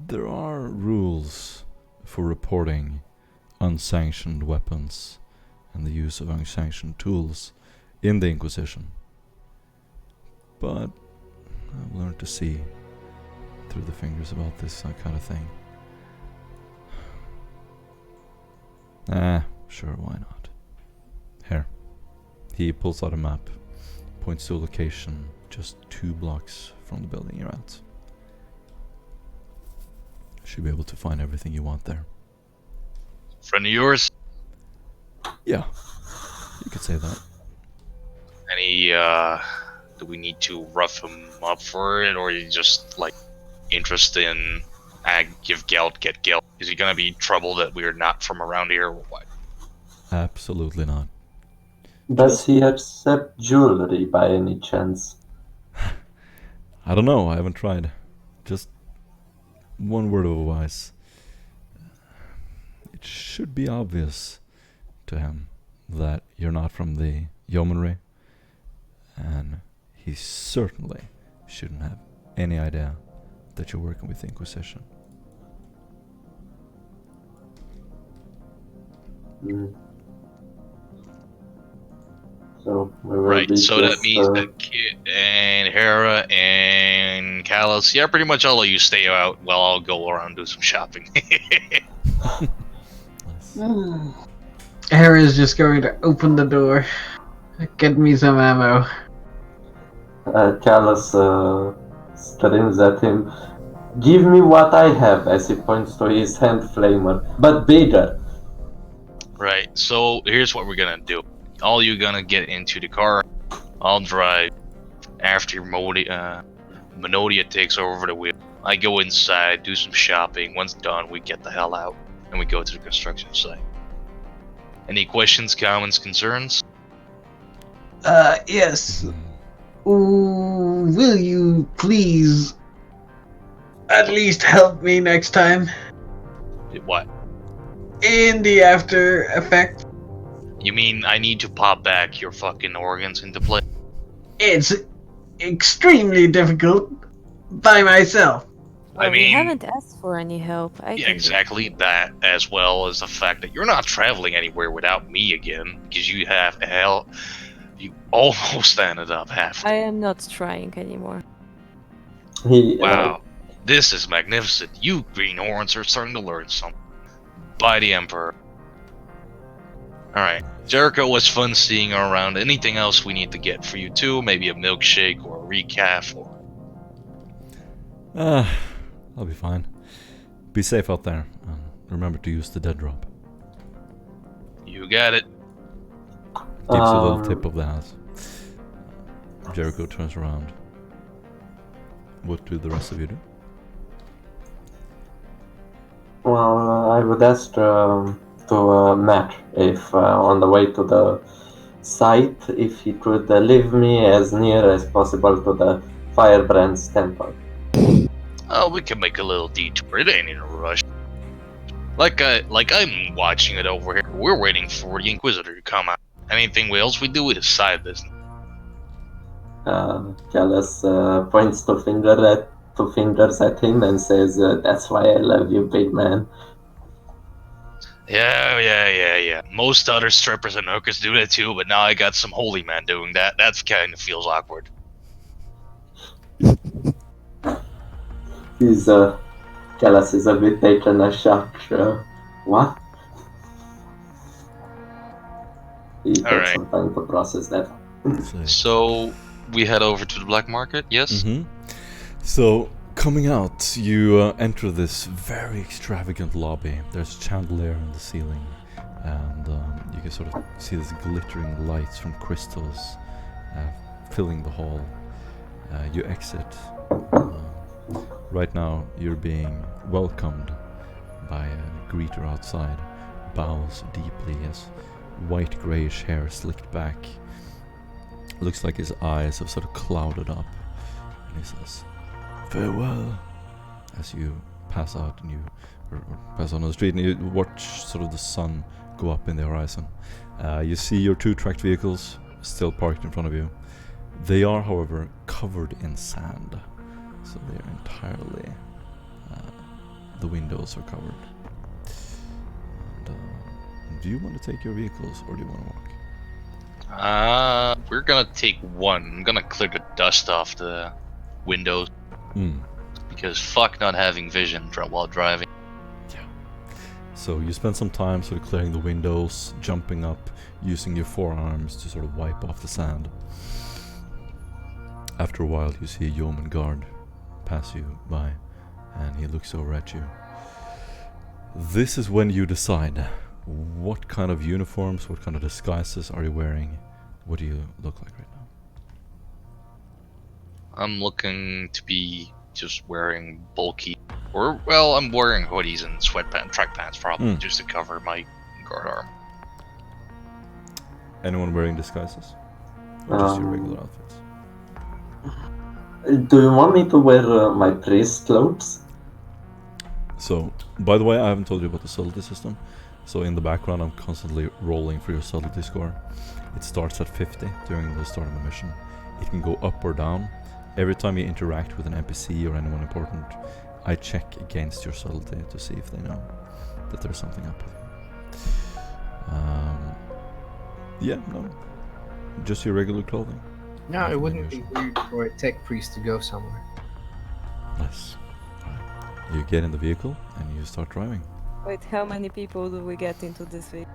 there are rules for reporting unsanctioned weapons and the use of unsanctioned tools in the Inquisition. But I've learned to see through the fingers about this kind of thing. Sure, why not? Here. He pulls out a map, points to a location just 2 blocks from the building you're at. Should be able to find everything you want there. Friend of yours? Yeah, you could say that. Any, do we need to rough him up for it, or are you just, like, interested in give gelt, get gelt? Is he gonna be trouble that we're not from around here, or what? Absolutely not. Does he accept jewelry by any chance? I don't know, I haven't tried. Just one word of advice. It should be obvious to him that you're not from the yeomanry, and he certainly shouldn't have any idea that you're working with the Inquisition. So we will Right, be so that just, means that Kit and Hera and Callus, yeah, pretty much all of you stay out while I'll go around and do some shopping. Nice. Hera's just going to open the door. Get me some ammo. Callus screams at him. Give me what I have, as he points to his hand flamer, but bigger. Right, so here's what we're gonna do. All you gonna get into the car, I'll drive. After Menodia takes over the wheel, I go inside, do some shopping. Once done, we get the hell out, and we go to the construction site. Any questions, comments, concerns? Yes. Ooh, will you please at least help me next time What? in the after effect? You mean I need to pop back your fucking organs into place? It's extremely difficult by myself. Well, we mean- haven't asked for any help. I Yeah, can do exactly that, as well as the fact that you're not traveling anywhere without me again, because you almost ended up half. I am not trying anymore. He, Wow, this is magnificent. You greenhorns are starting to learn something. By the Emperor. Alright, Jericho, was fun seeing her around. Anything else we need to get for you too? Maybe a milkshake or a recaf or... I'll be fine. Be safe out there. Remember to use the dead drop. You got it. Gives you a little tip of the hat. Jericho turns around. What do the rest of you do? Well, I would ask to Matt if on the way to the sight if he could leave me as near as possible to the Firebrand's temple. Oh, we can make a little detour. It ain't in a rush. Like I'm watching it over here. We're waiting for the Inquisitor to come out. Anything else we do is side business. Callus points two fingers at him and says, "That's why I love you, big man." Yeah. Most other strippers and hookers do that too, but now I got some holy man doing that. That kind of feels awkward. Callus is a bit taken aback. What? He takes Alright. some time to process that. So we head over to the black market, yes? So, coming out, you enter this very extravagant lobby. There's a chandelier in the ceiling, and you can sort of see these glittering lights from crystals filling the hall. You exit. Right now, you're being welcomed by a greeter outside. Bows deeply, his white greyish hair slicked back. Looks like his eyes have sort of clouded up. And he says, "Farewell," as you pass out and you or pass on the street and you watch sort of the sun go up in the horizon. You see your two tracked vehicles still parked in front of you. They are, however, covered in sand. So they are entirely, the windows are covered. And, do you want to take your vehicles or do you want to walk? We're gonna take one. I'm gonna clear the dust off the windows. Because fuck not having vision while driving. Yeah. So you spend some time sort of clearing the windows, jumping up, using your forearms to sort of wipe off the sand. After a while you see a yeoman guard pass you by, and he looks over at you. This is when you decide what kind of uniforms, what kind of disguises are you wearing? What do you look like right now? I'm looking to be just wearing bulky, I'm wearing hoodies and sweatpants, track pants probably, just to cover my guard arm. Anyone wearing disguises? Or just your regular outfits? Do you want me to wear my priest clothes? So, by the way, I haven't told you about the subtlety system. So in the background I'm constantly rolling for your subtlety score. It starts at 50 during the start of the mission. It can go up or down. Every time you interact with an NPC or anyone important, I check against your subtlety to see if they know that there's something up with you. Yeah, no. Just your regular clothing. No, Nothing it wouldn't be unusual. weird for a tech priest to go somewhere. Nice. Right. You get in the vehicle and you start driving. Wait, how many people do we get into this vehicle?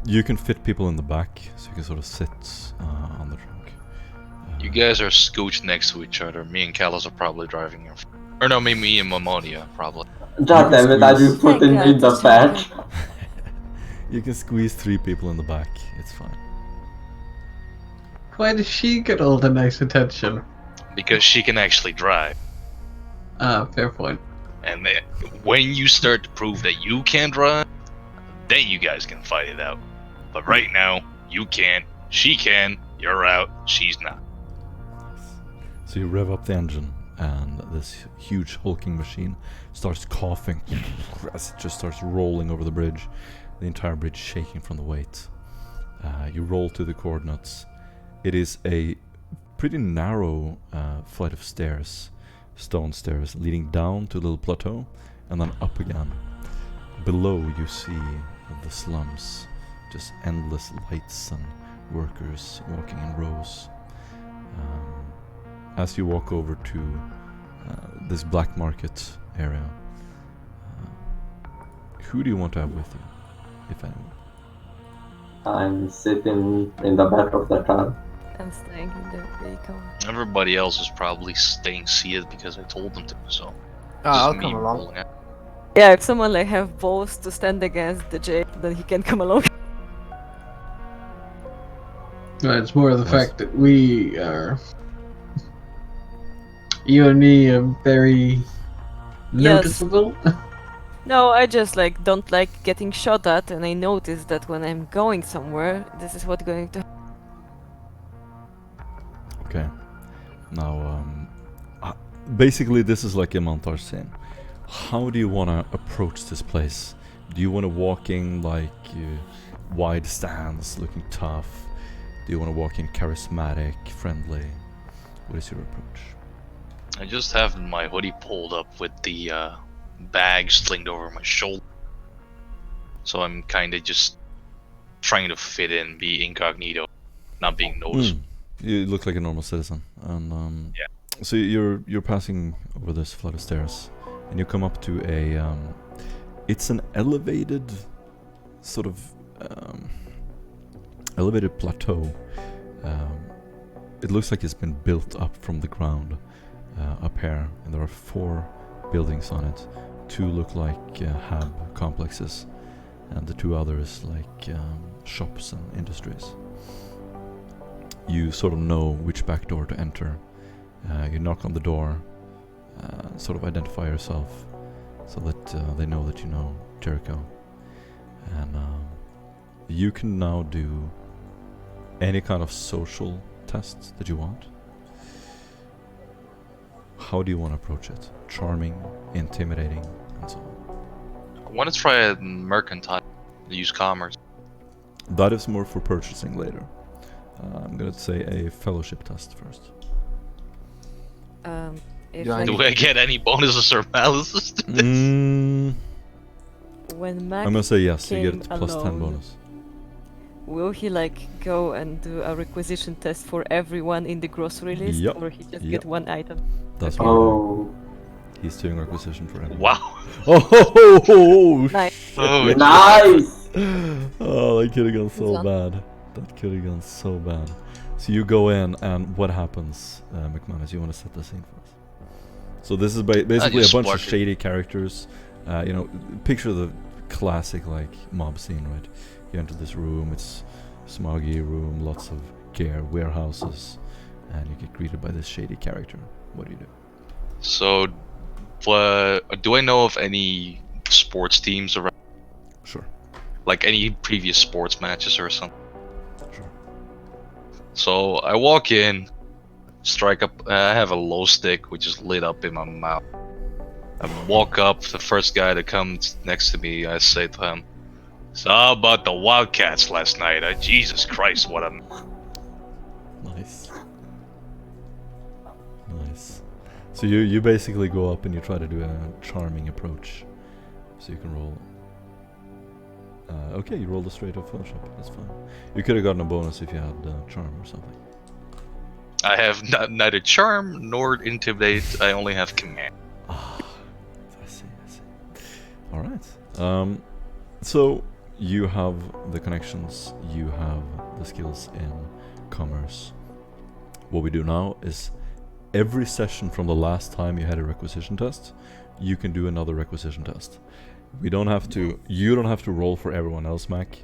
You can fit people in the back, so you can sort of sit on the trunk. You guys are scooched next to each other. Me and Callus are probably driving in. Or no, me and Mommonia probably. God damn it, are you putting me in the back? You can squeeze 3 people in the back, it's fine. Why does she get all the nice attention? Because she can actually drive. Fair point. And then, when you start to prove that you can drive, then you guys can fight it out. But right now, you can't, she can, you're out, she's not. So you rev up the engine, and this huge hulking machine starts coughing as it just starts rolling over the bridge, the entire bridge shaking from the weight. You roll to the coordinates. It is a pretty narrow flight of stairs, stone stairs, leading down to a little plateau, and then up again. Below you see the slums, just endless lights and workers walking in rows. As you walk over to this black market area, who do you want to have with you, if anyone? I'm sitting in the back of the car. I'm staying in the vehicle. Everybody else is probably staying seated because I told them to, so. I'll just come me along. rolling out. Yeah, if someone like have balls to stand against the J, then he can come along. It's more the Yes. fact that we are. You and me are very Yes. noticeable. No, I just like don't like getting shot at, and I notice that when I'm going somewhere, this is what's going to. Okay. Now, basically, this is like a montage scene. How do you want to approach this place? Do you want to walk in like wide stance, looking tough? Do you want to walk in charismatic, friendly? What is your approach? I just have my hoodie pulled up with the bag slinged over my shoulder. So I'm kind of just trying to fit in, be incognito, not being noticed. You look like a normal citizen, and so you're passing over this flight of stairs, and you come up to a it's an elevated sort of elevated plateau. It looks like it's been built up from the ground up here, and there are 4 buildings on it. 2 look like hab complexes, and the 2 others like shops and industries. You sort of know which back door to enter. You knock on the door, sort of identify yourself, so that they know that you know Jericho. And you can now do any kind of social tests that you want. How do you want to approach it? Charming, intimidating, and so on. I want to try a mercantile, use commerce. That is more for purchasing later. I'm gonna say a fellowship test first. If Do I like, Do I get any bonuses or malices to this? when Max I'm gonna say yes. You came get plus 10 alone, bonus. will he like go and do a requisition test for everyone in the grocery list, Yup, or he just yup. get one item? That's what I'm doing. Oh, He's doing requisition for everyone. Wow. Oh, Nice. Oh, nice! Oh, that could have gone so Done. bad. That could have gone so bad. So you go in, and what happens, McManus? You want to set the scene for us? So this is basically a just bunch of walk in. shady characters. You know, picture the classic like mob scene, right? You enter this room. It's smoggy room, lots of gear, warehouses, and you get greeted by this shady character. What do you do? So, do I know of any sports teams around? Sure, Like any previous sports matches or something? sure. So I walk in, strike up. I have a low stick which is lit up in my mouth. I walk up. The first guy that comes next to me, I say to him, "So how about the Wildcats last night? Jesus Christ, what a..." Nice. Nice. So you basically go up and you try to do a charming approach. So you can roll. Okay, you rolled a straight up fellowship. That's fine. You could have gotten a bonus if you had charm or something. I have neither charm nor intimidate. I only have command. Ah, I see. All right. So you have the connections. You have the skills in commerce. What we do now is every session from the last time you had a requisition test, you can do another requisition test. We don't have to. You don't have to roll for everyone else, Mac.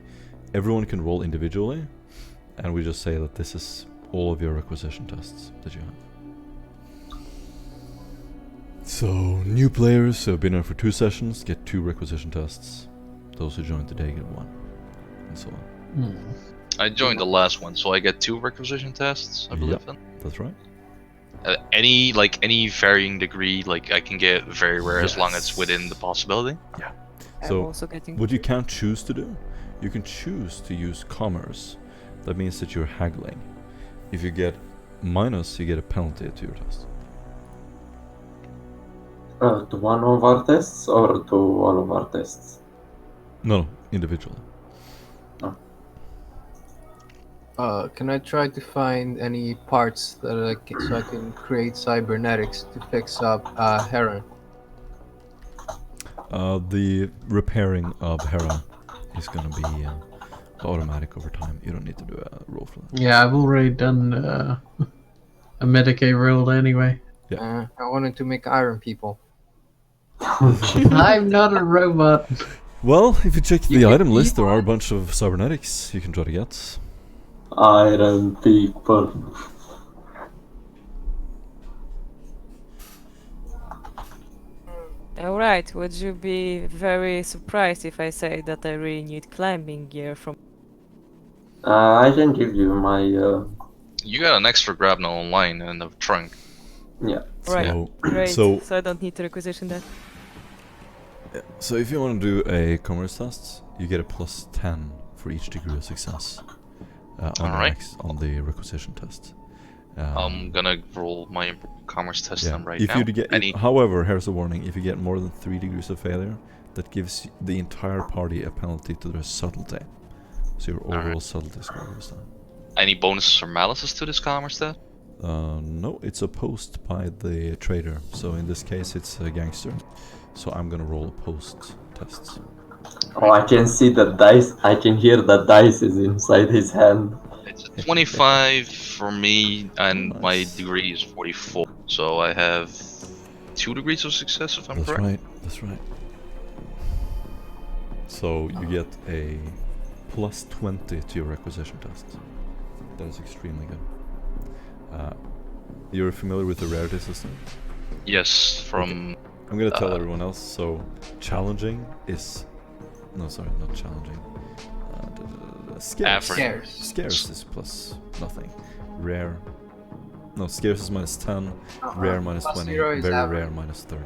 Everyone can roll individually, and we just say that this is all of your requisition tests that you have. So new players who have been here for 2 sessions get 2 requisition tests. Those who joined today get 1, and so on. I joined the last one, so I get 2 requisition tests, I believe. Yep. Then. That's right. Any varying degree, like I can get very rare as long as it's within the possibility. I'm So also getting. what you can't choose to do, you can choose to use commerce. That means that you're haggling. If you get minus, you get a penalty to your test. To one of our tests or to all of our tests? No, individually. Can I try to find any parts that so I can create cybernetics to fix up Heron? The repairing of Hera is going to be automatic over time. You don't need to do a roll for that. Yeah, I've already done a Medicaid roll anyway. I wanted to make iron people. I'm not a robot. Well, if you check the can item list, eat there are a bunch of cybernetics you can try to get. Iron people. Alright, would you be very surprised if I say that I really need climbing gear from... I can give you my You got an extra grapnel online in the trunk. yeah. Right, So, great, so, so I don't need to requisition that. so if you want to do a commerce test, you get a plus 10 for each degree of success Alright. on the requisition test. I'm gonna roll my commerce test Yeah. then right If now. you get, however, here's a warning: if you get more than 3 degrees of failure, that gives the entire party a penalty to their subtlety. So your overall subtlety score goes down. Any bonuses or malices to this commerce test? No, it's opposed by the trader. So in this case, it's a gangster. So I'm gonna roll opposed tests. Oh, I can see the dice. I can hear the dice is inside his hand. It's a 25 for me, and my Nice. degree is 44. So I have 2 degrees of success, if I'm That's correct. right. That's right. So you get a plus 20 to your requisition test. That is extremely good. You're familiar with the rarity system? Yes, from I'm gonna tell everyone else. So challenging is no, sorry, not challenging. Scarce. Average. Scarce is plus nothing. Rare. No, scarce is minus 10. Rare minus Plus 20. zero is Very average. rare minus 30.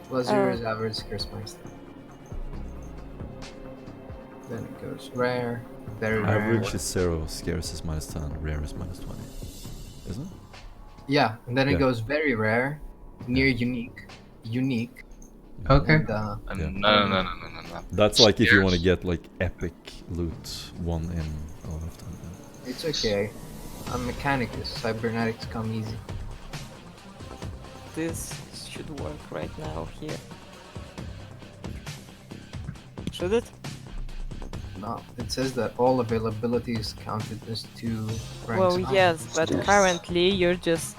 Plus 0 is average, scarce minus 10. Then it goes rare, very rare. Average is 0. Scarce is minus 10. Rare is minus 20. Isn't it? Yeah, and then Yeah. it goes very rare, near unique, unique. Okay. And, Yeah. no. That's like if you want to Scarce. get like epic loot one in a lot of time. Yeah. it's okay. I'm Mechanicus. Cybernetics come easy. This should work right now here. Should it? No, it says that all availability is counted as 2 ranks. Well, up. yes, but Yes. currently you're just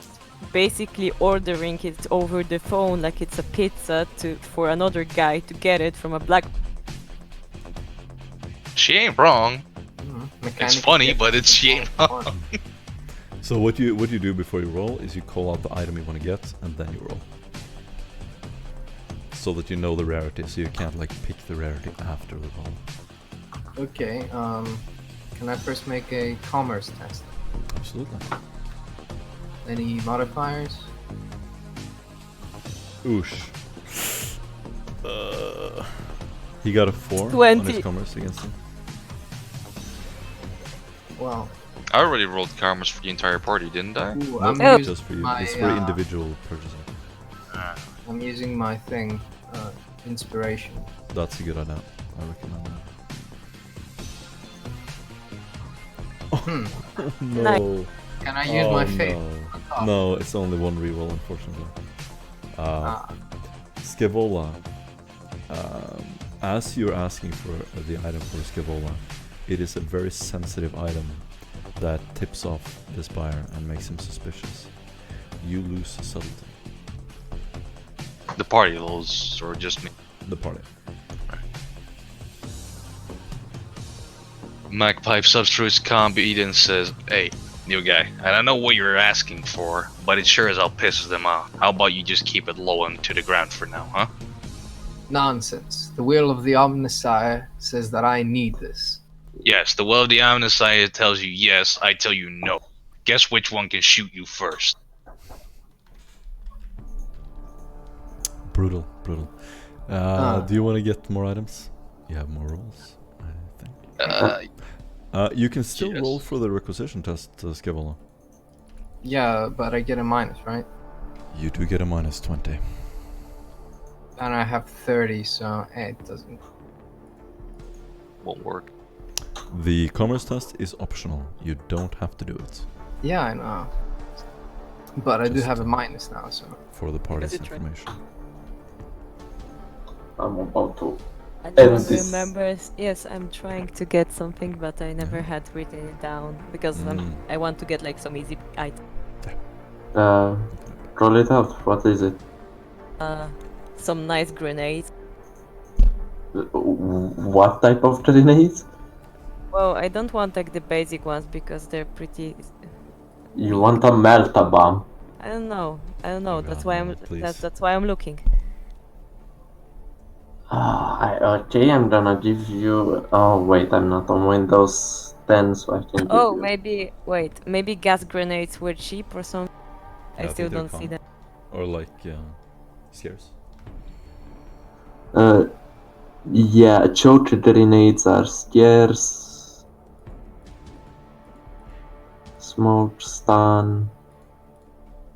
basically ordering it over the phone like it's a pizza for another guy to get it from a black... She ain't wrong. It's Mechanicus funny, get but she ain't wrong. So what you do before you roll is you call out the item you want to get and then you roll. So that you know the rarity, so you can't like pick the rarity after the roll. Okay, can I first make a commerce test? Absolutely. Any modifiers? Oosh. He got a 4 on 20. his commerce against him. Well, I already rolled commerce for the entire party, didn't I? ooh, Nope, I'm, Oh. using just for you. my, It's for individual purchasing. I'm using my thing, inspiration. That's a good idea. I recommend that. Hmm. No. Can I use my fate? No. No, it's only one reroll, unfortunately. Ah, Scaevola. As you're asking for the item for Scaevola, it is a very sensitive item that tips off this buyer and makes him suspicious. You lose subtlety. The party lulls, or just me. The party. Magpie substrues Combi and says, "Hey, new guy, and I know what you're asking for, but it sure as hell pisses them off. How about you just keep it low and to the ground for now, huh?" nonsense. The will of the Omnissiah says that I need this. Yes, the will of the Omnissiah tells you yes, I tell you no. Guess which one can shoot you first? Brutal, brutal. Do you want to get more items? You have more rolls, I think. You can still Yes. roll for the requisition test, Scaevola. Yeah, but I get a minus, right? You do get a minus 20. And I have 30, so it doesn't. Won't work. The commerce test is optional. You don't have to do it Yeah, I know. But I do Just- have a minus now, so. for the party's you try. information. I'm about to. I And don't this- remember. Yes, I'm trying to get something, but I never had written it down because I want to get like some easy item. Roll it out. What is it? Some nice grenades. What type of grenades? Well, I don't want like the basic ones because they're pretty. You want a melta bomb? I don't know. That's God, why no, please. that's why I'm looking. Okay, I'm gonna give you. Oh wait, I'm not on Windows 10, so I can give Oh, you. maybe gas grenades were cheap or something. Yeah, I still think they're don't see common. that. Or like scarce. Yeah, choke grenades are scarce. Smoke stun.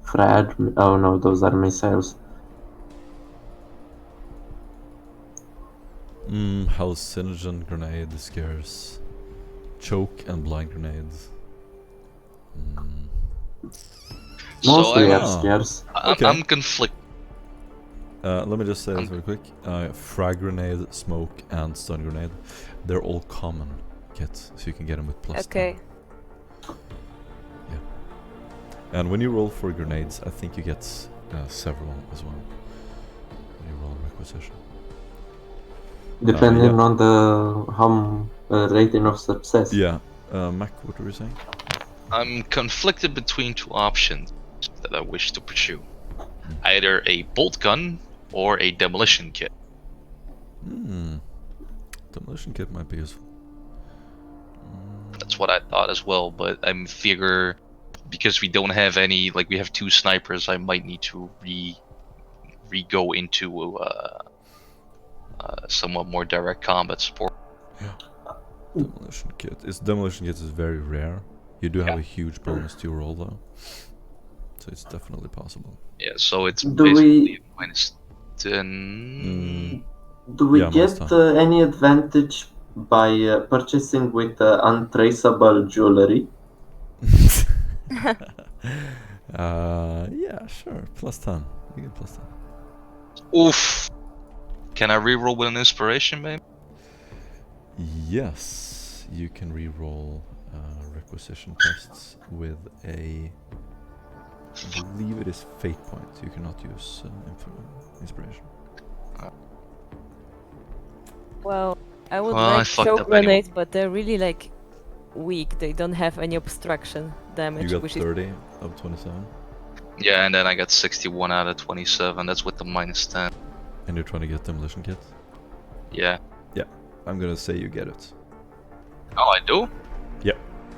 Frag. Oh no, those are missiles. Halcinogen grenade is scarce. Choke and blind grenades. Mostly are Ah, scarce. okay. I'm conflicted. Let me just say this I'm- real quick. Frag grenade, smoke, and stun grenade. They're all common kits, so you can get them with plus 10. Okay. And when you roll for grenades, I think you get several as well. When you roll requisition. Depending yeah. on the rating of success. Yeah. Mac, what were you saying? I'm conflicted between two options that I wish to pursue. Either a bolt gun or a demolition kit. Demolition kit might be useful. That's what I thought as well, but I figure because we don't have any, like we have 2 snipers, I might need to go into somewhat more direct combat support. Demolition kit. Demolition kit is very rare. You do have a huge bonus to your roll though. So it's definitely possible. Yeah, so it's Do basically we -10. do we Yeah, get any advantage by purchasing with untraceable jewelry? Yeah, sure. Plus 10. You get plus 10. Oof. Can I reroll with an inspiration, maybe? Yes, you can re-roll requisition tests with a. I believe it is fate point. You cannot use inspiration. Well, I would Well, I like fucked choke up anyway. grenades, but they're really like weak. They don't have any obstruction damage, You got which 30 of 27, Yeah, and then I got 61 out of 27. That's with the -10. and you're trying to get demolition kit. Yeah. I'm gonna say you get it. Oh, I do?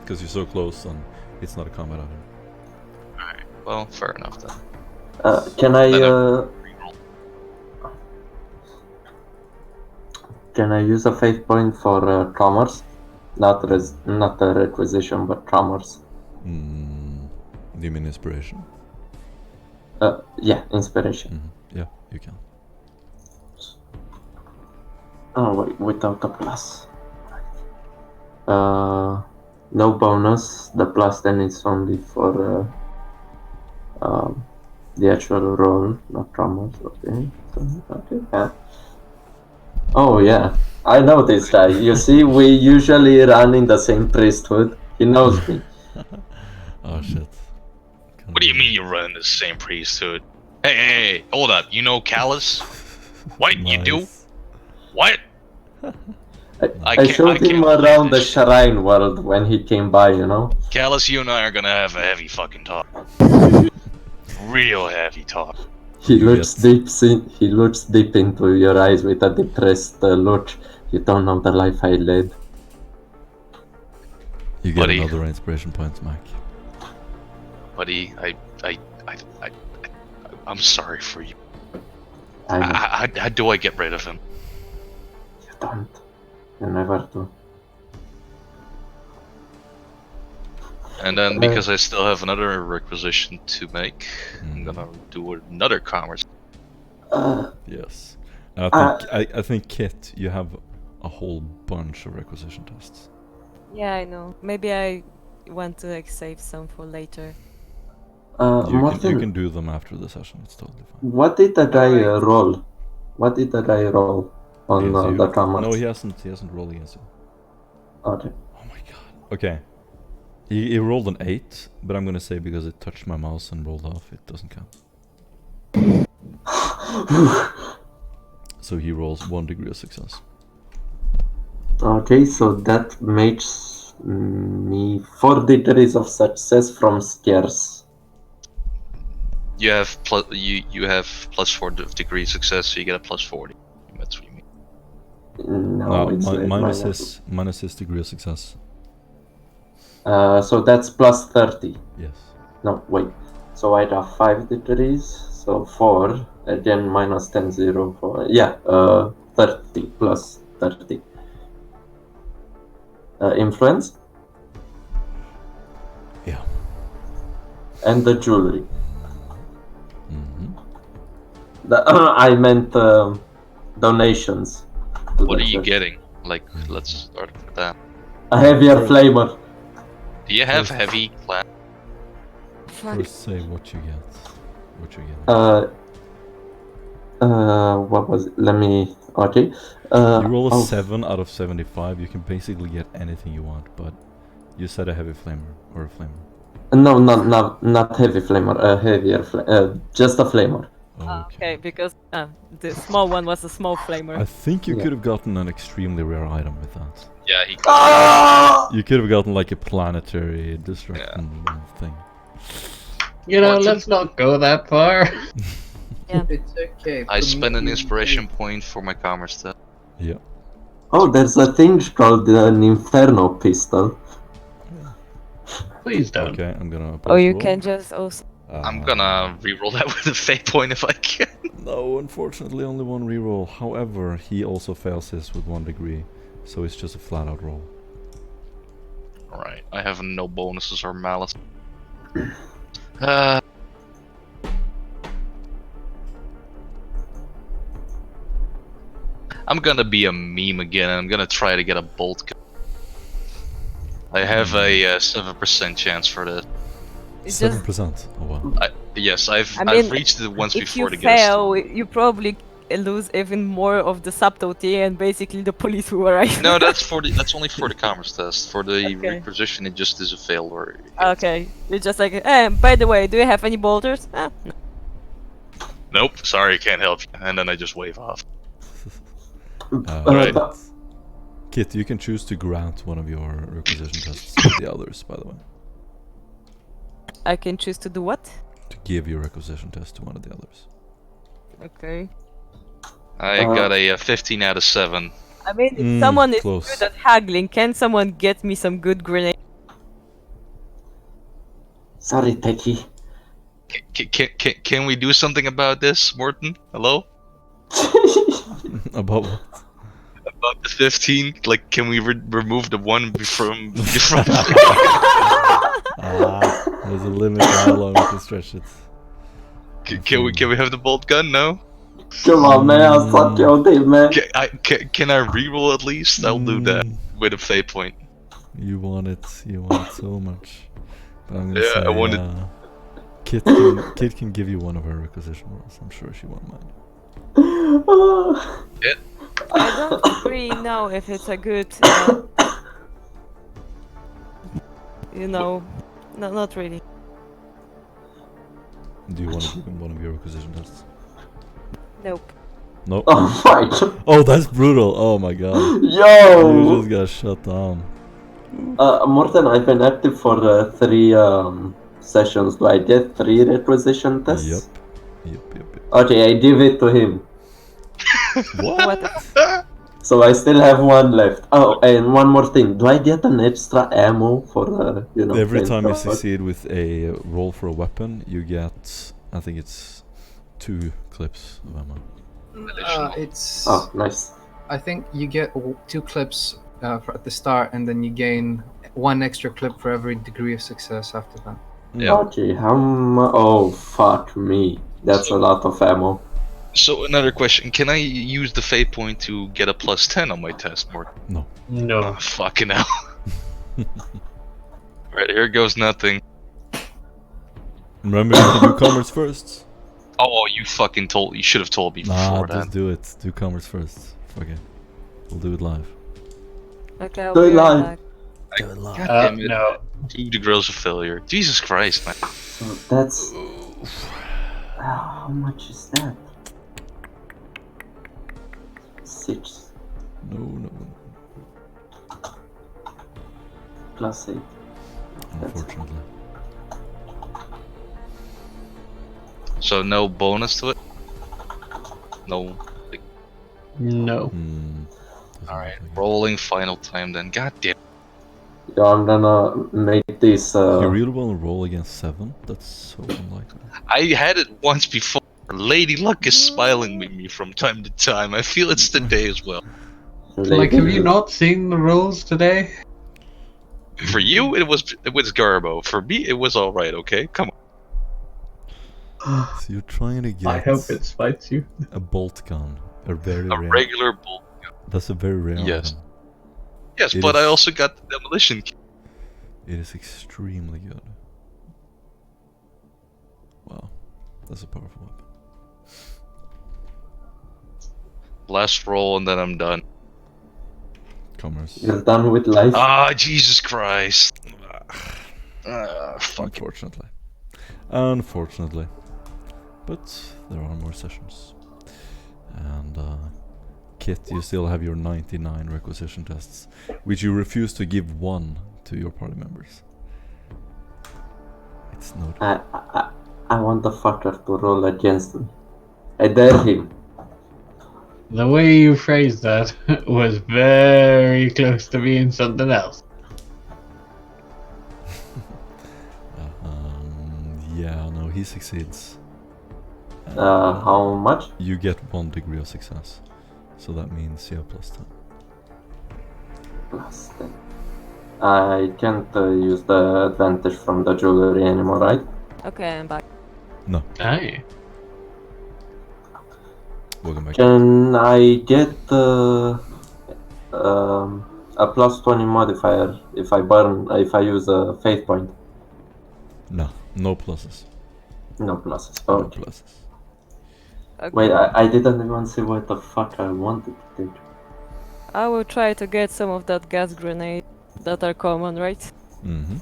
Because you're so close and it's not a combat item. Alright. Well, fair enough then. Can I Reroll. can I use a fate point for commerce? Not a requisition, but commerce. Do you mean inspiration? Yeah, inspiration. Yeah, you can. Oh wait, without a plus. No bonus. The plus then is only for the actual roll, not commerce. Okay. Okay. Yeah. Oh yeah, I know this guy. You see, we usually run in the same priesthood. He knows me. Oh shit. What do you mean you're running the same priesthood? Hey, hold up. You know Callus? What? You do? Nice. What? I showed him around the shrine world when he came by, you know? Callus, you and I are gonna have a heavy fucking talk. Real heavy talk. He You looks get- he looks deep into your eyes with a depressed look. You don't know the life I led. You get Buddy. another inspiration point, Mac. Buddy, I'm sorry for you. I know. How do I get rid of him? You don't. You never do. And then because I still have another requisition to make, I'm gonna do another commerce. Yes. I think Kit, you have a whole bunch of requisition tests. Yeah, I know. Maybe I want to like save some for later. Martin, You can do them after the session. It's totally fine. what did the guy Alright. roll? What did the guy roll on Against you? the commerce? No, he hasn't rolled against you. Okay. Oh my god. Okay. He rolled an 8, but I'm gonna say because it touched my mouse and rolled off, it doesn't count. So he rolls 1 degree of success. Okay, so that makes me 4 degrees of success from scarce. You have plus 4 degree success, so you get a plus 40. That's what you mean. No, it's minus his degree of success. So that's plus 30. Yes. No, wait. So I have 5 degrees. So 4. Again, minus 10, 0, 4. Yeah, 30 plus 30. Influence? Yeah. And the jewelry. Mm-hmm. I meant donations. What are you getting? Like, let's start with that. A heavier flamer. Do you have heavy class? First say what you get. What you get. What was it? Let me. Okay. You roll a 7 out of 75. You can basically get anything you want, but you said a heavy flamer or a flamer. No, not heavy flamer. A heavier just a flamer. Okay, because the small one was a small flamer. I think you could have gotten an extremely rare item with that. Yeah, he could. You could have gotten like a planetary destruction thing. You know, let's not go that far. Yeah. It's okay. I spent an inspiration point for my commerce stuff. Yeah. Oh, there's a thing called an Inferno pistol. Please don't. Okay, I'm gonna. Oh, you roll. can just also. I'm gonna reroll that with a fate point if I can. No, unfortunately, only one reroll. However, he also fails his with 1 degree, so it's just a flat out roll. Alright, I have no bonuses or malice. I'm gonna be a meme again, and I'm gonna try to get a bolt gun. I have a 7% chance for this. 7%. Oh wow. Yes, I've mean, reached it once if before you to get a fail, you probably lose even more of the subtlety and basically the police will arrive. No, that's only for the commerce test. For the requisition, it just is a fail or. Okay, you're just like, by the way, do you have any bolters? No. Nope, sorry, can't help you. And then I just wave off. Right. Kit, you can choose to grant one of your requisition tests to the others, by the way. I can choose to do what? To give your requisition test to one of the others. Okay. I got a 15 out of 7. I mean, if someone is close. good at haggling, can someone get me some good grenades? Sorry, Techie. Can we do something about this, Morton? Hello? About what? About the 15? Like, can we remove the 1 from... There's a limit to how long we can stretch it. Can we have the bolt gun? No? Come on, man, I'll suck your dick, man. Can I reroll at least? I'll do that with a fate point. You want it so much. But I'm gonna Yeah, say, I want it. Kit can give you one of her requisition rolls. I'm sure she won't mind. Yeah. I don't really know if it's a good, you know, no, not really. Do you want to give him one of your requisition tests? Nope. Nope. Oh, right. Oh, that's brutal. Oh my god. You Yo! just got shut down. Morten, I've been active for 3 sessions. Do I get 3 requisition tests? Yep. Okay, I give it to him. What? So I still have 1 left. Oh, and one more thing. Do I get an extra ammo for Every time you flamethrower? succeed with a roll for a weapon, you get, I think it's 2 clips of ammo. It's. Oh, nice. I think you get 2 clips at the start, and then you gain 1 extra clip for every degree of success after that. Yeah. Okay, how much? Oh, fuck me. That's a lot of ammo. So another question: can I use the fate point to get a plus 10 on my test, Morton? No. No. Oh, fucking hell. Right, here goes nothing. Remember, you can do commerce first. Oh, you fucking you should have told me Nah, before that. just do it. Do commerce first. Fuck it. We'll do it live. Okay, I'll Do be it right live. back. Do it live. God damn it. No. 2 degrees of failure. Jesus Christ, man. So that's... how much is that? 6 No. plus 8. Unfortunately. So no bonus to it? No. No. Alright, like it. rolling final time then. God damn. Yeah, I'm gonna make this. You really want to roll against 7? That's so unlikely. I had it once before. Lady Luck is smiling at me from time to time. I feel it's today as well. Like, have you lady. not seen the rules today? For you, it was Garbo. For me, it was alright, okay? Come on. So you're trying to get I hope it spites you. a bolt gun. A very A rare. regular bull. That's a very rare Yes. item. Yes, It but I is- also got the demolition kit. It is extremely good. Wow. That's a powerful weapon. Last roll and then I'm done. Commerce. You're done with life. Ah, Jesus Christ. Fuck. Unfortunately. Unfortunately. But there are more sessions. And Kit, you still have your 99 requisition tests, which you refuse to give one to your party members. It's noted. I want the fucker to roll against me. I dare him. The way you phrased that was very close to being something else. Yeah, no, he succeeds. How much? You get 1 degree of success. So that means you have plus 10. Plus 10. I can't use the advantage from the jewelry anymore, right? Okay, I'm back. No, Aye. welcome back. Can I get a plus 20 modifier if I use a fate point? No, no pluses. No pluses. No Okay. pluses. Okay. Wait, I didn't even see what the fuck I wanted to do. I will try to get some of that gas grenade that are common, right? Mm-hmm.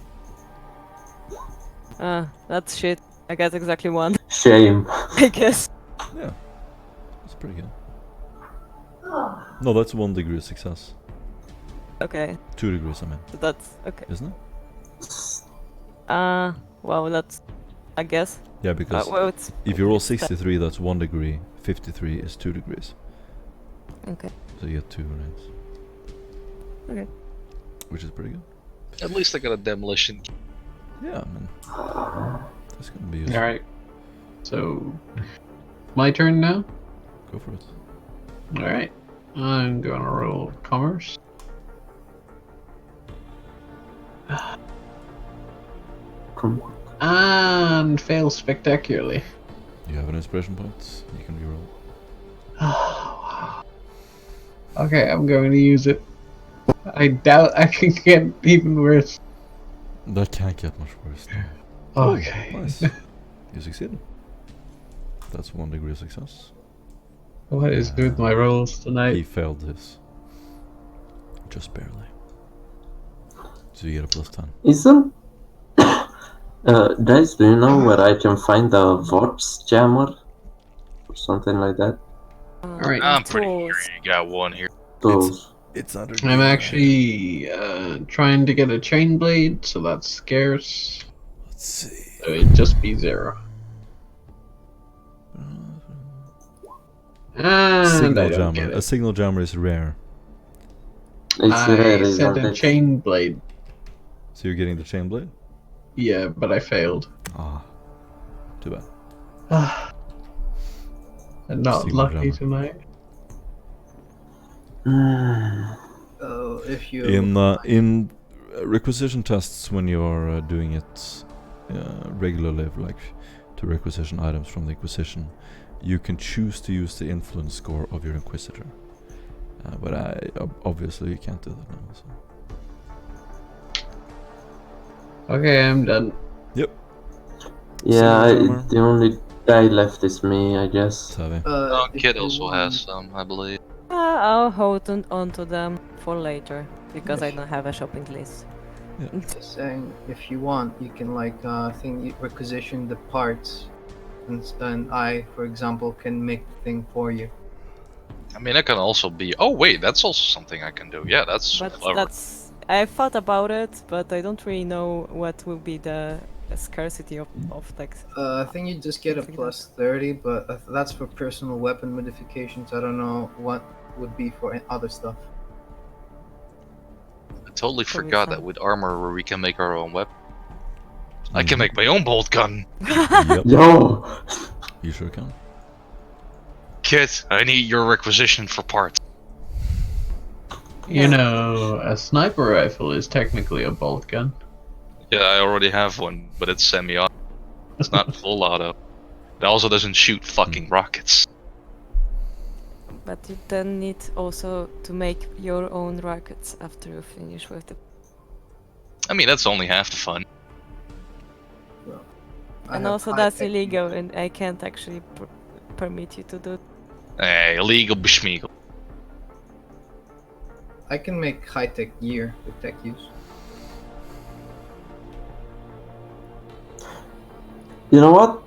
That's shit. I got exactly one, Shame. I guess. Yeah, that's pretty good. No, that's 1 degree of success. Okay, 2 degrees, I mean, so that's okay. isn't it? Well, that's, I guess. Yeah, because Well, it's if you roll 63, that's 1 degree. 53 is 2 degrees. okay. So you get 2 rings. Okay. Which is pretty good. At least I got a demolition kit. Yeah, I mean, that's gonna be useful. Alright. So, my turn now? Go for it. Alright. I'm gonna roll commerce. Come on. And fail spectacularly. You have an inspiration point. You can reroll. Okay, I'm going to use it. I doubt I can get even worse. That can't get much worse. No. Okay. Nice. You succeeded. That's 1 degree of success. What is with my rolls He tonight? failed his. Just barely. So you get a plus 10. Isn't... guys, do you know where I can find a Vox jammer? Or something like that? Alright. I'm pretty tools. sure you got one here. Those. It's under. I'm actually trying to get a chain blade, so that's scarce. Let's see. So it'd just be 0. And I Signal don't get jammer. A it. signal jammer is rare. It's rare, I said isn't a it? chain blade. So you're getting the chain blade? Yeah, but I failed. Ah. Too bad. I'm not Signal lucky jammer. tonight. If you In requisition tests, when you're doing it regularly, like to requisition items from the Inquisition, you can choose to use the influence score of your Inquisitor. But obviously you can't do that now. So. Okay, I'm done. Yep. Yeah, Signal jammer. the only guy left is me, I guess. Savvy. if Kid you also want, has some, I believe. I'll hold on to them for later because I Yes. don't have a shopping list. just saying, if you want, you can requisition the parts, and I, for example, can make the thing for you. I mean, it can also be. Oh wait, that's also something I can do. Yeah, that's But clever. that's, I thought about it, but I don't really know what will be the scarcity of like. I think you just get a Something plus 30, but that's for personal weapon modifications. I don't know what would be for other stuff. Totally Probably forgot fun. that with armor we can make our own weapon. I can make my own bolt gun. Yep, Yo! you sure can. Kit, I need your requisition for parts. You know, a sniper rifle is technically a bolt gun. Yeah, I already have one, but it's semi-auto. It's not full auto. It also doesn't shoot fucking rockets. But you then need also to make your own rockets after you finish with the. I mean, that's only half the fun. I And have also that's high-tech illegal, and I can't actually permit you to do. Hey, illegal beschmiegel. I can make high-tech gear with tech use. You know what?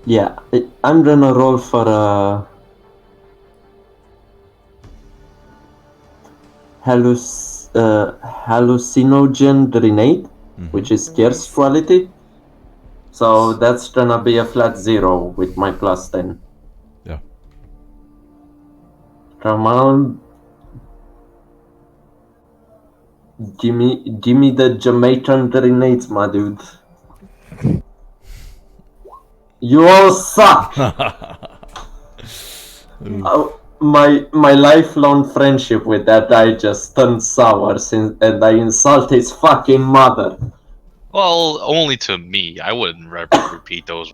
Yeah, I'm gonna roll for a hallucinogen grenade, which is scarce Nice. quality. So that's gonna be a flat 0 with my plus 10. Yeah. Come on. Give me the Jamaican grenades, my dude. You all suck! My lifelong friendship with that guy just turned sour and I insult his fucking mother. Well, only to me. I wouldn't repeat those.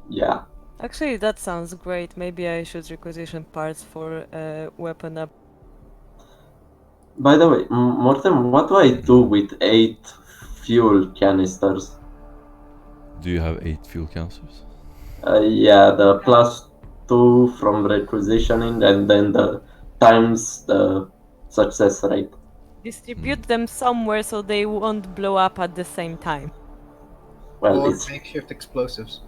Yeah. Actually, that sounds great. Maybe I should requisition parts for weapon up. By the way, Morten, what do I do with 8 fuel canisters? Do you have 8 fuel canisters? Yeah, the plus 2 from requisitioning and then the times the success rate. Distribute them somewhere so they won't blow up at the same time. Well, Or it's... makeshift explosives.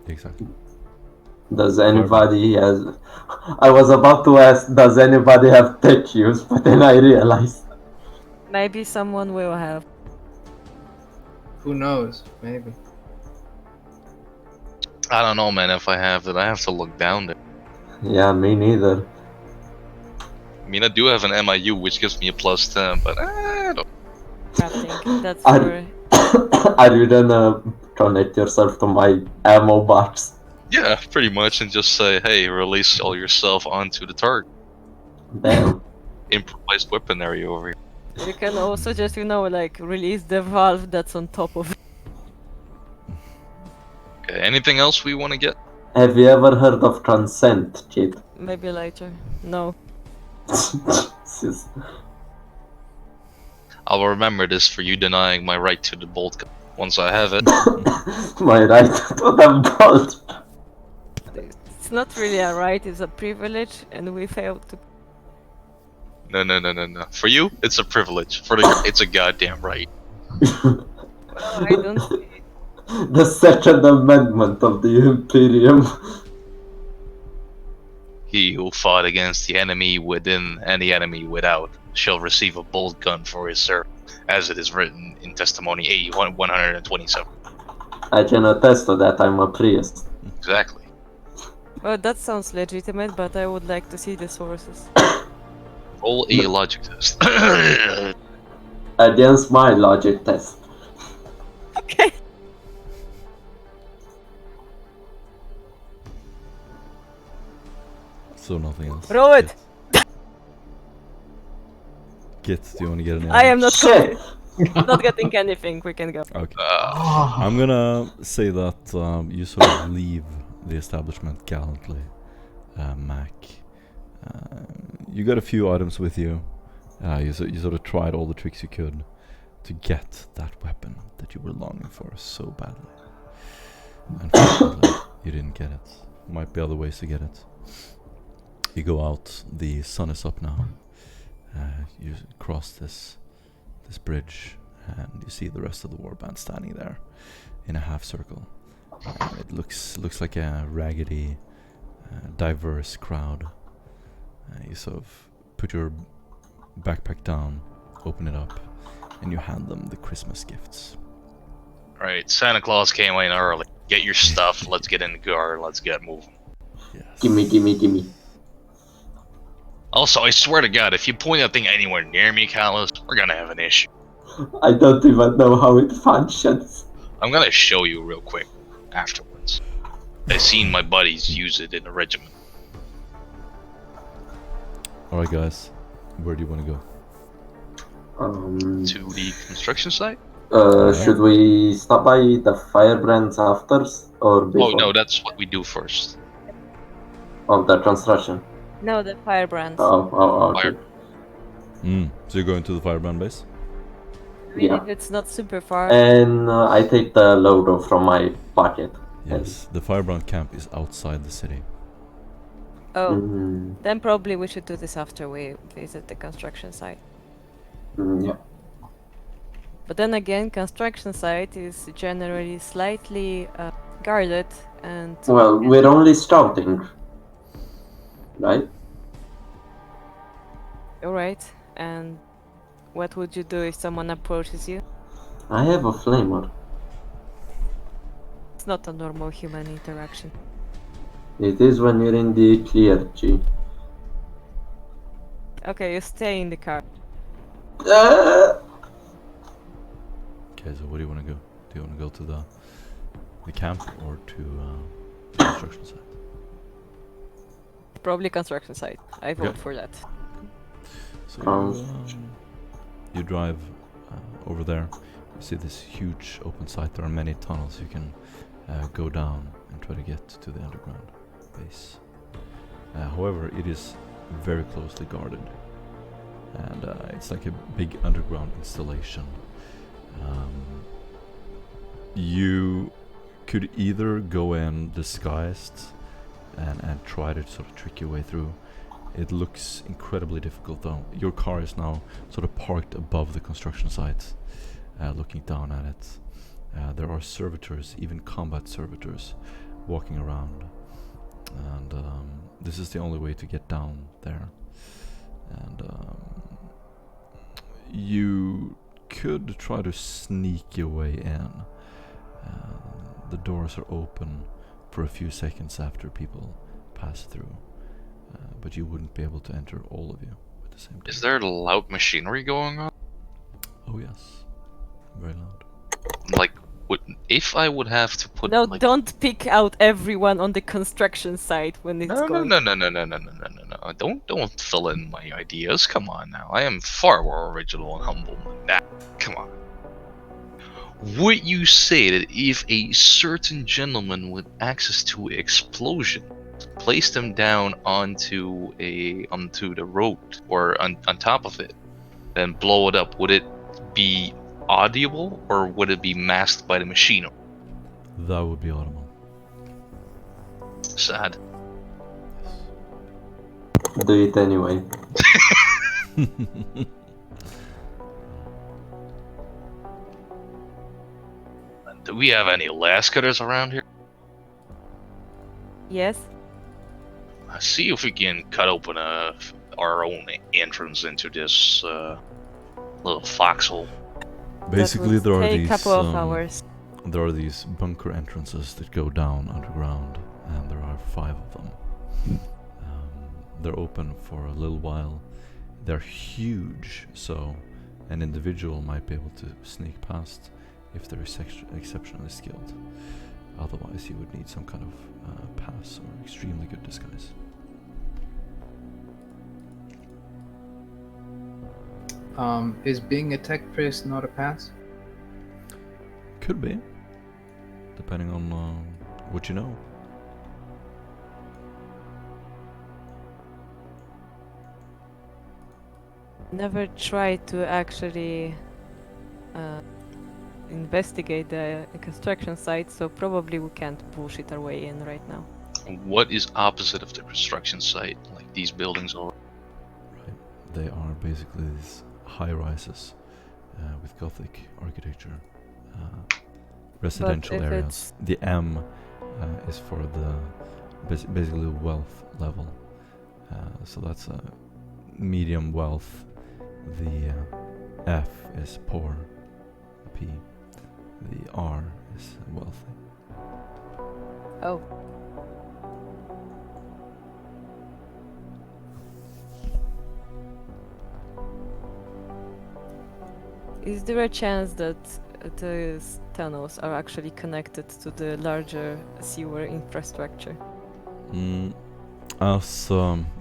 Exactly. Does anybody has... I was about to ask, does anybody have tech use, but then I realized. Maybe someone will have. Who knows? Maybe. I don't know, man, if I have it. I have to look down there. Yeah, me neither. I mean, I do have an MIU, which gives me a plus 10, but I don't. Crafting. That's Are- for. Are you gonna connect yourself to my ammo box? Yeah, pretty much, and just say, hey, release all yourself onto the target. Damn. Improvised weapon area over here. You can also just, like release the valve that's on top of it. Okay, anything else we want to get? Have you ever heard of consent, kid? Maybe later. No. Jesus. I'll remember this for you denying my right to the bolt gun. Once I have it. My right to the bolt. It's not really a right, it's a privilege, and we failed to. No. For you, it's a privilege. For the it's a goddamn right. Well, I don't see. The Second Amendment of the Imperium. He who fought against the enemy within and the enemy without shall receive a bolt gun for his service, as it is written in Testimony A 127. I can attest to that, I'm a priest. Exactly. Well, that sounds legitimate, but I would like to see the sources. Roll a logic test. Against my logic test. Okay. So nothing else. Roll it! Git, do you want to get an I am not Shit! not getting anything. We can go. Okay. Ah, I'm gonna say that you sort of leave the establishment gallantly, Mac. You got a few items with you. You sort of tried all the tricks you could to get that weapon that you were longing for so badly. Unfortunately, you didn't get it. Might be other ways to get it. You go out. The sun is up now. You cross this bridge, and you see the rest of the warband standing there in a half circle. It looks like a raggedy, diverse crowd. You sort of put your backpack down, open it up, and you hand them the Christmas gifts. Alright, Santa Claus came in early. Get your stuff, let's get in the car, let's get moving. Yes. Gimme. Also, I swear to God, if you point that thing anywhere near me, Callus, we're gonna have an issue. I don't even know how it functions. I'm gonna show you real quick afterwards. I seen my buddies use it in a regiment. Alright, guys. Where do you want to go? To the construction site? Should we stop by the firebrands after or before? Oh no, that's what we do first. Of the construction. No, the firebrands. Okay. So you're going to the firebrand base? I mean, Yeah. if it's not super far. And I take the logo from my pocket. Yes, the firebrand camp is outside the city. Oh, Mm, then probably we should do this after we visit the construction site. yeah. But then again, construction site is generally slightly guarded and... Well, we're only scouting. Right? Alright, and what would you do if someone approaches you? I have a flamer. It's not a normal human interaction. It is when you're in the clear, G. Okay, you stay in the car. Okay, so where do you want to go? Do you want to go to the camp or to the construction site? Probably construction site. I vote Okay. for that. So you drive over there. You see this huge open site. There are many tunnels you can go down and try to get to the underground base. However, it is very closely guarded, and it's like a big underground installation. You could either go in disguised and try to sort of trick your way through. It looks incredibly difficult though. Your car is now sort of parked above the construction site, looking down at it. There are servitors, even combat servitors, walking around, and this is the only way to get down there. And you could try to sneak your way in. The doors are open for a few seconds after people pass through, but you wouldn't be able to enter all of you at the same time. Is there loud machinery going on? Oh yes, very loud. Like, if I would have to put No, like... don't pick out everyone on the construction site when it's No, going. no. Don't fill in my ideas. Come on now. I am far more original and humble than that. Come on. Would you say that if a certain gentleman with access to explosion placed them down onto the road or on top of it, then blow it up, would it be audible or would it be masked by the machine? That would be audible. Sad. Do it anyway. Do we have any last cutters around here? Yes? See if we can cut open our own entrance into this little foxhole. Basically, that there would are take these a couple of hours. there are these bunker entrances that go down underground, and there are 5 of them. They're open for a little while. They're huge, so an individual might be able to sneak past if they're exceptionally skilled. Otherwise, you would need some kind of pass or extremely good disguise. Is being a tech priest not a pass? Could be, depending on what you know. Never tried to actually investigate the construction site, so probably we can't bullshit our way in right now. What is opposite of the construction site? Like these buildings are. Right. They are basically these high rises with Gothic architecture, residential if areas. The M is for the basically wealth level, so that's a medium wealth. The F is poor, P. The R is wealthy. Oh. Is there a chance that these tunnels are actually connected to the larger sewer infrastructure? As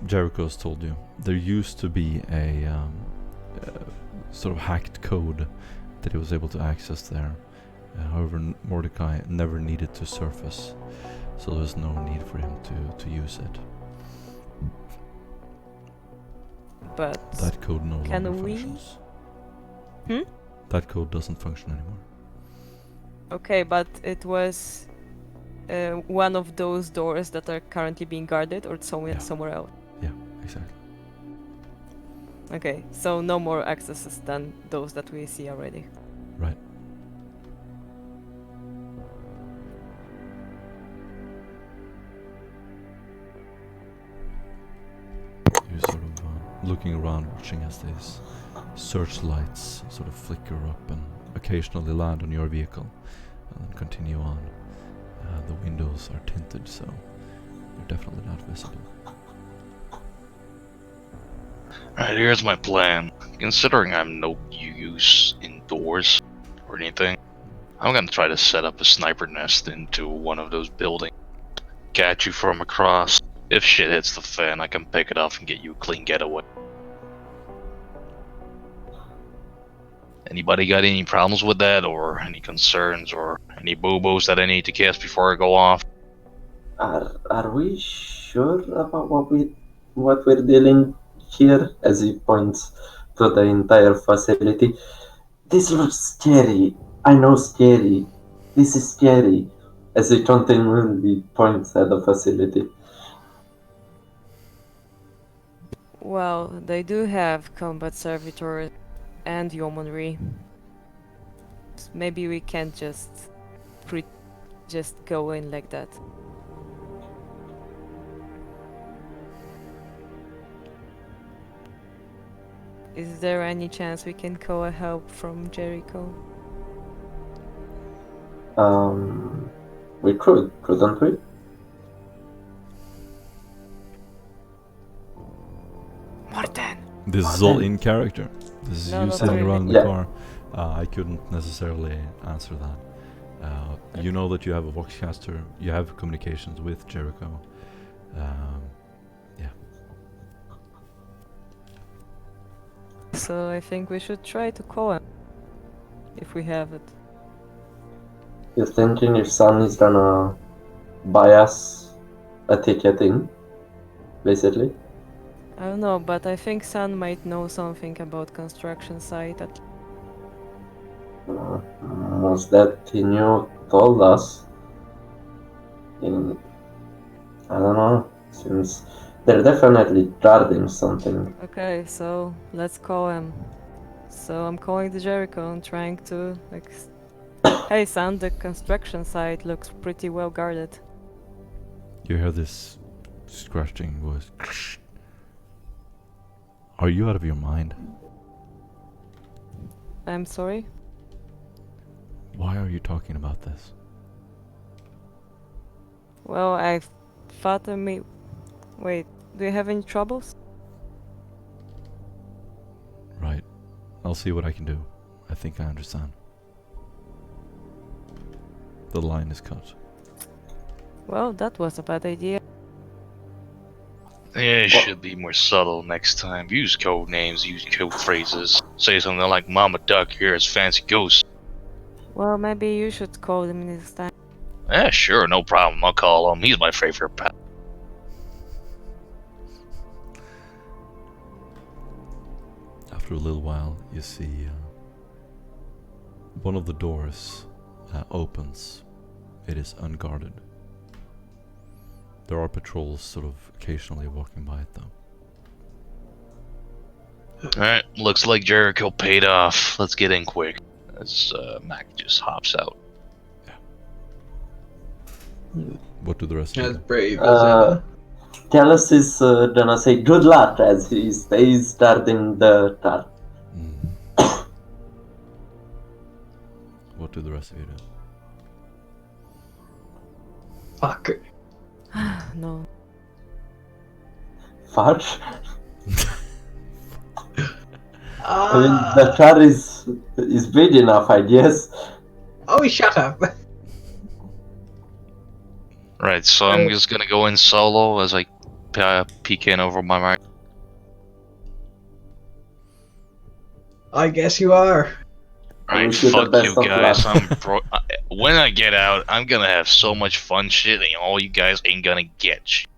Jericho's told you, there used to be a sort of hacked code that he was able to access there. However, Mordecai never needed to surface, so there's no need for him to use it. But That code no can longer we? functions. Hmm? That code doesn't function anymore. Okay, but it was one of those doors that are currently being guarded, or somewhere else. Yeah, exactly. Okay, so no more accesses than those that we see already. Right. You're sort of looking around, watching as these searchlights sort of flicker up and occasionally land on your vehicle, and then continue on. The windows are tinted, so you're definitely not visible. Alright, here's my plan. Considering I'm no use indoors or anything, I'm gonna try to set up a sniper nest into one of those buildings. Catch you from across. If shit hits the fan, I can pick it up and get you a clean getaway. Anybody got any problems with that, or any concerns, or any boo-boos that I need to cast before I go off? Are we sure about what we're dealing here? As he points to the entire facility. This looks scary. I know scary. This is scary. As he continually points at the facility. Well, they do have combat servitors and yeomanry. Maybe we can't just go in like that. Is there any chance we can call a help from Jericho? We couldn't we? Martin! This is all in character. This is No, you not sitting really. around in the Yeah. car. I couldn't necessarily answer that. You know that you have a voxcaster. You have communications with Jericho. Yeah. So I think we should try to call him. If we have it. You're thinking if Sun is gonna buy us a ticket in, basically? I don't know, but I think Sun might know something about construction site. Was that he knew told us? I don't know. Seems they're definitely guarding something. Okay, so let's call him. So I'm calling the Jericho and trying to hey Sun, the construction site looks pretty well guarded. You hear this scratching voice. Are you out of your mind? I'm sorry? Why are you talking about this? Well, I thought I may... Wait, do you have any troubles? Right. I'll see what I can do. I think I understand. The line is cut. Well, that was a bad idea. Yeah, it should be more subtle next time. Use code names, use code phrases. Say something like Mama Duck here is fancy goose. Well, maybe you should call him next time. Yeah, sure, no problem. I'll call him. He's my favorite pet. After a little while, you see one of the doors opens. It is unguarded. There are patrols sort of occasionally walking by it though. Alright, looks like Jericho paid off. Let's get in quick. As Mac just hops out. What do the rest of As you do? brave as ever. Talos is gonna say good luck as he stays starting the car. What do the rest of you do? Fuck. No. Fuck. I mean, the car is is big enough, I guess. Oh, shut up! Right, so I'm just gonna go in solo as I peek in over my mic. I guess you are. I Right, wish you the fuck you best of guys. luck. When I get out, I'm gonna have so much fun shit, and all you guys ain't gonna get shit.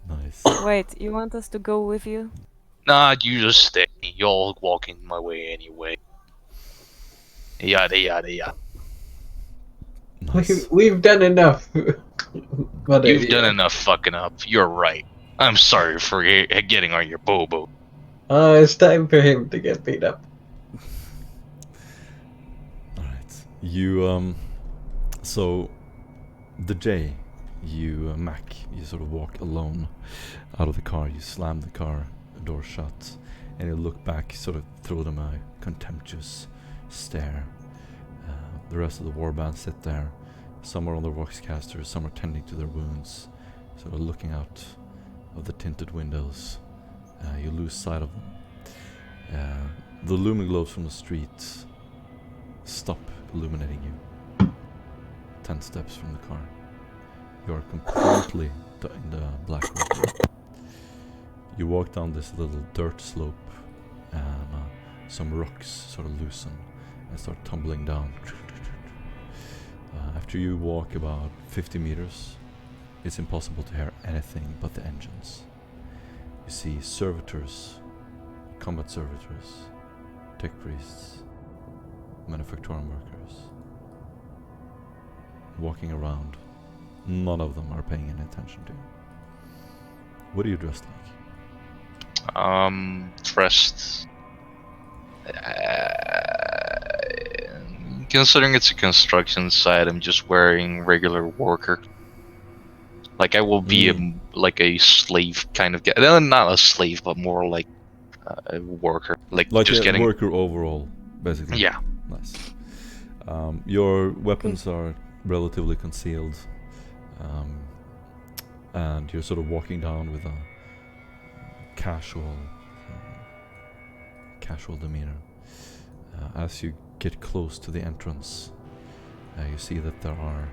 Nice. Wait, you want us to go with you? Nah, you just stay. Y'all walking my way anyway. Yada yada yada. Nice. We've done enough. But You've done enough fucking up. You're right. I'm sorry for getting on your boo-boo. It's time for him to get beat up. Alright. You, so, the J, you, Mac, you sort of walk alone out of the car. You slam the car door shut, and you look back, sort of throw them a contemptuous stare. The rest of the warband sit there. Some are on their voxcasters, some are tending to their wounds, sort of looking out of the tinted windows. You lose sight of them. The looming globes from the street stop illuminating you. 10 steps from the car. You are completely in the black room. You walk down this little dirt slope, and some rocks sort of loosen and start tumbling down. After you walk about 50 meters, it's impossible to hear anything but the engines. You see servitors, combat servitors, tech priests, manufacturing workers walking around. None of them are paying any attention to you. What are you dressed like? Dressed. Considering it's a construction site, I'm just wearing regular worker. Like I will be a slave kind of guy. No, not a slave, but more like a worker. Like just a getting worker overall, basically. Yeah. Nice. Your weapons are relatively concealed, and you're sort of walking down with a casual demeanor. As you get close to the entrance, you see that there are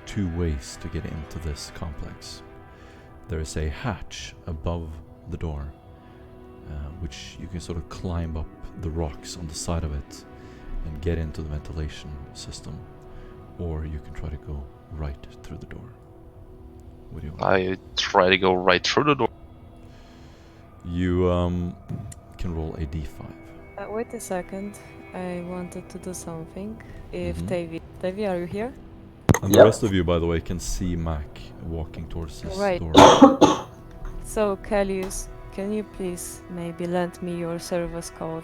2 ways to get into this complex. There is a hatch above the door, which you can sort of climb up the rocks on the side of it and get into the ventilation system, or you can try to go right through the door. What do you want? I try to go right through the door. You can roll a d5. Wait a second. I wanted to do something. If Mhm. Davy, are you here? And the rest of you, by the way, can see Mac walking towards this Right. door. So, Callius, can you please maybe lend me your service call?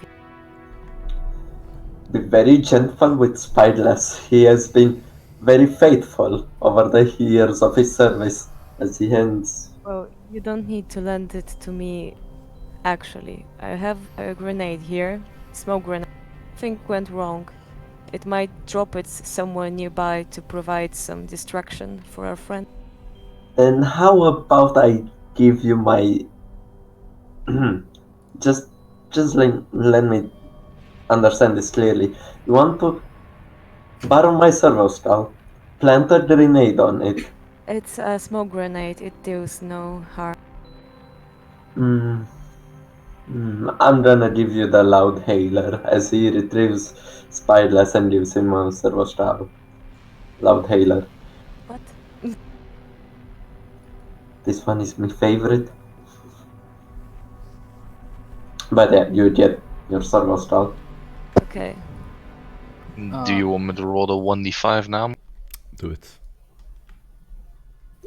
Be very gentle with Spidless. He has been very faithful over the years of his service as he ends. Well, you don't need to lend it to me, actually. I have a grenade here, smoke grenade. Thing went wrong. It might drop it somewhere nearby to provide some distraction for our friend. Then how about I give you my... just let me understand this clearly. You want to borrow my servo skull, plant a grenade on it. It's a smoke grenade, it deals no harm. I'm gonna give you the loud hailer as he retrieves Spidless and gives him a servo skull. Loud hailer. What? This one is my favorite. But yeah, you get your servo skull. Okay. Do you want me to roll the 1d5 now? Do it.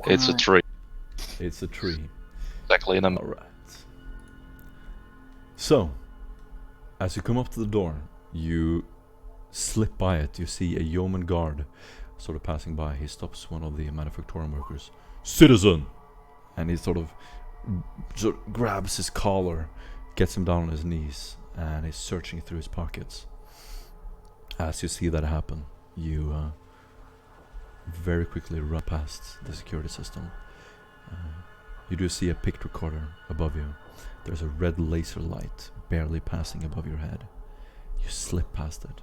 It's a 3. It's a 3. Exactly. And Alright. So, as you come up to the door, you slip by it. You see a yeoman guard sort of passing by. He stops one of the manufacturing workers. Citizen! And he sort of grabs his collar, gets him down on his knees, and is searching through his pockets. As you see that happen, you very quickly run past the security system. You do see a pict recorder above you. There's a red laser light barely passing above your head. You slip past it.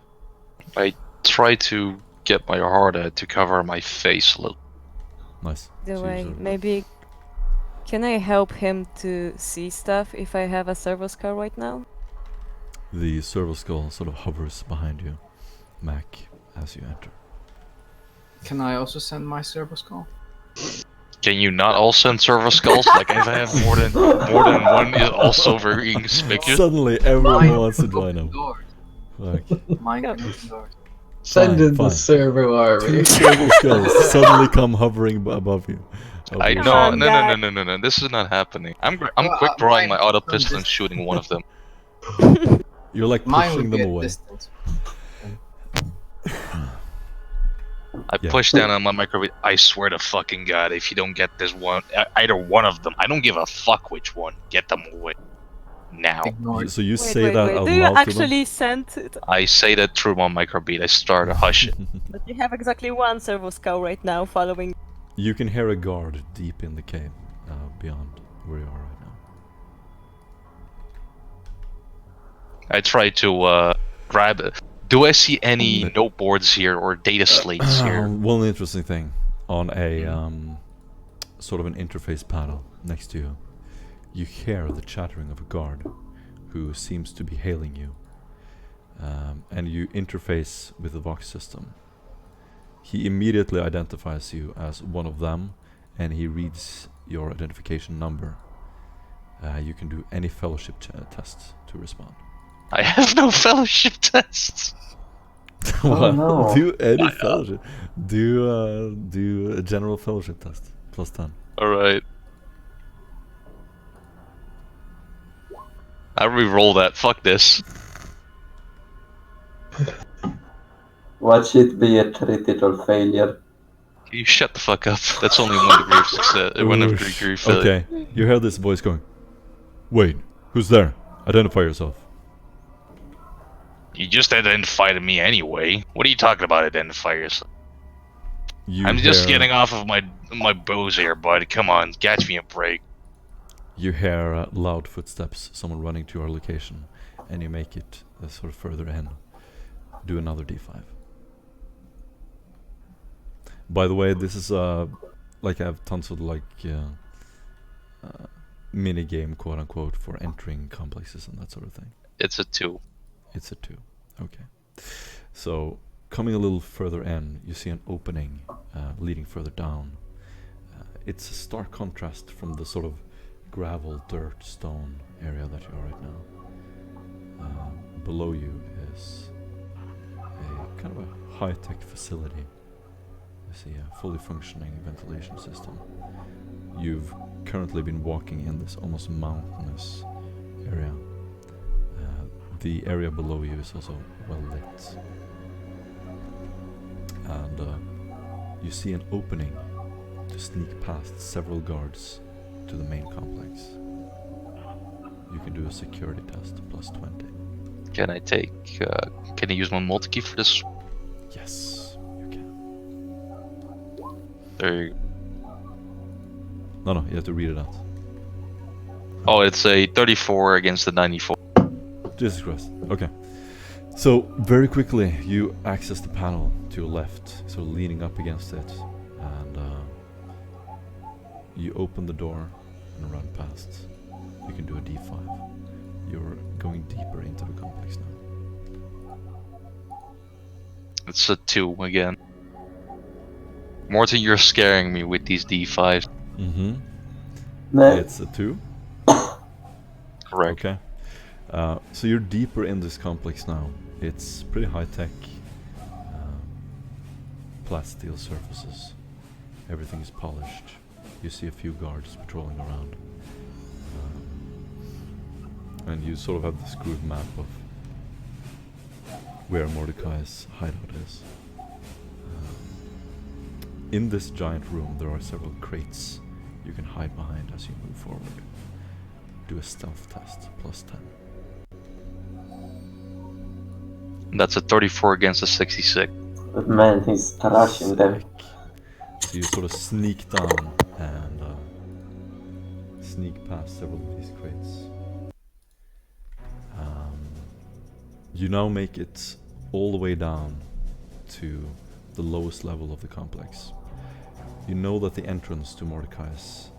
I try to get my hard hat to cover my face a little. Nice. Do So you I sort of- maybe can I help him to see stuff if I have a servo skull right now? The servo skull sort of hovers behind you, Mac, as you enter. Can I also send my servo skull? Can you not all send servo skulls? Like if I have more than one is also very inconspicuous. Suddenly, everyone Mine wants to can join open him. doors. Like, Mine Yeah. can open doors. Send Fine, in the fine. servo army. two servo skulls suddenly come hovering above you. Over I your know. on, No, guy. No. This is not happening. I'm Well, quick drawing my mine auto from pistol and this- shooting one of them. You're like Mine pushing would be them at away. distance. I Yeah. push down on my microwave. I swear to fucking god, if you don't get this one, either one of them, I don't give a fuck which one. Get them away now. Ignore it. So you Wait, say wait, that wait. out Do you loud actually send it? I say that through my microbeat. I start to hush to it. them? But you have exactly one servo skull right now following. You can hear a guard deep in the cave, beyond where you are right now. I try to grab it. Do I see any Mm. note boards here or data slates here? One interesting thing on a sort of an interface panel next to you, you hear the chattering of a guard who seems to be hailing you, and you interface with the Vox system. He immediately identifies you as one of them, and he reads your identification number. You can do any fellowship test to respond. I have no fellowship tests. Oh, no. Do any fellowship. Do a general fellowship test. Plus 10. Alright. I re-roll that. Fuck this. Watch it be a critical failure. Can you shut the fuck up? That's only 1 degree of success. 1 degree of failure. Okay, you hear this voice going, "Wait, who's there? Identify yourself." You just identified me anyway. What are you talking about, identify yourself? You I'm just hear- getting off of my booze here, bud. Come on, catch me a break. You hear loud footsteps, someone running to your location, and you make it sort of further in. Do another D5. By the way, this is like I have tons of mini game, quote unquote, for entering complexes and that sort of thing. It's a 2. It's a 2. Okay. So coming a little further in, you see an opening leading further down. It's a stark contrast from the sort of gravel, dirt, stone area that you are right now. Below you is a kind of a high-tech facility. You see a fully functioning ventilation system. You've currently been walking in this almost mountainous area. The area below you is also well lit. And you see an opening to sneak past several guards to the main complex. You can do a security test plus 20. Can I take? Can I use my multi-key for this? Yes, you can. There. You... No, you have to read it out. Oh, it's a 34 against the 94. Jesus Christ. Okay. So, very quickly, you access the panel to your left, sort of leaning up against it, and you open the door and run past. You can do a D5. You're going deeper into the complex now. It's a 2 again. Morton, you're scaring me with these D5s. Mm-hmm. No, It's a 2. Correct. Okay. So you're deeper in this complex now. It's pretty high-tech. Plasteel surfaces. Everything is polished. You see a few guards patrolling around. And you sort of have this crude map of where Mordecai's hideout is. In this giant room there are several crates you can hide behind as you move forward. Do a stealth test plus 10. That's a 34 against a 66. but man, he's trashing them. Sick. So you sort of sneak down and sneak past several of these crates. You now make it all the way down to the lowest level of the complex. You know that the entrance to Mordecai's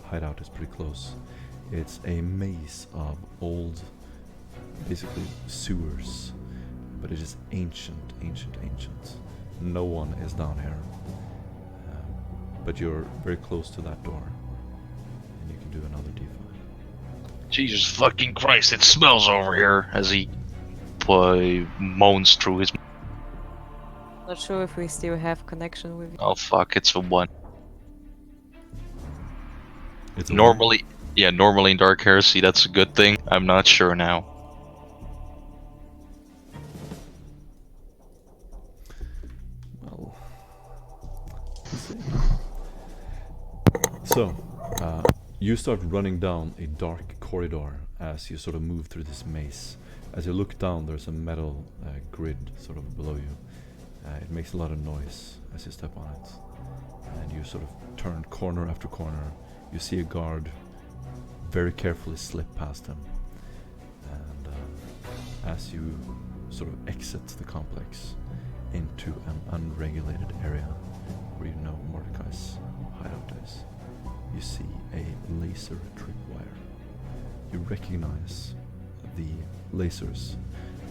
hideout is pretty close. It's a maze of old, basically sewers, but it is ancient. No one is down here. But you're very close to that door, and you can do another D5. Jesus fucking Christ, it smells over here as he moans through his... Not sure if we still have connection with you. Oh fuck, it's a 1. It's a Normally in Dark Heresy that's a good thing. I'm not sure now. Well, let's see. So, you start running down a dark corridor as you sort of move through this maze. As you look down, there's a metal grid sort of below you. It makes a lot of noise as you step on it. And you sort of turn corner after corner. You see a guard very carefully slip past him. And as you sort of exit the complex into an unregulated area where you know Mordecai's hideout is, you see a laser tripwire. You recognize the lasers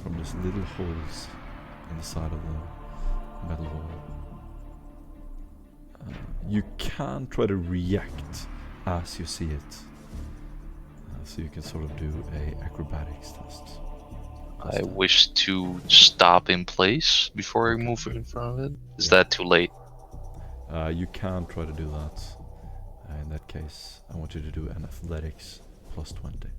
from these little holes in the side of the metal wall. You can try to react as you see it, so you can sort of do a acrobatics test. I wish to stop in place before I move in front of it. Is that too late? You can try to do that. In that case, I want you to do an athletics plus 20.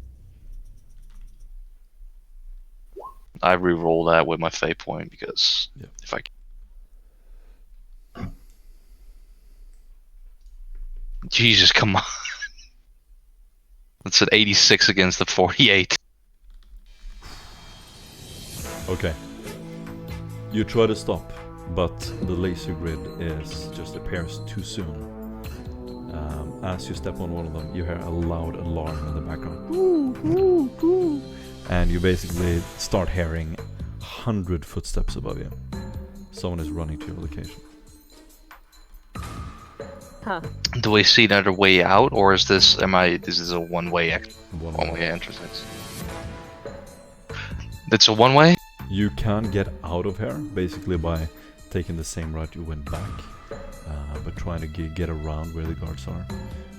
I re-roll that with my fate point because Yeah. if I... Jesus, come on. That's an 86 against the 48. Okay. You try to stop, but the laser grid just appears too soon. As you step on one of them, you hear a loud alarm in the background. And you basically start hearing 100 footsteps above you. Someone is running to your location. Huh. Do we see another way out, or is this this is a one-way One-way. entrance? It's a one-way? You can get out of here basically by taking the same route you went back, but trying to get around where the guards are,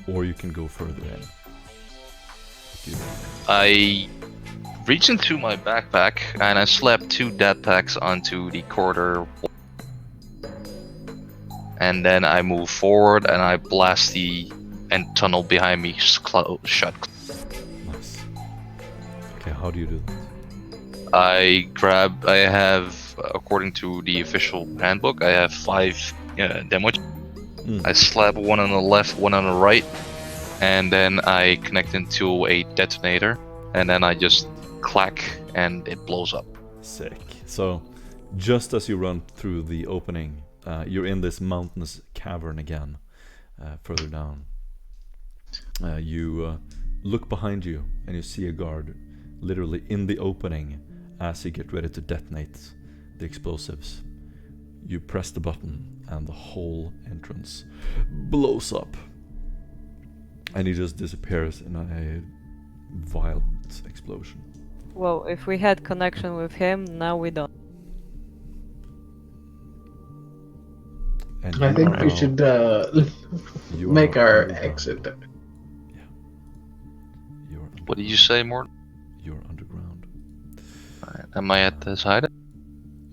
or you can go further in. I reach into my backpack and I slap 2 dead packs onto the corridor wall. And then I move forward and I blast the tunnel behind me shut. Nice. Okay, how do you do that? I have, according to the official handbook, I have 5 demo. I slap one on the left, one on the right, and then I connect into a detonator, and then I just clack and it blows up. Sick. So, just as you run through the opening, you're in this mountainous cavern again, further down. You look behind you and you see a guard literally in the opening as you get ready to detonate the explosives. You press the button and the whole entrance blows up. And he just disappears in a violent explosion. Well, if we had connection with him, now we don't. And I you think are we now- should you are make our underground. exit. You're What did you say, Morton? You're underground. Am I at this hideout?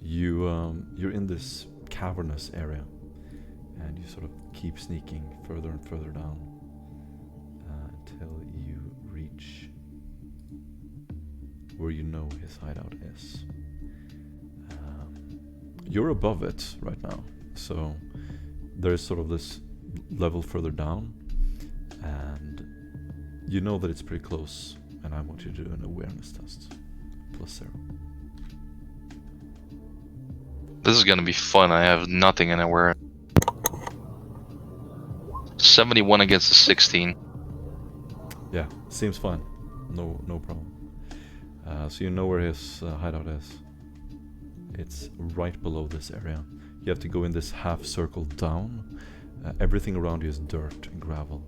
You're in this cavernous area, and you sort of keep sneaking further and further down until you reach where you know his hideout is. You're above it right now, so there is sort of this level further down, and you know that it's pretty close, and I want you to do an awareness test. +0. This is gonna be fun. I have nothing anywhere. 71 against the 16. Yeah, seems fine. No problem. So you know where his hideout is. It's right below this area. You have to go in this half circle down. Everything around you is dirt and gravel.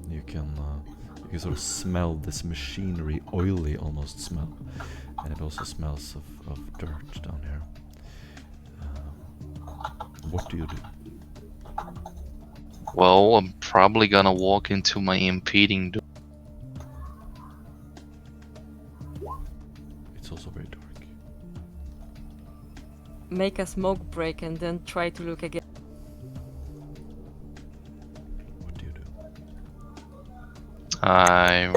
You can sort of smell this machinery, oily almost smell, and it also smells of dirt down here. What do you do? Well, I'm probably gonna walk into my impeding door. It's also very dark. Make a smoke break and then try to look again. What do you do? I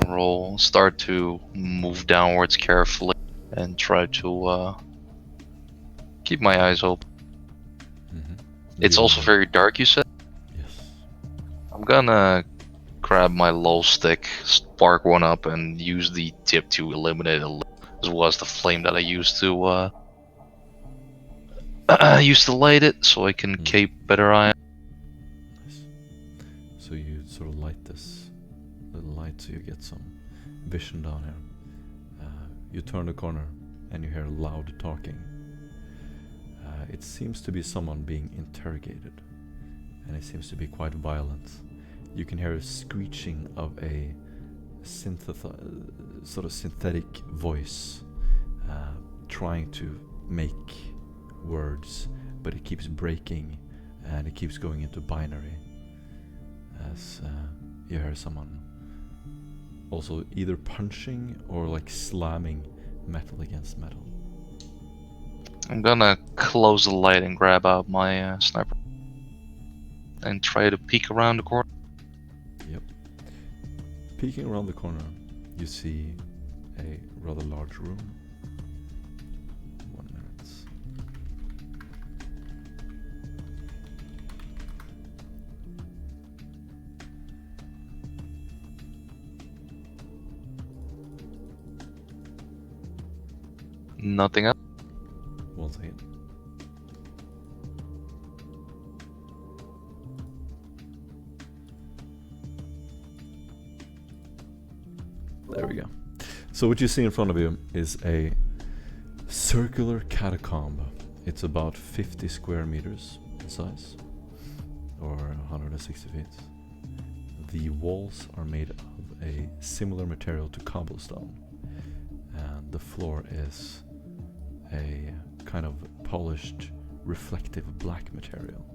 start to move downwards carefully and try to keep my eyes open. It's also very dark, you said? Yes. I'm gonna grab my low stick, spark one up, and use the tip to eliminate it, as well as the flame that I used to light it, so I can keep better eye. Nice. So you sort of light this little light so you get some vision down here. You turn the corner and you hear loud talking. It seems to be someone being interrogated, and it seems to be quite violent. You can hear a screeching of a sort of synthetic voice trying to make words, but it keeps breaking and it keeps going into binary as you hear someone also either punching or like slamming metal against metal. I'm gonna close the light and grab out my sniper and try to peek around the corner. Yep. Peeking around the corner, you see a rather large room. 1 minute. Nothing else. 1 second. There we go. So what you see in front of you is a circular catacomb. It's about 50 square meters in size, or 160 feet. The walls are made of a similar material to cobblestone, and the floor is a kind of polished, reflective black material.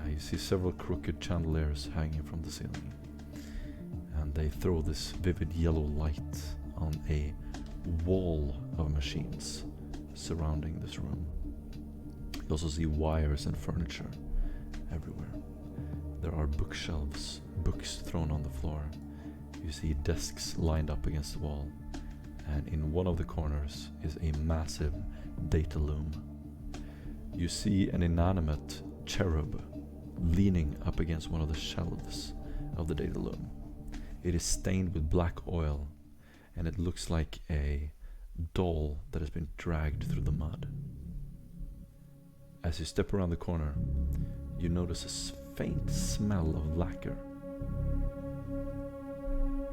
You see several crooked chandeliers hanging from the ceiling, and they throw this vivid yellow light on a wall of machines surrounding this room. You also see wires and furniture everywhere. There are bookshelves, books thrown on the floor. You see desks lined up against the wall, and in one of the corners is a massive data loom. You see an inanimate cherub leaning up against one of the shelves of the data loom. It is stained with black oil, and it looks like a doll that has been dragged through the mud. As you step around the corner, you notice a faint smell of lacquer.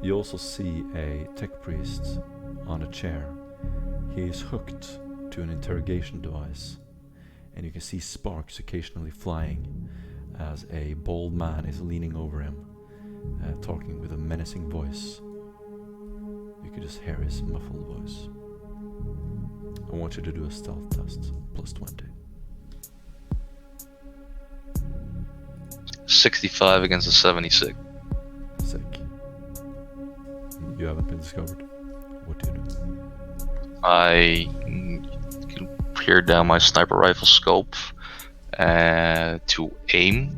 You also see a tech priest on a chair. He is hooked to an interrogation device, and you can see sparks occasionally flying as a bald man is leaning over him, talking with a menacing voice. You can just hear his muffled voice. I want you to do a stealth test, plus 20. 65 against a 76. Sick. You haven't been discovered. What do you do? I peer down my sniper rifle scope to aim.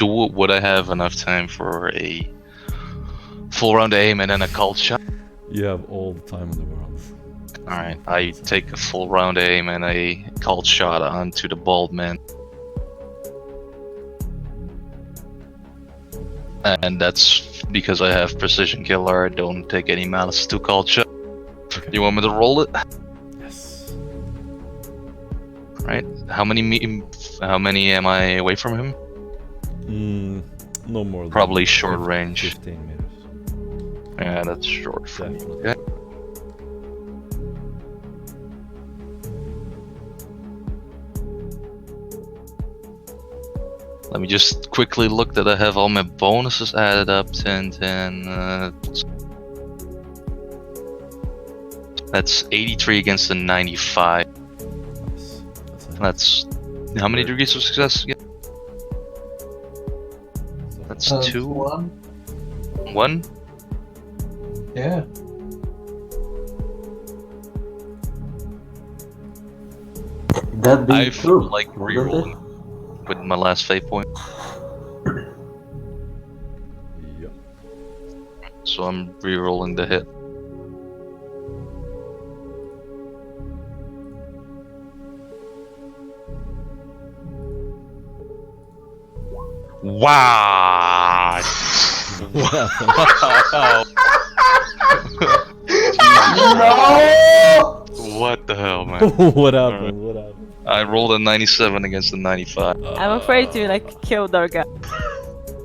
Would I have enough time for a full round aim and then a cult shot? You have all the time in the world. Alright, I take a full round aim and a cult shot onto the bald man. And that's because I have precision killer. I don't take any malice to cult shot. Okay. You want me to roll it? Yes. Right. How many am I away from him? No more than Probably short range. 15 meters. Yeah, that's short. Definitely. Okay. Let me just quickly look that I have all my bonuses added up. 10, 10. That's 83 against the 95. Nice. That's how many degrees of success again? That's 2. 1. 1. Yeah. That be I've true. like wouldn't rerolling it? with my last fate point, Yep. so I'm rerolling the hit. Wow! No! What the hell, man? What happened? What happened? I rolled a 97 against the 95. I'm afraid you like killed our guy.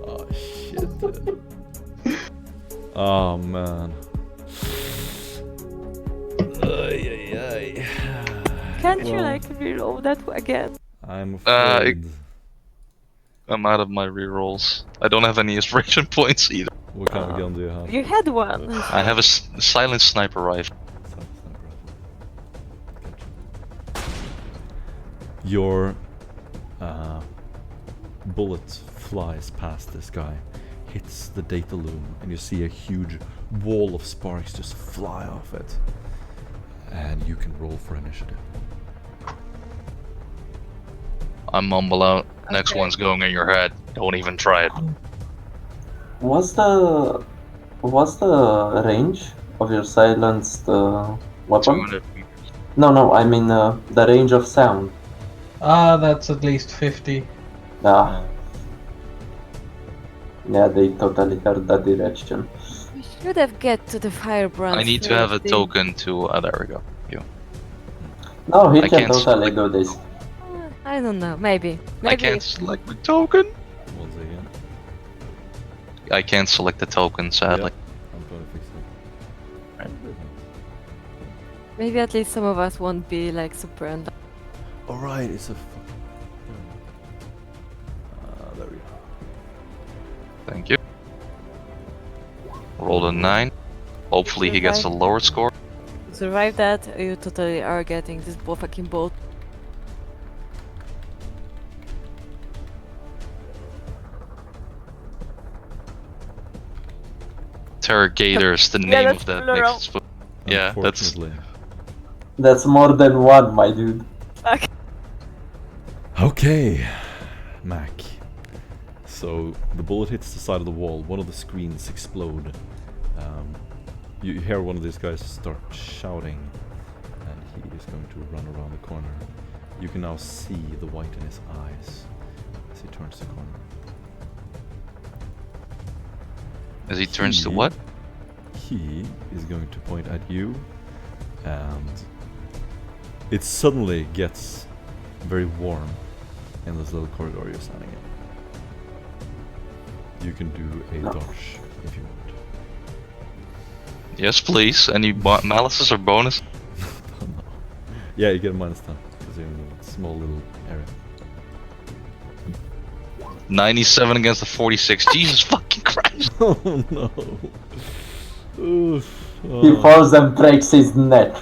Oh shit. Dude. Oh man. Ay, ay, ay. Can't you Well, like reroll that again? I'm afraid. I'm out of my rerolls. I don't have any inspiration points either. What kind of gun do you have? You had one. I have a silent sniper rifle. Sniper rifle. Gotcha. Your bullet flies past this guy, hits the data loom, and you see a huge wall of sparks just fly off it. And you can roll for initiative. I mumble out. Next one's going in your head. Don't even try it. What's the range of your silenced weapon? 200 meters. No, I mean the range of sound. That's at least 50. Ah. Yeah, they totally heard that direction. We should have get to the firebrand. I need to have a token to. There we go. No, he I can can't totally do this. I don't know. Maybe. I can't select the token. Once again. I can't select the token, sadly. Yep, I'm trying to fix it. Maybe at least some of us won't be like super and. Alright, it's a fucking. There we go. Thank you. Rolled a 9. Hopefully he gets a lower score. Survive that, you totally are getting this fucking boat. Interrogator is the Yeah, name that's of that plural. next book. Yeah, that's. Unfortunately. That's more than one, my dude. Fuck. Okay, Mac. So the bullet hits the side of the wall. One of the screens explode. You hear one of these guys start shouting, and he is going to run around the corner. You can now see the white in his eyes as he turns the corner. As he turns to He- what? He is going to point at you, and it suddenly gets very warm in this little corridor you're standing in. You can do a dodge if you want. Yes, please. Any malices or bonus? No. Yeah, you get a -10 because you're in a small little area. 97 against the 46. Jesus fucking Christ. Oh no. Oof. He Oh. falls and breaks his neck.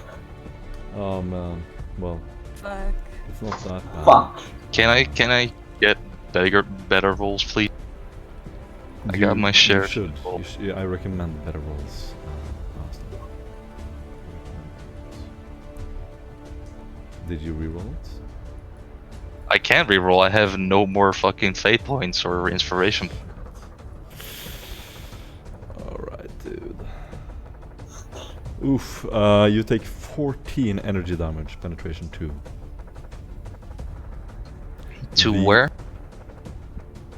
Oh man. Well, Fuck. it's not that bad. Fuck. Can I get better rolls, please? I got my share. You should. Yeah, I recommend better rolls. Honestly. Did you reroll it? I can't reroll. I have no more fucking fate points or inspiration. Alright, dude. Oof. You take 14 energy damage, penetration 2. To The- where?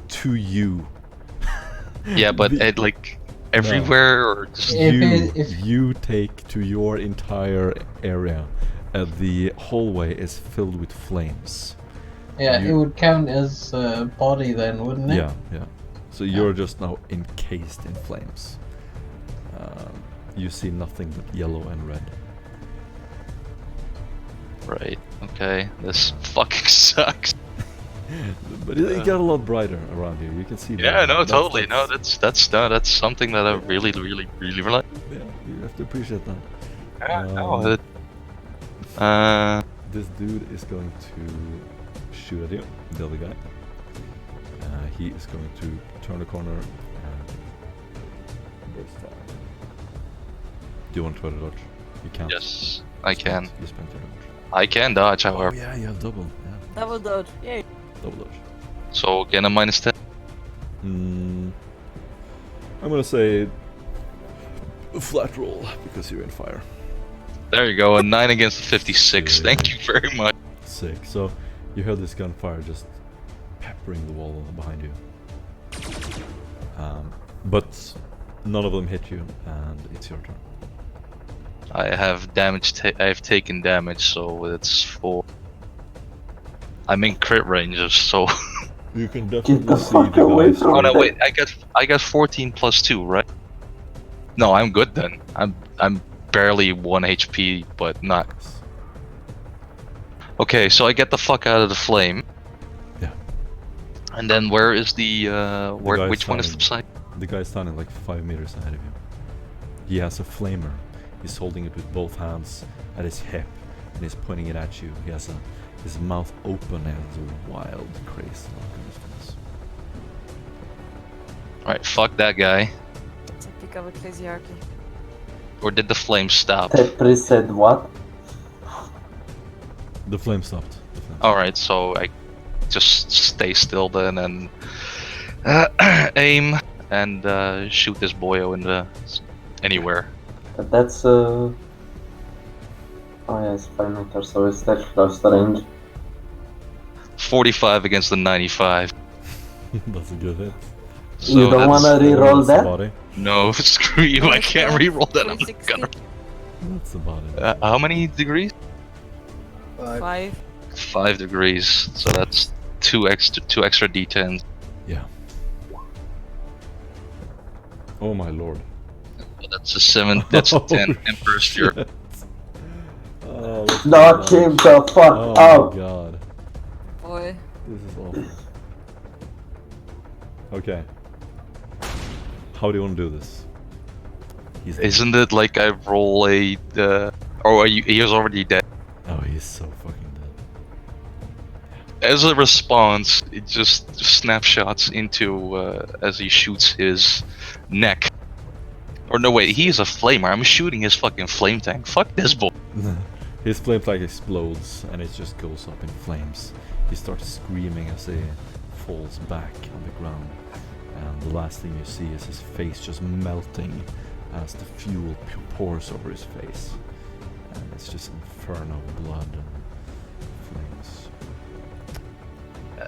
To you. Yeah, but like everywhere or just. You take to your entire area. The hallway is filled with flames. Yeah, You- it would count as a body then, wouldn't it? Yeah, yeah. So you're just now encased in flames. You see nothing but yellow and red. Right. Okay. This fucking sucks. But it got a lot brighter around you. You can see. Yeah, the- no, that's- totally. No, that's something that I really like. Yeah, you have to appreciate that. Yeah, Um, no, This dude is going to shoot at you, the other guy. He is going to turn the corner and burst fire. Do you want to try to dodge? You can't. yes, I can. You spent your dodge. I can dodge, Oh however. yeah, you have double. Yeah, Double dodge. Yay. double dodge. So again, a -10. I'm gonna say a flat roll because you're in fire. There you go, a 9 against a 56. Yeah. Thank you very much. Sick. So you heard this gunfire just peppering the wall behind you. But none of them hit you, and it's your turn. I have I've taken damage, so it's 4. I'm in crit range, so. You can the definitely see fuck the away guys. from Oh no, me. wait! I got 14 plus 2, right? No, I'm good then. I'm barely 1 HP, but not. Okay, so I get the fuck out of the flame. Yeah. And then where is the guy's which one is the standing- side? The guy's standing like 5 meters ahead of you. He has a flamer. He's holding it with both hands at his hip, and he's pointing it at you. He has his mouth open and has a wild, crazy look on his face. Right, fuck that guy. It's a pick of ecclesiarchy. Or did the flame stop? Tepri said what? The flame stopped. The flame Alright, so I just stay still then and aim and shoot this boyo in the anywhere. But that's oh yeah, it's 5 meters, so it's that close to range. 45 against the 95. That's a good hit. So You don't that's- wanna reroll That's the that? body. No, screw you, I can't reroll that. I'm 360. gonna... That's the body. How many degrees? 5. 5 degrees, so that's two extra d10s. Yeah. Oh my lord. That's a 7, that's a 10 Emperor's Fury. Shit. Oh, that's Knock so him bad. the fuck Oh out! my god. Boy. This is awful. Okay. How do you want to do this? He's dead. Isn't it like I roll a or are you, he is already dead? Oh, he's so fucking dead. As a response, it just snapshots into as he shoots his neck. Or no wait, he's a flamer. I'm shooting his fucking flame tank. Fuck this bull. His flame flag explodes and it just goes up in flames. He starts screaming as he falls back on the ground. And the last thing you see is his face just melting as the fuel pours over his face. And it's just inferno blood and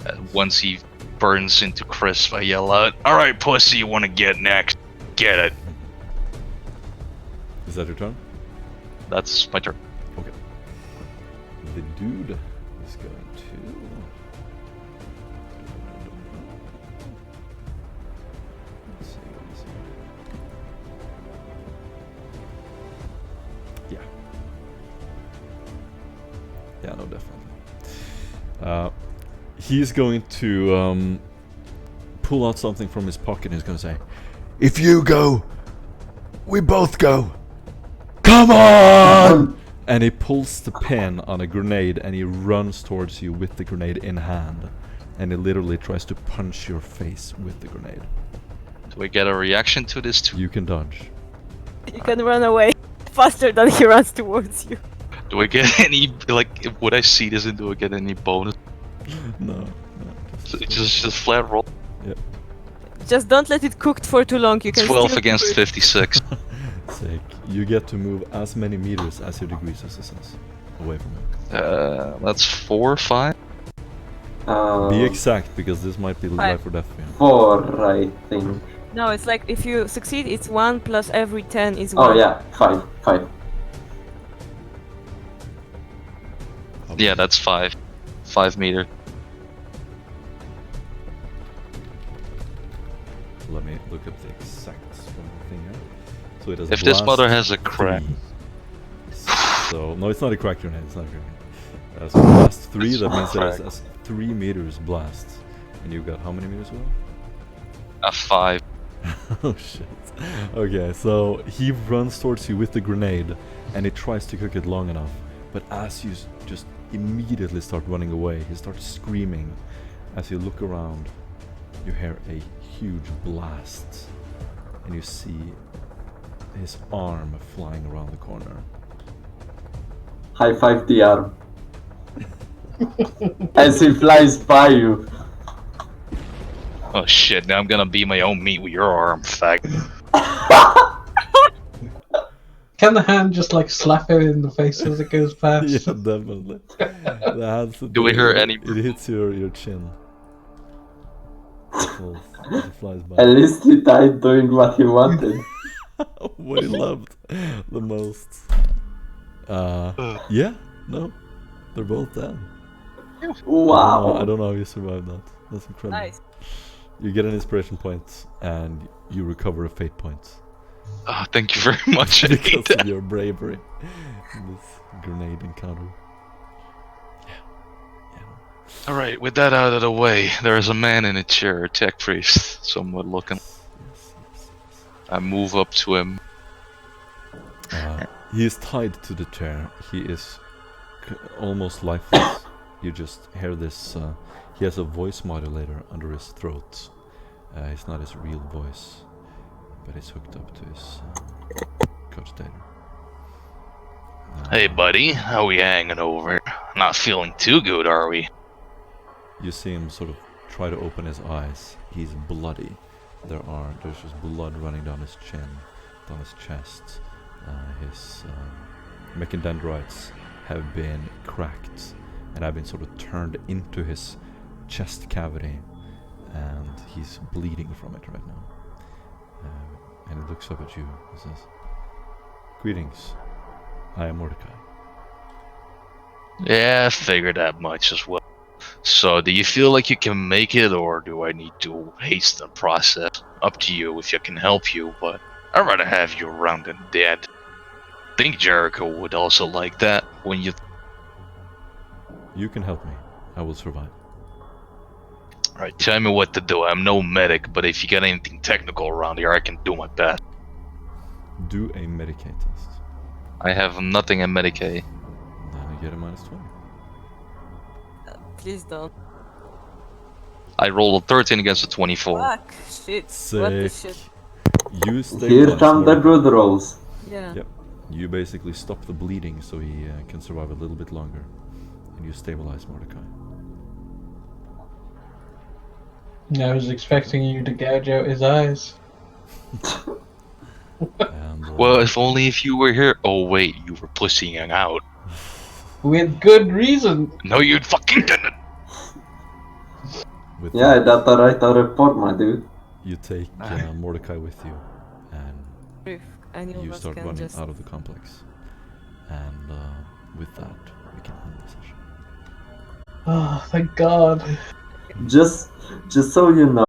flames. Once he burns into crisp, I yell out, "Alright, pussy, you wanna get next? Get it." Is that your turn? That's my turn. Okay. The dude is going to... Let's see what he's doing. Yeah. Yeah, no, definitely. He's going to pull out something from his pocket and he's going to say, "If you go, we both go. Come on!" And he pulls the pin on a grenade and he runs towards you with the grenade in hand. And he literally tries to punch your face with the grenade. Do we get a reaction to this too? You can dodge. You can run away faster than he runs towards you. Do I get any, like, would I see this and do I get any bonus? No. It's just flat roll. Just don't let it cook for too long. You can 12 still against do it. 56. Sick. You get to move as many meters as your degrees assistance away from him. That's 4, 5? Be exact, because this might be life or death for you. 4, I think. No, it's like if you succeed, it's 1 plus every 10 is 1. Oh yeah, 5. Yeah, that's 5. 5 meter. Let me look up the exact thing here. So it has If this blast mother has a crack. 3. So no, it's not a crack grenade. It's not a crack So blast 3, that That's means that correct. that's 3 meters blast. And you got how many meters well? A 5. Oh shit. Okay, so he runs towards you with the grenade and he tries to cook it long enough. But as you just immediately start running away, he starts screaming. As you look around, you hear a huge blast and you see his arm flying around the corner. High five the arm. As he flies by you. Oh shit, now I'm gonna be my own meat with your arm, fag. Can the hand just like slap him in the face as it goes past? Yeah, definitely. The hands, Do we hear any- It hits your chin. Falls as it flies by. At least he died doing what he wanted. What he loved the most. Yeah, no, they're both dead. Wow. I don't know how you survived that. That's incredible. Nice. You get an inspiration point and you recover a fate point Thank you very much. I need because that. of your bravery in this grenade encounter. Alright, with that out of the way, there is a man in a chair, a tech priest, somewhat looking. Yes. I move up to him. He is tied to the chair. He is almost lifeless. You just hear this. He has a voice modulator under his throat. It's not his real voice, but it's hooked up to his cogitator. Hey buddy, how we hanging over? Not feeling too good, are we? You see him sort of try to open his eyes. He's bloody. There's just blood running down his chin, down his chest. His mechadendrites have been cracked and have been sort of turned into his chest cavity, and he's bleeding from it right now. And he looks up at you and says, "Greetings, I am Mordecai." Yeah, I figured that much as well. So, do you feel like you can make it, or do I need to hasten the process? Up to you if I can help you, but I'd rather have you around than dead. Think Jericho would also like that when you... You can help me. I will survive. Alright, tell me what to do. I'm no medic, but if you got anything technical around here, I can do my best. Do a Medicaid test. I have nothing in Medicaid. Then you get a -20. Please don't. I rolled a 13 against a 24. Fuck. Shit. What the Sick. shit? You stay Here come the good rolls. Yeah. Yep. You basically stop the bleeding so he can survive a little bit longer. And you stabilize Mordecai. I was expecting you to gouge out his eyes. And, Well, if only if you were here. Oh wait, you were pussying out. With good reason. No, you fucking didn't. with Yeah, that, that's a right to report, my dude. you take Mordecai with you, and If any of you us start can running just... out of the complex. And with that, we can end the session. Oh, thank God. Just so you know,